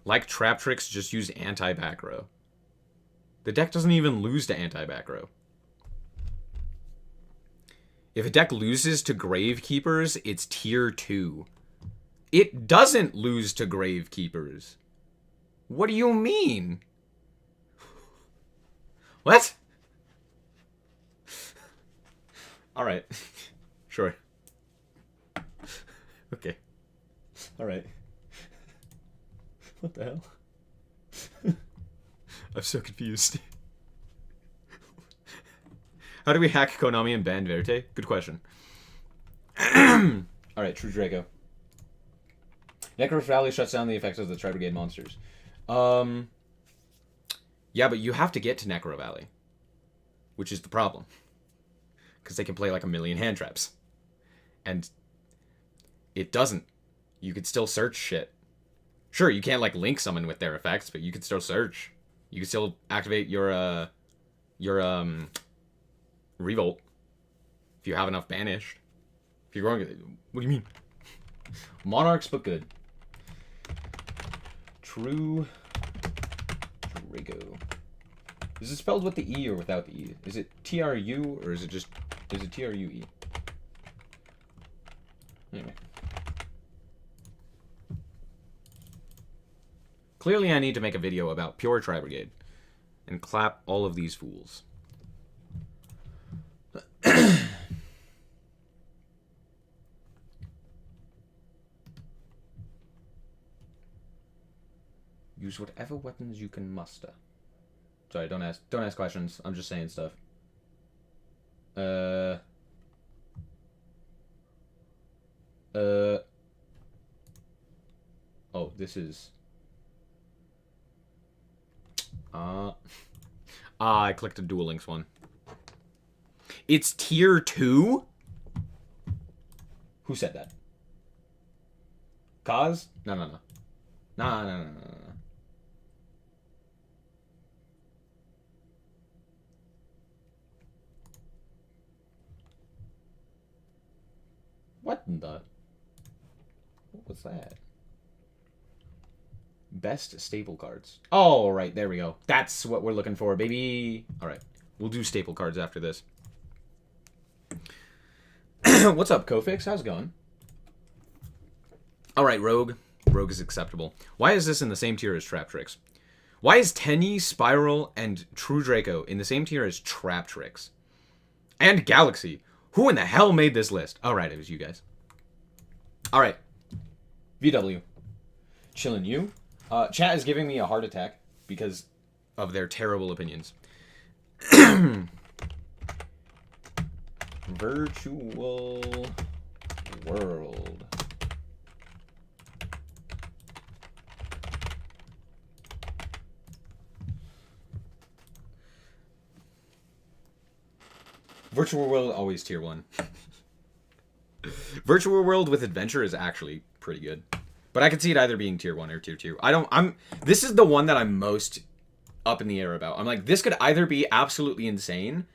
S1: Like Trap Tricks, just use anti-back row. The deck doesn't even lose to anti-back row. If a deck loses to Gravekeepers, it's tier 2. It doesn't lose to Gravekeepers. What do you mean? What? Alright. Sure. Okay. Alright. What the hell? I'm so confused. How do we hack Konami and ban Verte? Good question. Alright, True Draco. Necro Valley shuts down the effects of the Tri Brigade monsters. Yeah, but you have to get to Necro Valley. Which is the problem. Because they can play like a million hand traps. And it doesn't. You could still search shit. Sure, you can't like link someone with their effects, but you could still search. You could still activate your Revolt. If you have enough banished. If you're going... What do you mean? Monarchs, but good. True Draco. Is it spelled with the E or without the E? Is it TRU or is it just... Is it TRUE? Anyway. Clearly I need to make a video about pure Tri Brigade. And clap all of these fools. Use whatever weapons you can muster. Sorry, don't ask questions. I'm just saying stuff. Oh, this is... I clicked a Duel Links one. It's tier 2? Who said that? Kaz? No. No. What in the... What was that? Best staple cards. Oh, right, there we go. That's what we're looking for, baby. Alright, we'll do staple cards after this. What's up, Kofix? How's it going? Alright, Rogue. Rogue is acceptable. Why is this in the same tier as Trap Tricks? Why is Tenyi, Spiral, and True Draco in the same tier as Trap Tricks? And Galaxy. Who in the hell made this list? Alright, it was you guys. Alright. VW. Chillin' you. Chat is giving me a heart attack because of their terrible opinions. Virtual World. Virtual World always tier 1. Virtual World with Adventure is actually pretty good. But I could see it either being tier 1 or tier 2. This is the one that I'm most up in the air about. I'm like, this could either be absolutely insane,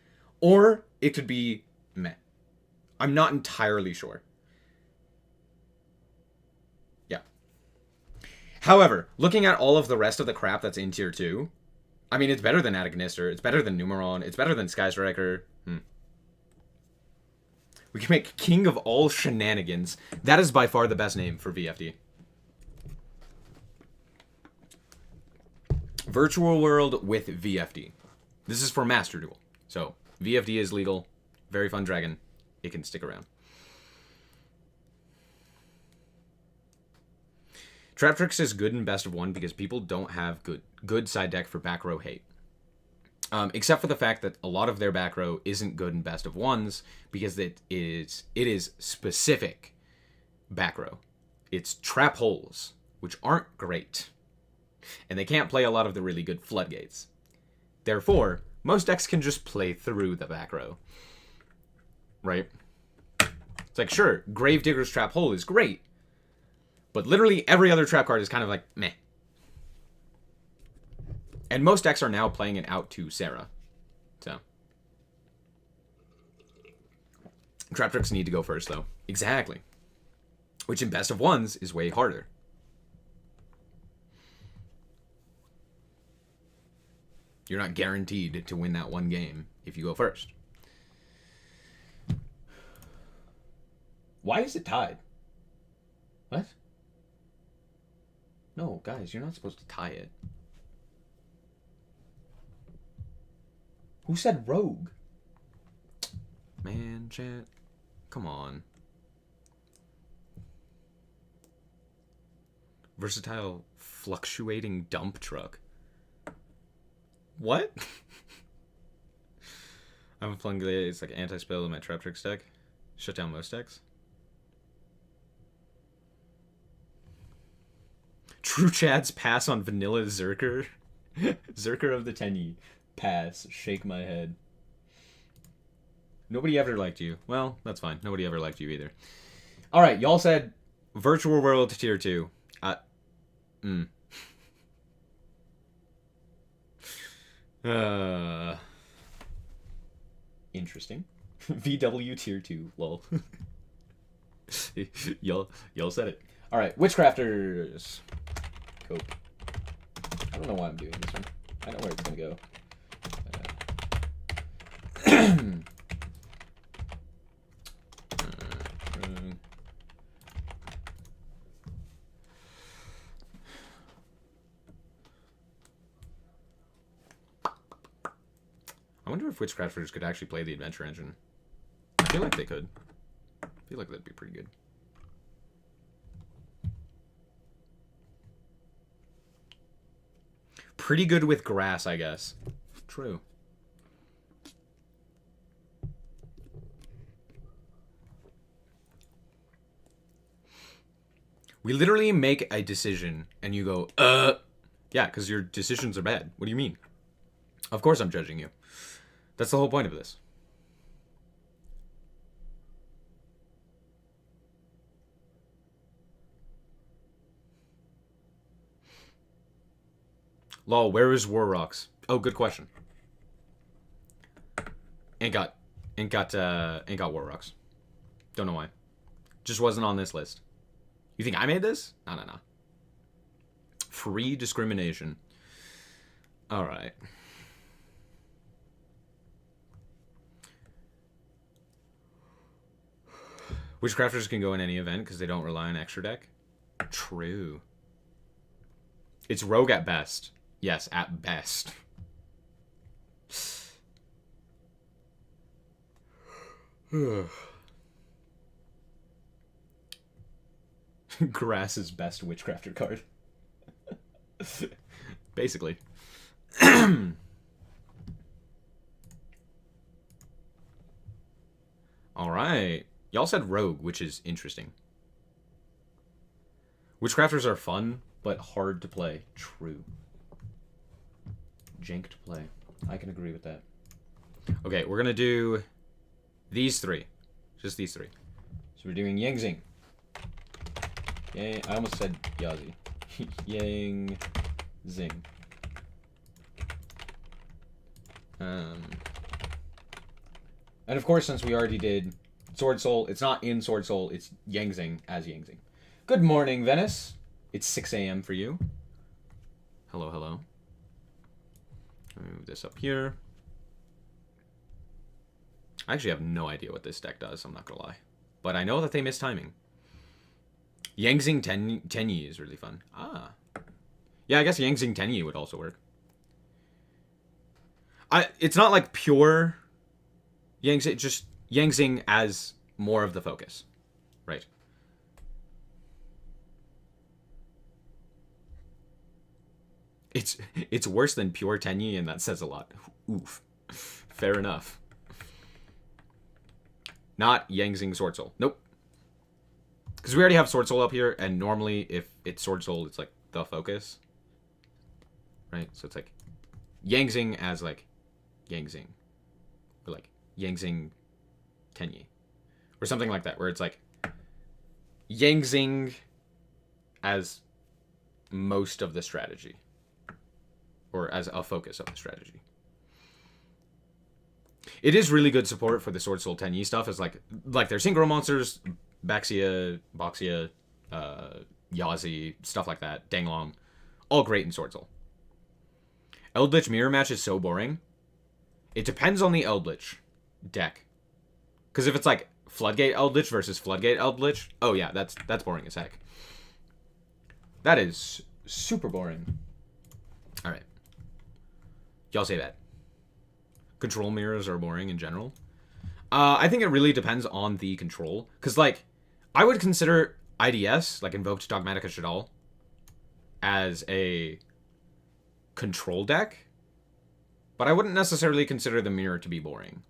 S1: or it could be meh. I'm not entirely sure. Yeah. However, looking at all of the rest of the crap that's in tier 2, I mean, it's better than Atagnister, it's better than Numeron, it's better than Sky Striker. We can make King of All Shenanigans. That is by far the best name for VFD. Virtual World with VFD. This is for Master Duel. So, VFD is legal. Very fun dragon. It can stick around. Trap Tricks is good in best of 1 because people don't have good side deck for back row hate. Except for the fact that a lot of their back row isn't good in best of 1s because it is specific back row. It's trap holes, which aren't great. And they can't play a lot of the really good floodgates. Therefore, most decks can just play through the back row. Right? It's like, sure, Gravedigger's Trap Hole is great. But literally every other trap card is kind of like, meh. And most decks are now playing it out to Sarah. So. Trap Tricks need to go first, though. Exactly. Which in best of 1s is way harder. You're not guaranteed to win that one game if you go first. Why is it tied? What? No, guys, you're not supposed to tie it. Who said rogue? Man, chat. Come on. Versatile fluctuating dump truck. What? I'm playing it's like anti-spell in my trap trick deck. Shut down most decks. True Chad's pass on vanilla Zerker. Zerker of the Tenyi. Pass. Shake my head. Nobody ever liked you. Well, that's fine. Nobody ever liked you either. Alright, y'all said Virtual World Tier 2. Interesting. VW Tier 2. Lol. y'all said it. Alright, Witchcrafters. Cope. I don't know why I'm doing this one. I know where it's gonna go. I wonder if Witchcrafters could actually play the Adventure Engine. I feel like they could. I feel like that'd be pretty good. Pretty good with grass, I guess. True. We literally make a decision and you go, yeah, because your decisions are bad. What do you mean? Of course I'm judging you. That's the whole point of this. Lol, where is War Rocks? Oh, good question. Ain't got War Rocks. Don't know why. Just wasn't on this list. You think I made this? No. Free discrimination. Alright. Witchcrafters can go in any event because they don't rely on extra deck. True. It's rogue at best. Yes, at best. Grass's best Witchcrafter card. Basically. Alright. Y'all said rogue, which is interesting. Witchcrafters are fun, but hard to play. True. Jank to play. I can agree with that. Okay, we're gonna do these three. Just these three. So we're doing Yangzing. I almost said Yazi. Yang Zing. And of course, since we already did Sword Soul, it's not in Sword Soul, it's Yangzing as Yangzing. Good morning, Venice. It's 6 a.m. for you. Hello, hello. Let me move this up here. I actually have no idea what this deck does, I'm not gonna lie. But I know that they miss timing. Yangzing Tenyi is really fun. Ah. Yeah, I guess Yangzing Tenyi would also work. It's not like pure Yangzing, just Yangzing as more of the focus. Right. It's worse than pure Tenyi, and that says a lot. Oof. Fair enough. Not Yangzing Sword Soul. Nope. Because we already have Sword Soul up here, and normally if it's Sword Soul, it's like the focus. Right? So it's like Yangzing as like Yangzing. Or like Yangzing Tenyi. Or something like that, where it's like Yangzing as most of the strategy. Or as a focus of the strategy. It is really good support for the Sword Soul Tenyi stuff. It's like their synchro monsters, Baxia, Boxia, Yazi, stuff like that, Danglong, all great in Sword Soul. Eldritch Mirror Match is so boring. It depends on the Eldritch deck. Because if it's like Floodgate Eldritch versus Floodgate Eldritch, oh yeah, that's boring as heck. That is super boring. Alright. Y'all say that. Control mirrors are boring in general. I think it really depends on the control. Because, like, I would consider IDS, like Invoked Dogmatica Shadal, as a control deck. But I wouldn't necessarily consider the mirror to be boring.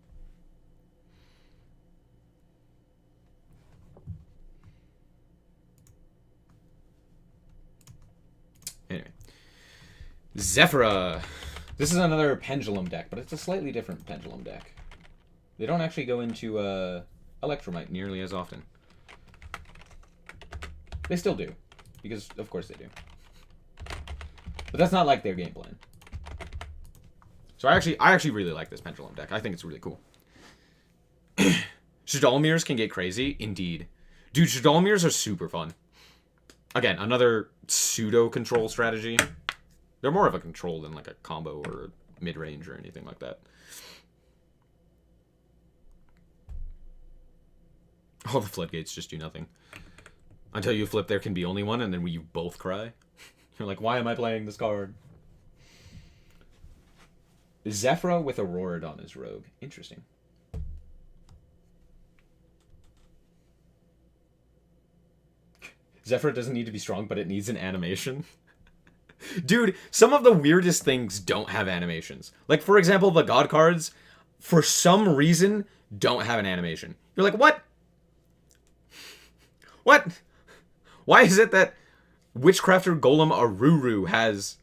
S1: Anyway. Zephyra. This is another pendulum deck, but it's a slightly different pendulum deck. They don't actually go into Electromite nearly as often. They still do, because of course they do. But that's not like their game plan. So I actually really like this pendulum deck. I think it's really cool. Shadal mirrors can get crazy, indeed. Dude, Shadal mirrors are super fun. Again, another pseudo control strategy. They're more of a control than like a combo or a mid-range or anything like that. All the floodgates just do nothing. Until you flip, there can be only one, and then you both cry. You're like, why am I playing this card? Zephyra with Auroradon as rogue. Interesting. Zephyra doesn't need to be strong, but it needs an animation. Dude, some of the weirdest things don't have animations. Like, for example, the God cards, for some reason, don't have an animation. You're like, what? What? Why is it that Witchcrafter Golem Aruru has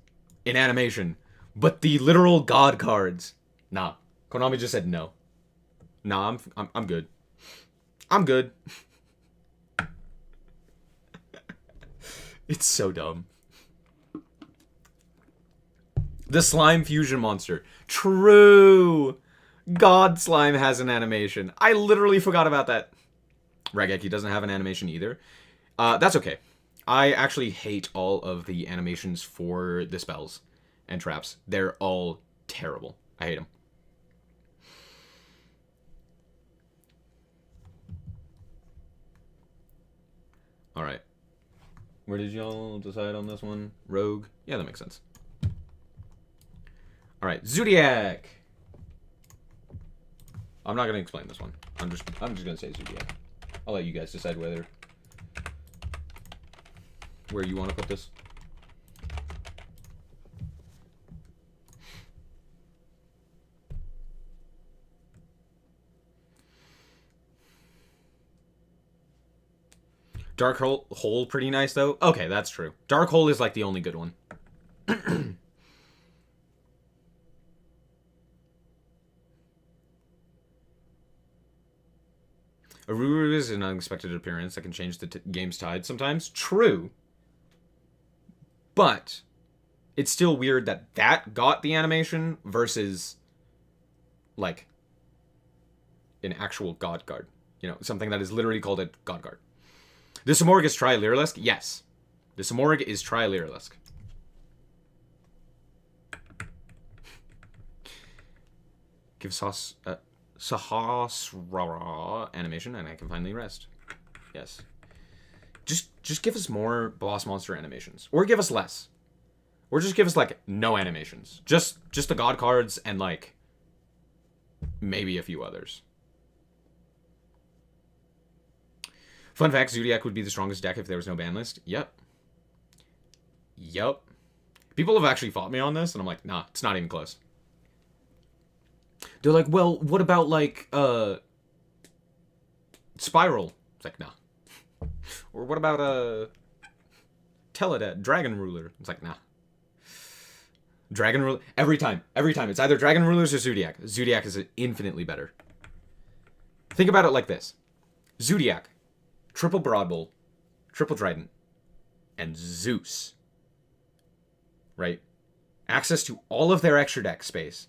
S1: an animation, but the literal God cards? Nah. Konami just said no. Nah, I'm good. I'm good. It's so dumb. The Slime Fusion Monster. True! God Slime has an animation. I literally forgot about that. Regeki doesn't have an animation either. That's okay. I actually hate all of the animations for the spells and traps. They're all terrible. I hate them. Alright. Where did y'all decide on this one? Rogue? Yeah, that makes sense. Alright, Zodiac! I'm not gonna explain this one. I'm just gonna say Zodiac. I'll let you guys decide where you want to put this. Dark Hole pretty nice though. Okay, that's true. Dark Hole is like the only good one. Aruru is an unexpected appearance that can change the game's tide sometimes. True. But it's still weird that that got the animation versus, like, an actual God card. You know, something that is literally called a God card. The Samorg is Tri-Lyrilisk? Yes. The Samorg is Tri-Lyrilisk. Give Sahasrara animation, and I can finally rest. Yes. Just give us more boss monster animations. Or give us less. Or just give us, like, no animations. Just the God cards and, like, maybe a few others. Fun fact, Zodiac would be the strongest deck if there was no ban list. Yep. Yep. People have actually fought me on this, and I'm like, nah, it's not even close. They're like, well, what about, like, Spiral? It's like, nah. Or what about, Teledat, Dragon Ruler? It's like, nah. Dragon Ruler, every time. It's either Dragon Rulers or Zodiac. Zodiac is infinitely better. Think about it like this. Zodiac, triple Broadbull, triple Trident, and Zeus. Right? Access to all of their extra deck space.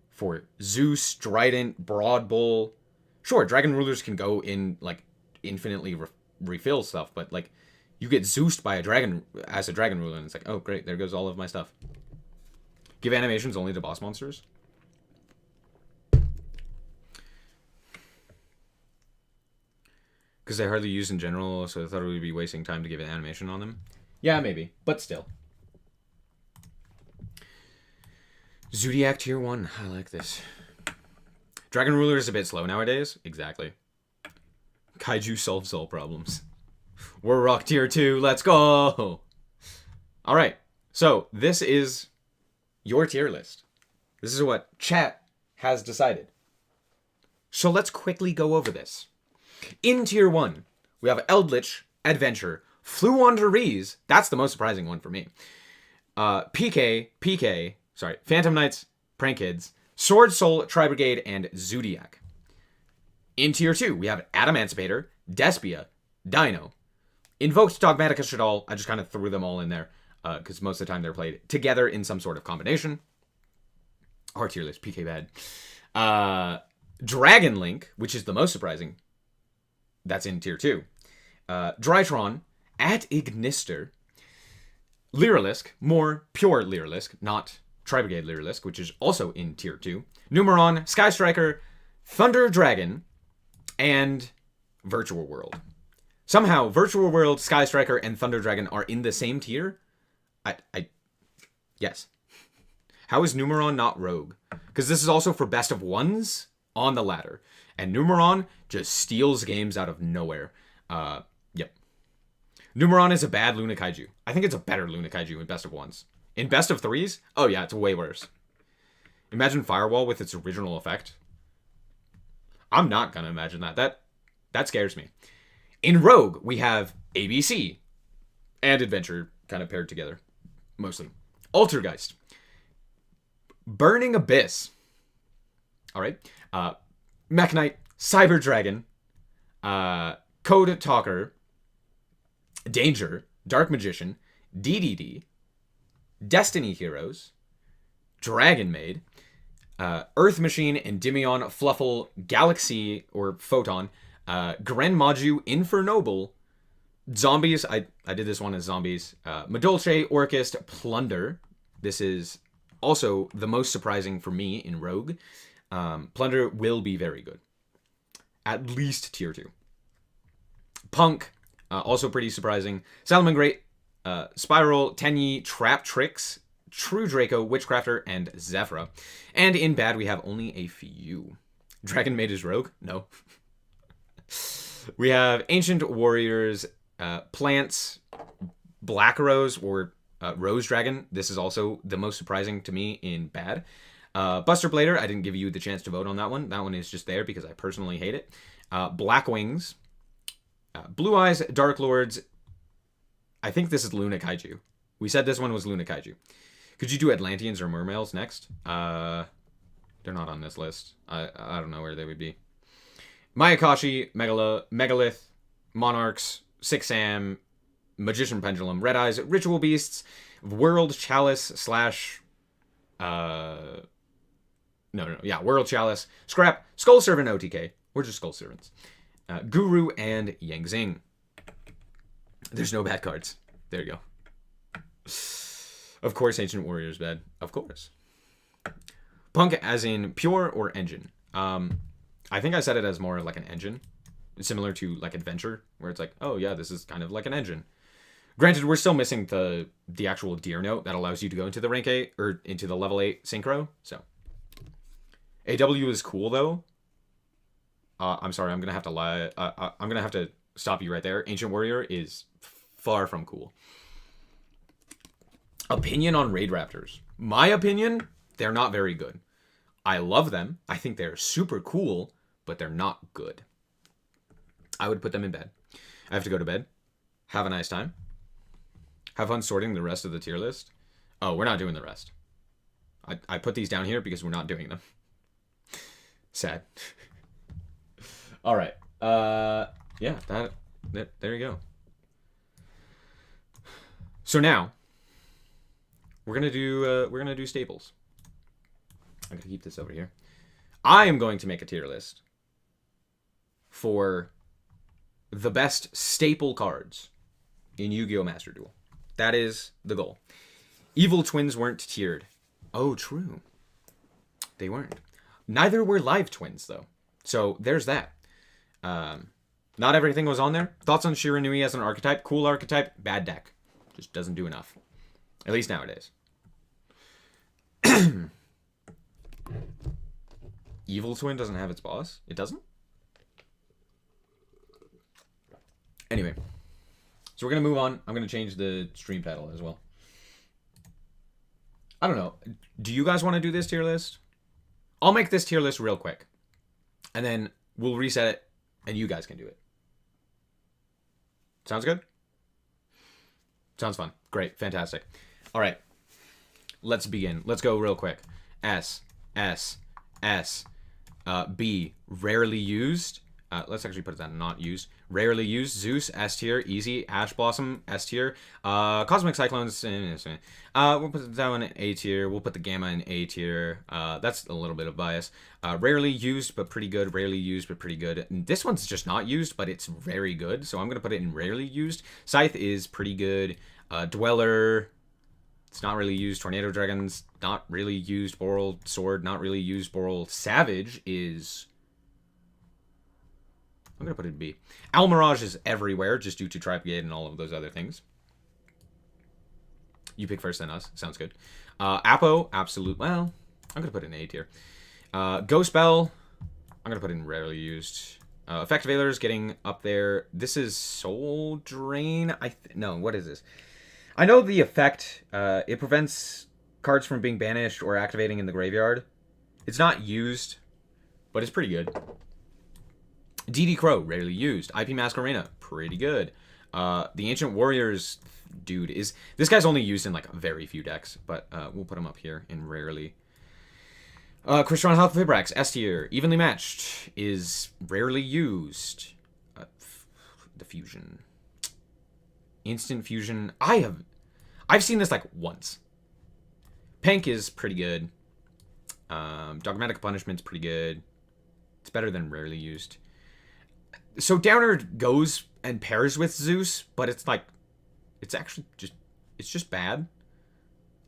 S1: For Zeus, Trident, Broadbull. Sure, Dragon Rulers can go in, like, infinitely refill stuff, but, like, you get Zeused by a dragon, as a Dragon Ruler, and it's like, oh, great, there goes all of my stuff. Give animations only to boss monsters. Because they're hardly used in general, so I thought it would be wasting time to give an animation on them. Yeah, maybe, but still. Zodiac tier 1. I like this. Dragon Ruler is a bit slow nowadays. Exactly. Kaiju solves all problems. We're rock tier 2. Let's go. All right. So this is your tier list. This is what chat has decided. So let's quickly go over this. In tier 1, we have Eldritch, Adventure, Fluwanderees. That's the most surprising one for me. Phantom Knights, Prank Kids, Sword Soul, Tri Brigade, and Zodiac. In tier 2, we have Adamancipator, Despia, Dino, Invoked, Dogmatica, Shaddoll. I just kind of threw them all in there because most of the time they're played together in some sort of combination. Our tier list, PK bad. Dragon Link, which is the most surprising. That's in tier 2. Drytron, at Ignister, Lyrilisk, more pure Lyrilisk, not Tri Brigade Lyrilisk, which is also in tier 2. Numeron, Sky Striker, Thunder Dragon, and Virtual World. Somehow, Virtual World, Sky Striker, and Thunder Dragon are in the same tier. Yes. How is Numeron not Rogue? Because this is also for best of ones on the ladder. And Numeron just steals games out of nowhere. Yep. Numeron is a bad Luna Kaiju. I think it's a better Luna Kaiju in best of ones. In best of threes? Oh yeah, it's way worse. Imagine Firewall with its original effect. I'm not gonna imagine that. That scares me. In Rogue, we have ABC and Adventure kind of paired together. Mostly. Altergeist. Burning Abyss. Alright. Mech Knight, Cyber Dragon, Code Talker, Danger, Dark Magician, DDD, Destiny Heroes, Dragon Maid, Earth Machine, Endymion, Fluffle, Galaxy, or Photon, Gren Maju, Infernoble, Zombies, I did this one as Zombies, Madolche, Orchist, Plunder. This is also the most surprising for me in Rogue. Plunder will be very good. At least tier 2. Punk, also pretty surprising. Salamangreat, Spiral, Tenyi, Trap Tricks, True Draco, Witchcrafter, and Zephyra. And in bad, we have only a few. Dragon Maid is Rogue? No. We have Ancient Warriors, Plants, Black Rose, or Rose Dragon. This is also the most surprising to me in bad. Buster Blader, I didn't give you the chance to vote on that one. That one is just there because I personally hate it. Black Wings, Blue Eyes, Dark Lords. I think this is Luna Kaiju. We said this one was Luna Kaiju. Could you do Atlanteans or Mermails next? They're not on this list. I don't know where they would be. Mayakashi, Megalith, Monarchs, Six Sam, Magician Pendulum, Red Eyes, Ritual Beasts, World Chalice slash... World Chalice, Scrap, Skull Servant OTK. We're just Skull Servants. Guru, and Yang Zing. There's no bad cards. There you go. Of course, Ancient Warrior's bad. Of course. Punk as in pure or engine. I think I said it as more like an engine. Similar to like Adventure, where it's like, oh yeah, this is kind of like an engine. Granted, we're still missing the actual Deer Note that allows you to go into the rank 8 or into the level 8 synchro. So AW is cool though. I'm sorry, I'm gonna have to lie. I'm gonna have to stop you right there. Ancient Warrior is far from cool. Opinion on Raid Raptors. My opinion, they're not very good. I love them. I think they're super cool, but they're not good. I would put them in bed. I have to go to bed. Have a nice time. Have fun sorting the rest of the tier list. Oh, we're not doing the rest. I put these down here because we're not doing them. Sad. All right. Yeah, there you go. So now we're gonna do staples. I'm gonna keep this over here. I am going to make a tier list for the best staple cards in Yu-Gi-Oh! Master Duel. That is the goal. Evil Twins weren't tiered Oh, true. They weren't. Neither were live twins, though. So there's that. Not everything was on there. Thoughts on Shiranui as an archetype? Cool archetype, bad deck. Just doesn't do enough. At least nowadays. Evil Twin doesn't have its boss? It doesn't? Anyway. So we're going to move on. I'm going to change the stream title as well. I don't know. Do you guys want to do this tier list? I'll make this tier list real quick. And then we'll reset it, and you guys can do it. Sounds good? Sounds fun. Great. Fantastic. All right. Let's begin. Let's go real quick. S, S, S, B, rarely used. Let's actually put that not used. Rarely used. Zeus, S tier. Easy. Ash Blossom, S tier. Cosmic Cyclones, we'll put that one in A tier. We'll put the Gamma in A tier. That's a little bit of bias. Rarely used, but pretty good. Rarely used, but pretty good. This one's just not used, but it's very good. So I'm going to put it in rarely used. Scythe is pretty good. Dweller, it's not really used. Tornado Dragons, not really used. Boral Sword, not really used. Boral Savage is... I'm going to put it in B. Almirage is everywhere, just due to Tripegate and all of those other things. You pick first, then us. Sounds good. Apo, absolute... Well, I'm going to put it in A tier. Ghost Bell, I'm going to put it in rarely used. Effect Veilers getting up there. This is Soul Drain. No, what is this? I know the effect. It prevents cards from being banished or activating in the graveyard. It's not used, but it's pretty good. DD Crow, rarely used. IP Masquerena, pretty good. The Ancient Warriors dude is... This guy's only used in, like, very few decks, but we'll put him up here in rarely. Crystron Health Vibrax, S tier. Evenly Matched is rarely used. The Fusion. Instant Fusion. I've seen this, like, once. Pank is pretty good. Dogmatic Punishment's pretty good. It's better than rarely used. So Downer goes and pairs with Zeus, but it's like, it's actually just, it's just bad.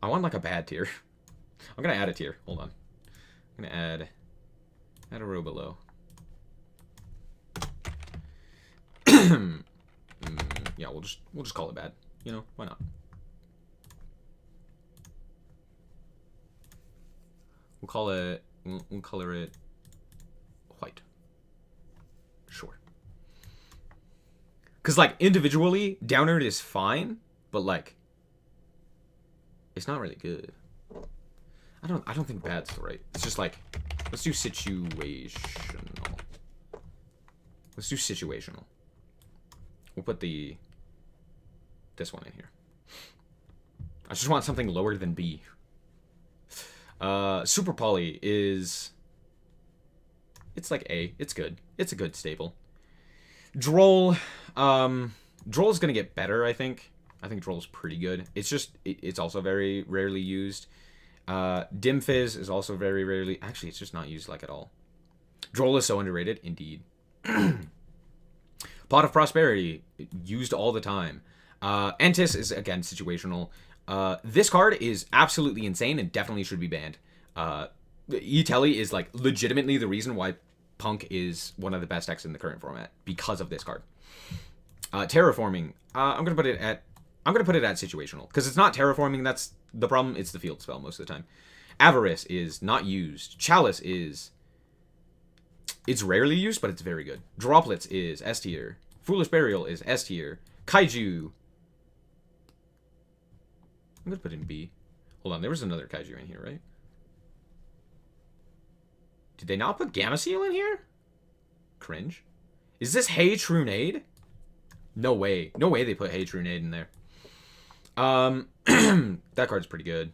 S1: I want like a bad tier. I'm going to add a tier. Hold on. I'm going to add a row below. Yeah, we'll just call it bad. You know, why not? We'll color it white. Sure. Because, like, individually, Downerd is fine, but, like, it's not really good. I don't think bad's the right. It's just, like, let's do situational. Let's do situational. We'll put this one in here. I just want something lower than B. Super Poly is... It's like A. It's good. It's a good staple. Droll. Droll's gonna get better, I think. I think Droll's pretty good. It's just, it's also very rarely used. Dim Fizz is also very rarely... Actually, it's just not used, like, at all. Droll is so underrated. Indeed. Pot of Prosperity. Used all the time. Entis is, again, situational. This card is absolutely insane and definitely should be banned. E-Telly is, like, legitimately the reason why Punk is one of the best decks in the current format because of this card. Terraforming. I'm gonna put it at situational because it's not terraforming. That's the problem. It's the field spell most of the time. Avarice is not used. Chalice is. It's rarely used, but it's very good. Droplets is S tier. Foolish Burial is S tier. Kaiju. I'm gonna put in B. Hold on, there was another Kaiju in here, right? Did they not put Gamma Seal in here? Cringe. Is this Hey Trunade? No way. No way they put Hey Trunade in there. That card's pretty good.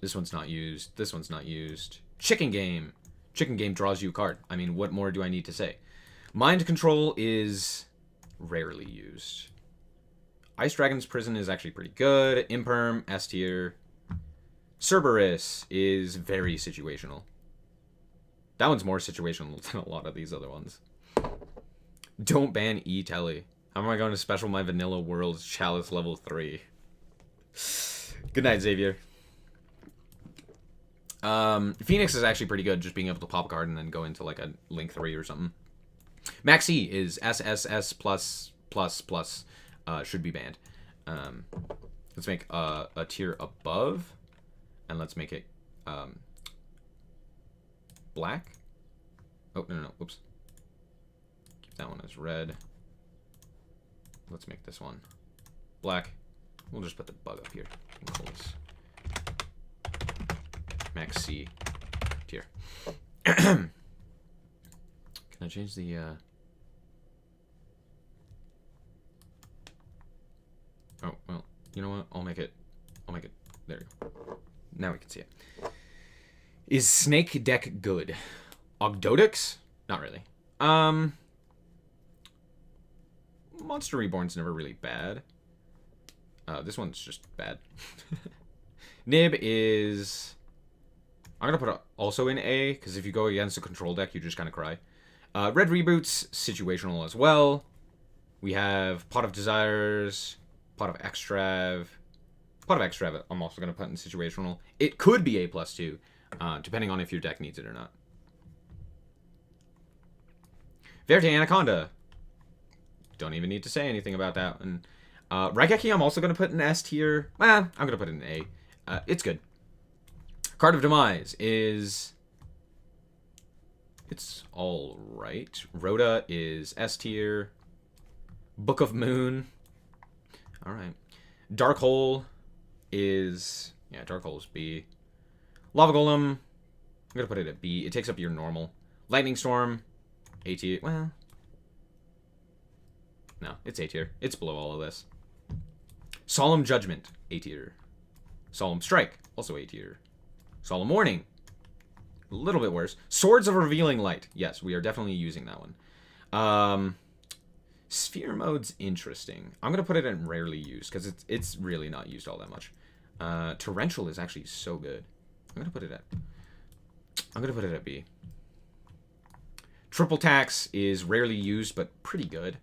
S1: This one's not used. This one's not used. Chicken Game. Chicken Game draws you a card. I mean, what more do I need to say? Mind Control is rarely used. Ice Dragon's Prison is actually pretty good. Imperm, S tier. Cerberus is very situational. That one's more situational than a lot of these other ones. Don't ban E-Telly. How am I going to special my Vanilla World's Chalice level 3? Good night, Xavier. Phoenix is actually pretty good, just being able to pop a card and then go into like a Link 3 or something. Maxi is SSS plus should be banned. Let's make a tier above, and let's make it black. Oh, no, whoops. Keep that one as red. Let's make this one black. We'll just put the bug up here. Call this Max C tier. Can I change the Oh, well, you know what? I'll make it there you go. Now we can see it. Is Snake deck good? Ogdodix? Not really. Monster Reborn's never really bad. This one's just bad. Nib is... I'm going to put it also in A, because if you go against a control deck, you just kind of cry. Red Reboot's situational as well. We have Pot of Desires, Pot of Extrav. Pot of Extrav I'm also going to put in situational. It could be A+ too, depending on if your deck needs it or not. Verte Anaconda. Don't even need to say anything about that. And Raigeki I'm also going to put in S tier. I'm going to put it in A. It's good. Card of Demise is... It's alright. Rhoda is S tier. Book of Moon. Alright. Dark Hole is... Yeah, Dark Hole is B. Lava Golem. I'm going to put it at B. It takes up your normal. Lightning Storm. A tier. Well... No, it's A tier. It's below all of this. Solemn Judgment, A tier. Solemn Strike, also A tier. Solemn Warning, a little bit worse. Swords of Revealing Light. Yes, we are definitely using that one. Sphere Mode's interesting. I'm going to put it in rarely used, because it's really not used all that much. Torrential is actually so good. I'm going to put it at B. Triple Tax is rarely used, but pretty good.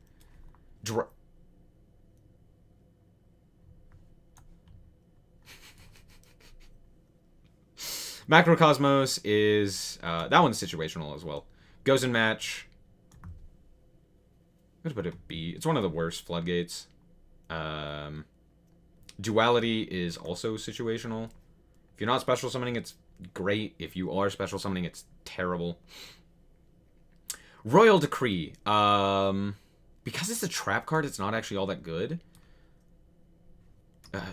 S1: Macrocosmos is... that one's situational as well. Goes in match. I'm going to put it B. It's one of the worst floodgates. Duality is also situational. If you're not special summoning, it's great. If you are special summoning, it's terrible. Royal Decree. Because it's a trap card, it's not actually all that good.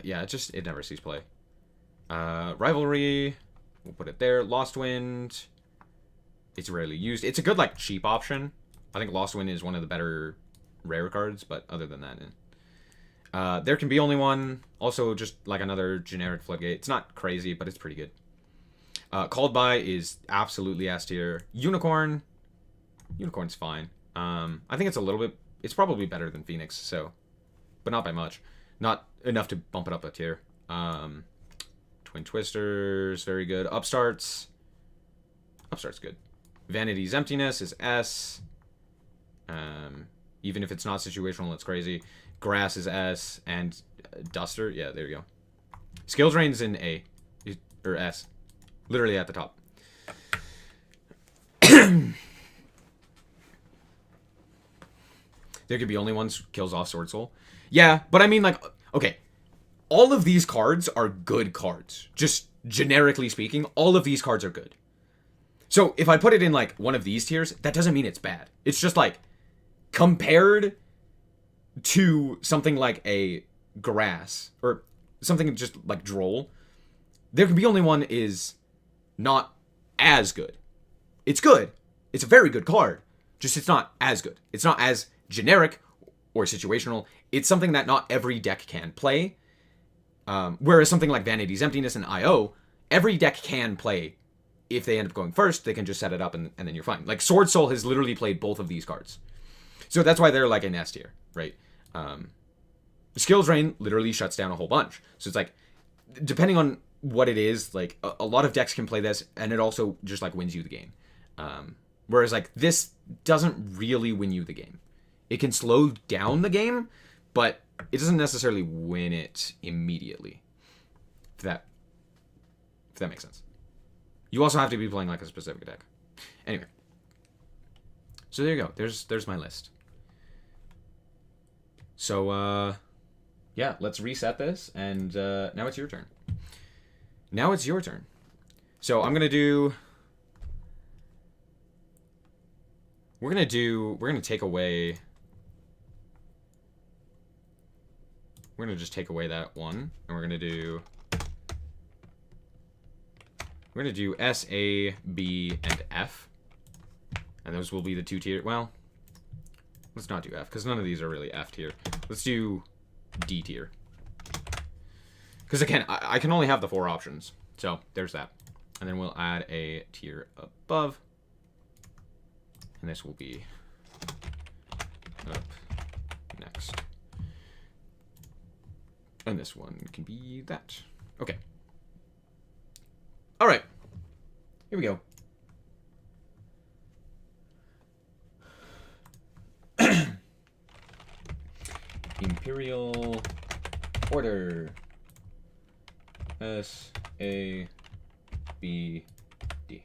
S1: Yeah, it never sees play. Rivalry, we'll put it there. Lost Wind, it's rarely used. It's a good, like, cheap option. I think Lost Wind is one of the better rare cards, but other than that, there can be only one. Also, just like another generic floodgate. It's not crazy, but it's pretty good. Called By is absolutely S tier. Unicorn's fine. I think it's a little bit... It's probably better than Phoenix, so... But not by much. Not enough to bump it up a tier. Twin Twisters, very good. Upstart's good. Vanity's Emptiness is S. Even if it's not situational, it's crazy. Grass is S. And Duster, yeah, there you go. Skill Drain's in A. Or S. Literally at the top. There could be only one kills off Sword Soul. Yeah, but I mean, like, okay. All of these cards are good cards. Just generically speaking, all of these cards are good. So if I put it in, like, one of these tiers, that doesn't mean it's bad. It's just, like, compared to something like a Grass, or something just like Droll, there can be only one is not as good. It's good. It's a very good card. Just it's not as good. It's not as generic or situational. It's something that not every deck can play. Whereas something like Vanity's Emptiness and IO, every deck can play. If they end up going first, they can just set it up and then you're fine. Like Sword Soul has literally played both of these cards. So that's why they're like an S tier, right? Skill Drain literally shuts down a whole bunch. So it's like, depending on what it is, like a lot of decks can play this and it also just like wins you the game. Whereas like this doesn't really win you the game. It can slow down the game, but it doesn't necessarily win it immediately. If that makes sense. You also have to be playing like a specific deck. Anyway. So there you go. There's my list. So, yeah, let's reset this, and now it's your turn. Now it's your turn. So I'm gonna do... We're gonna take away... We're gonna just take away that one, and we're gonna do S, A, B, and F. And those will be the 2 tier. Well, let's not do F, because none of these are really F tier. Let's do D tier. Because again, I can only have the 4 options. So, there's that. And then we'll add a tier above. And this will be up next. And this one can be that. Okay. Alright. Here we go. Imperial Order. S, A, B, D.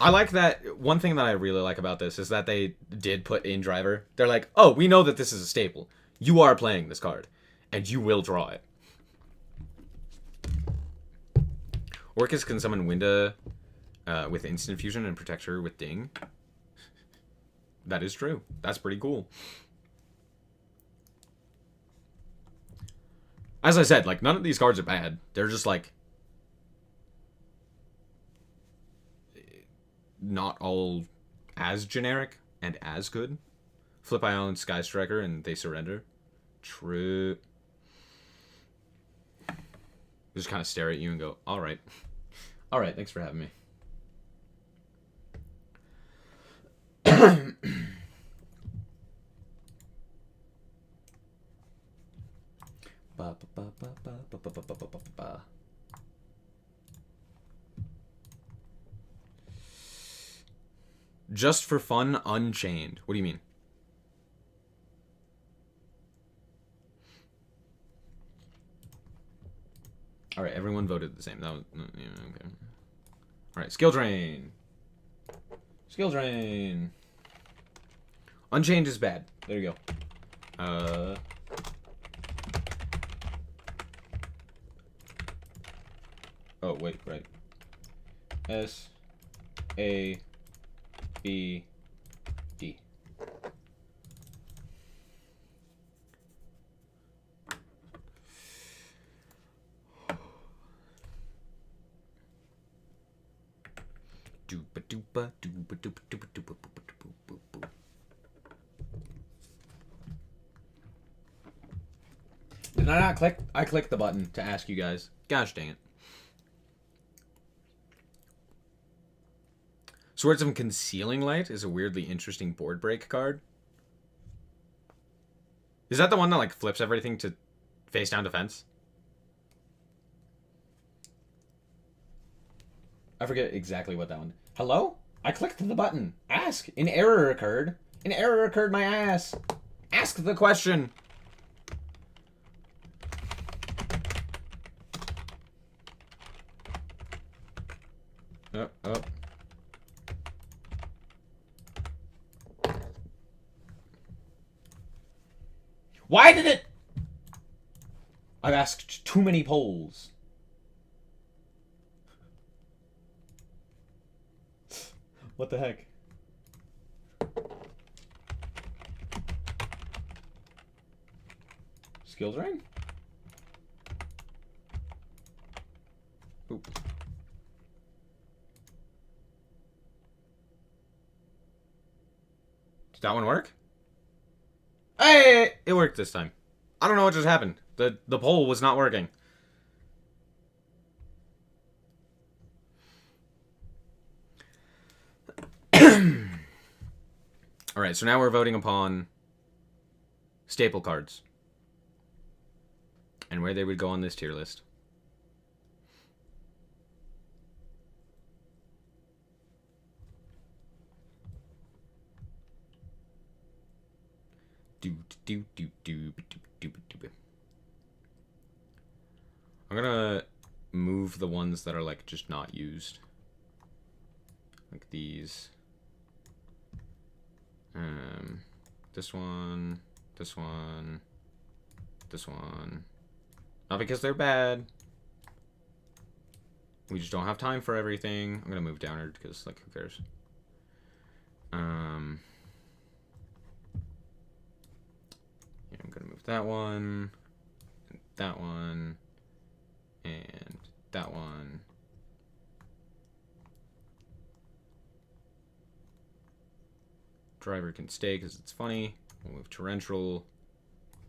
S1: I like that. One thing that I really like about this is that they did put in driver. They're like, oh, we know that this is a staple. You are playing this card, and you will draw it. Orcus can summon Winda with instant fusion and protect her with Ding. That is true. That's pretty cool. As I said, like, none of these cards are bad. They're just, like, not all as generic and as good. Flip Island, Sky Striker, and they surrender. True. Just kind of stare at you and go, alright. Alright, thanks for having me. Just for fun, Unchained. What do you mean? All right, everyone voted the same. That was yeah, okay. All right, skill drain. Skill drain. Unchained is bad. There you go. Oh wait, right. S, A, B, D. Doopa doopa doopa doopa doopa doopa doopa doopa. Did I not click? I clicked the button to ask you guys. Gosh dang it. Swords of Concealing Light is a weirdly interesting board break card. Is that the one that like flips everything to face down defense? I forget exactly what that one. Hello? I clicked the button. Ask. An error occurred. An error occurred, my ass. Ask the question. Oh. Why did it? I've asked too many polls. What the heck? Skill drain? Oop. Did that one work? Hey, it worked this time. I don't know what just happened. The poll was not working. Alright, so now we're voting upon staple cards. And where they would go on this tier list. I'm gonna move the ones that are like just not used. Like these. This one, this one, this one. Not because they're bad. We just don't have time for everything. I'm gonna move downward because, like, who cares? Yeah, I'm gonna move that one, and that one, and that one. Driver can stay because it's funny. We'll move torrential.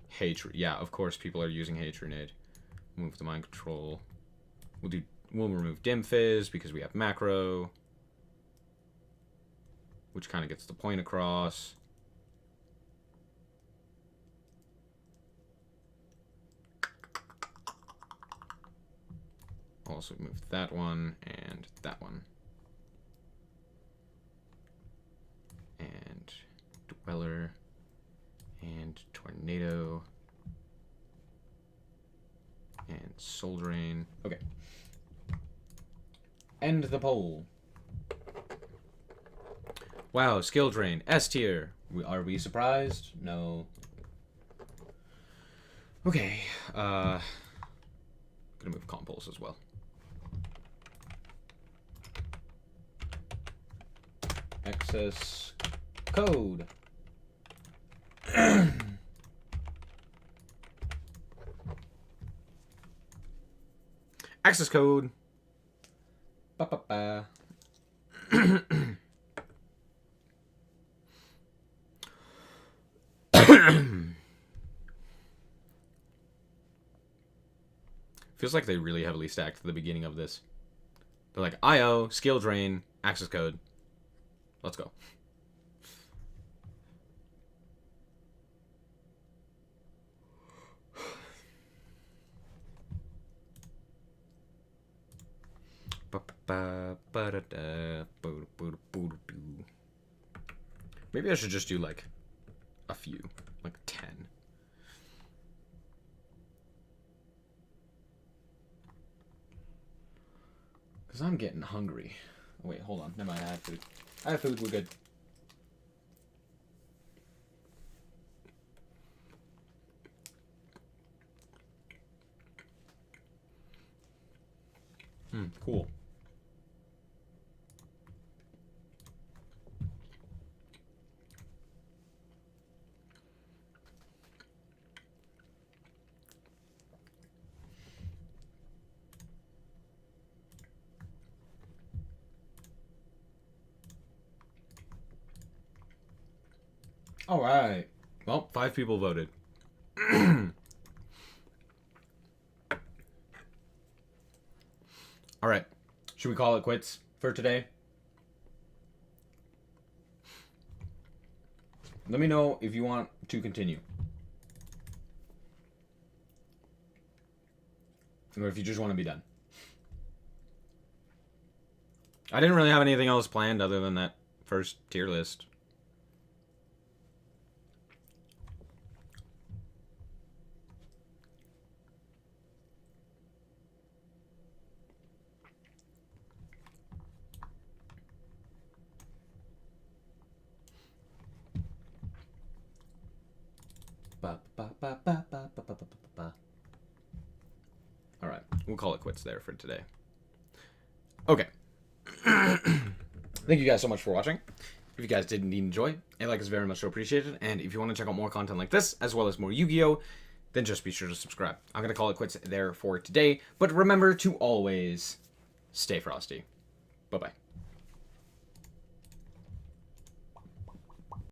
S1: Hatred. Yeah, of course people are using hatred. Move the mind control. We'll remove dim fizz because we have macro, which kind of gets the point across. Also move that one and that one. And Dweller and Tornado and Soul Drain. Okay. End the poll. Wow, skill drain. S tier. Are we surprised? No. Okay. Gonna move Compulse as well. Access code. Access code. Ba ba ba. Feels like they really heavily stacked at the beginning of this. They're like, IO, skill drain, access code. Let's go. Maybe I should just do like a few, like 10. Because I'm getting hungry. Wait, hold on. Never mind, I have food. I have food, we're good. Cool. All right. Well, 5 people voted. All right. Should we call it quits for today? Let me know if you want to continue. Or if you just want to be done. I didn't really have anything else planned other than that first tier list. Alright, we'll call it quits there for today. Okay. Thank you guys so much for watching. If you guys did indeed enjoy, a like is very much so appreciated. And if you want to check out more content like this, as well as more Yu-Gi-Oh!, then just be sure to subscribe. I'm going to call it quits there for today. But remember to always stay frosty. Bye-bye.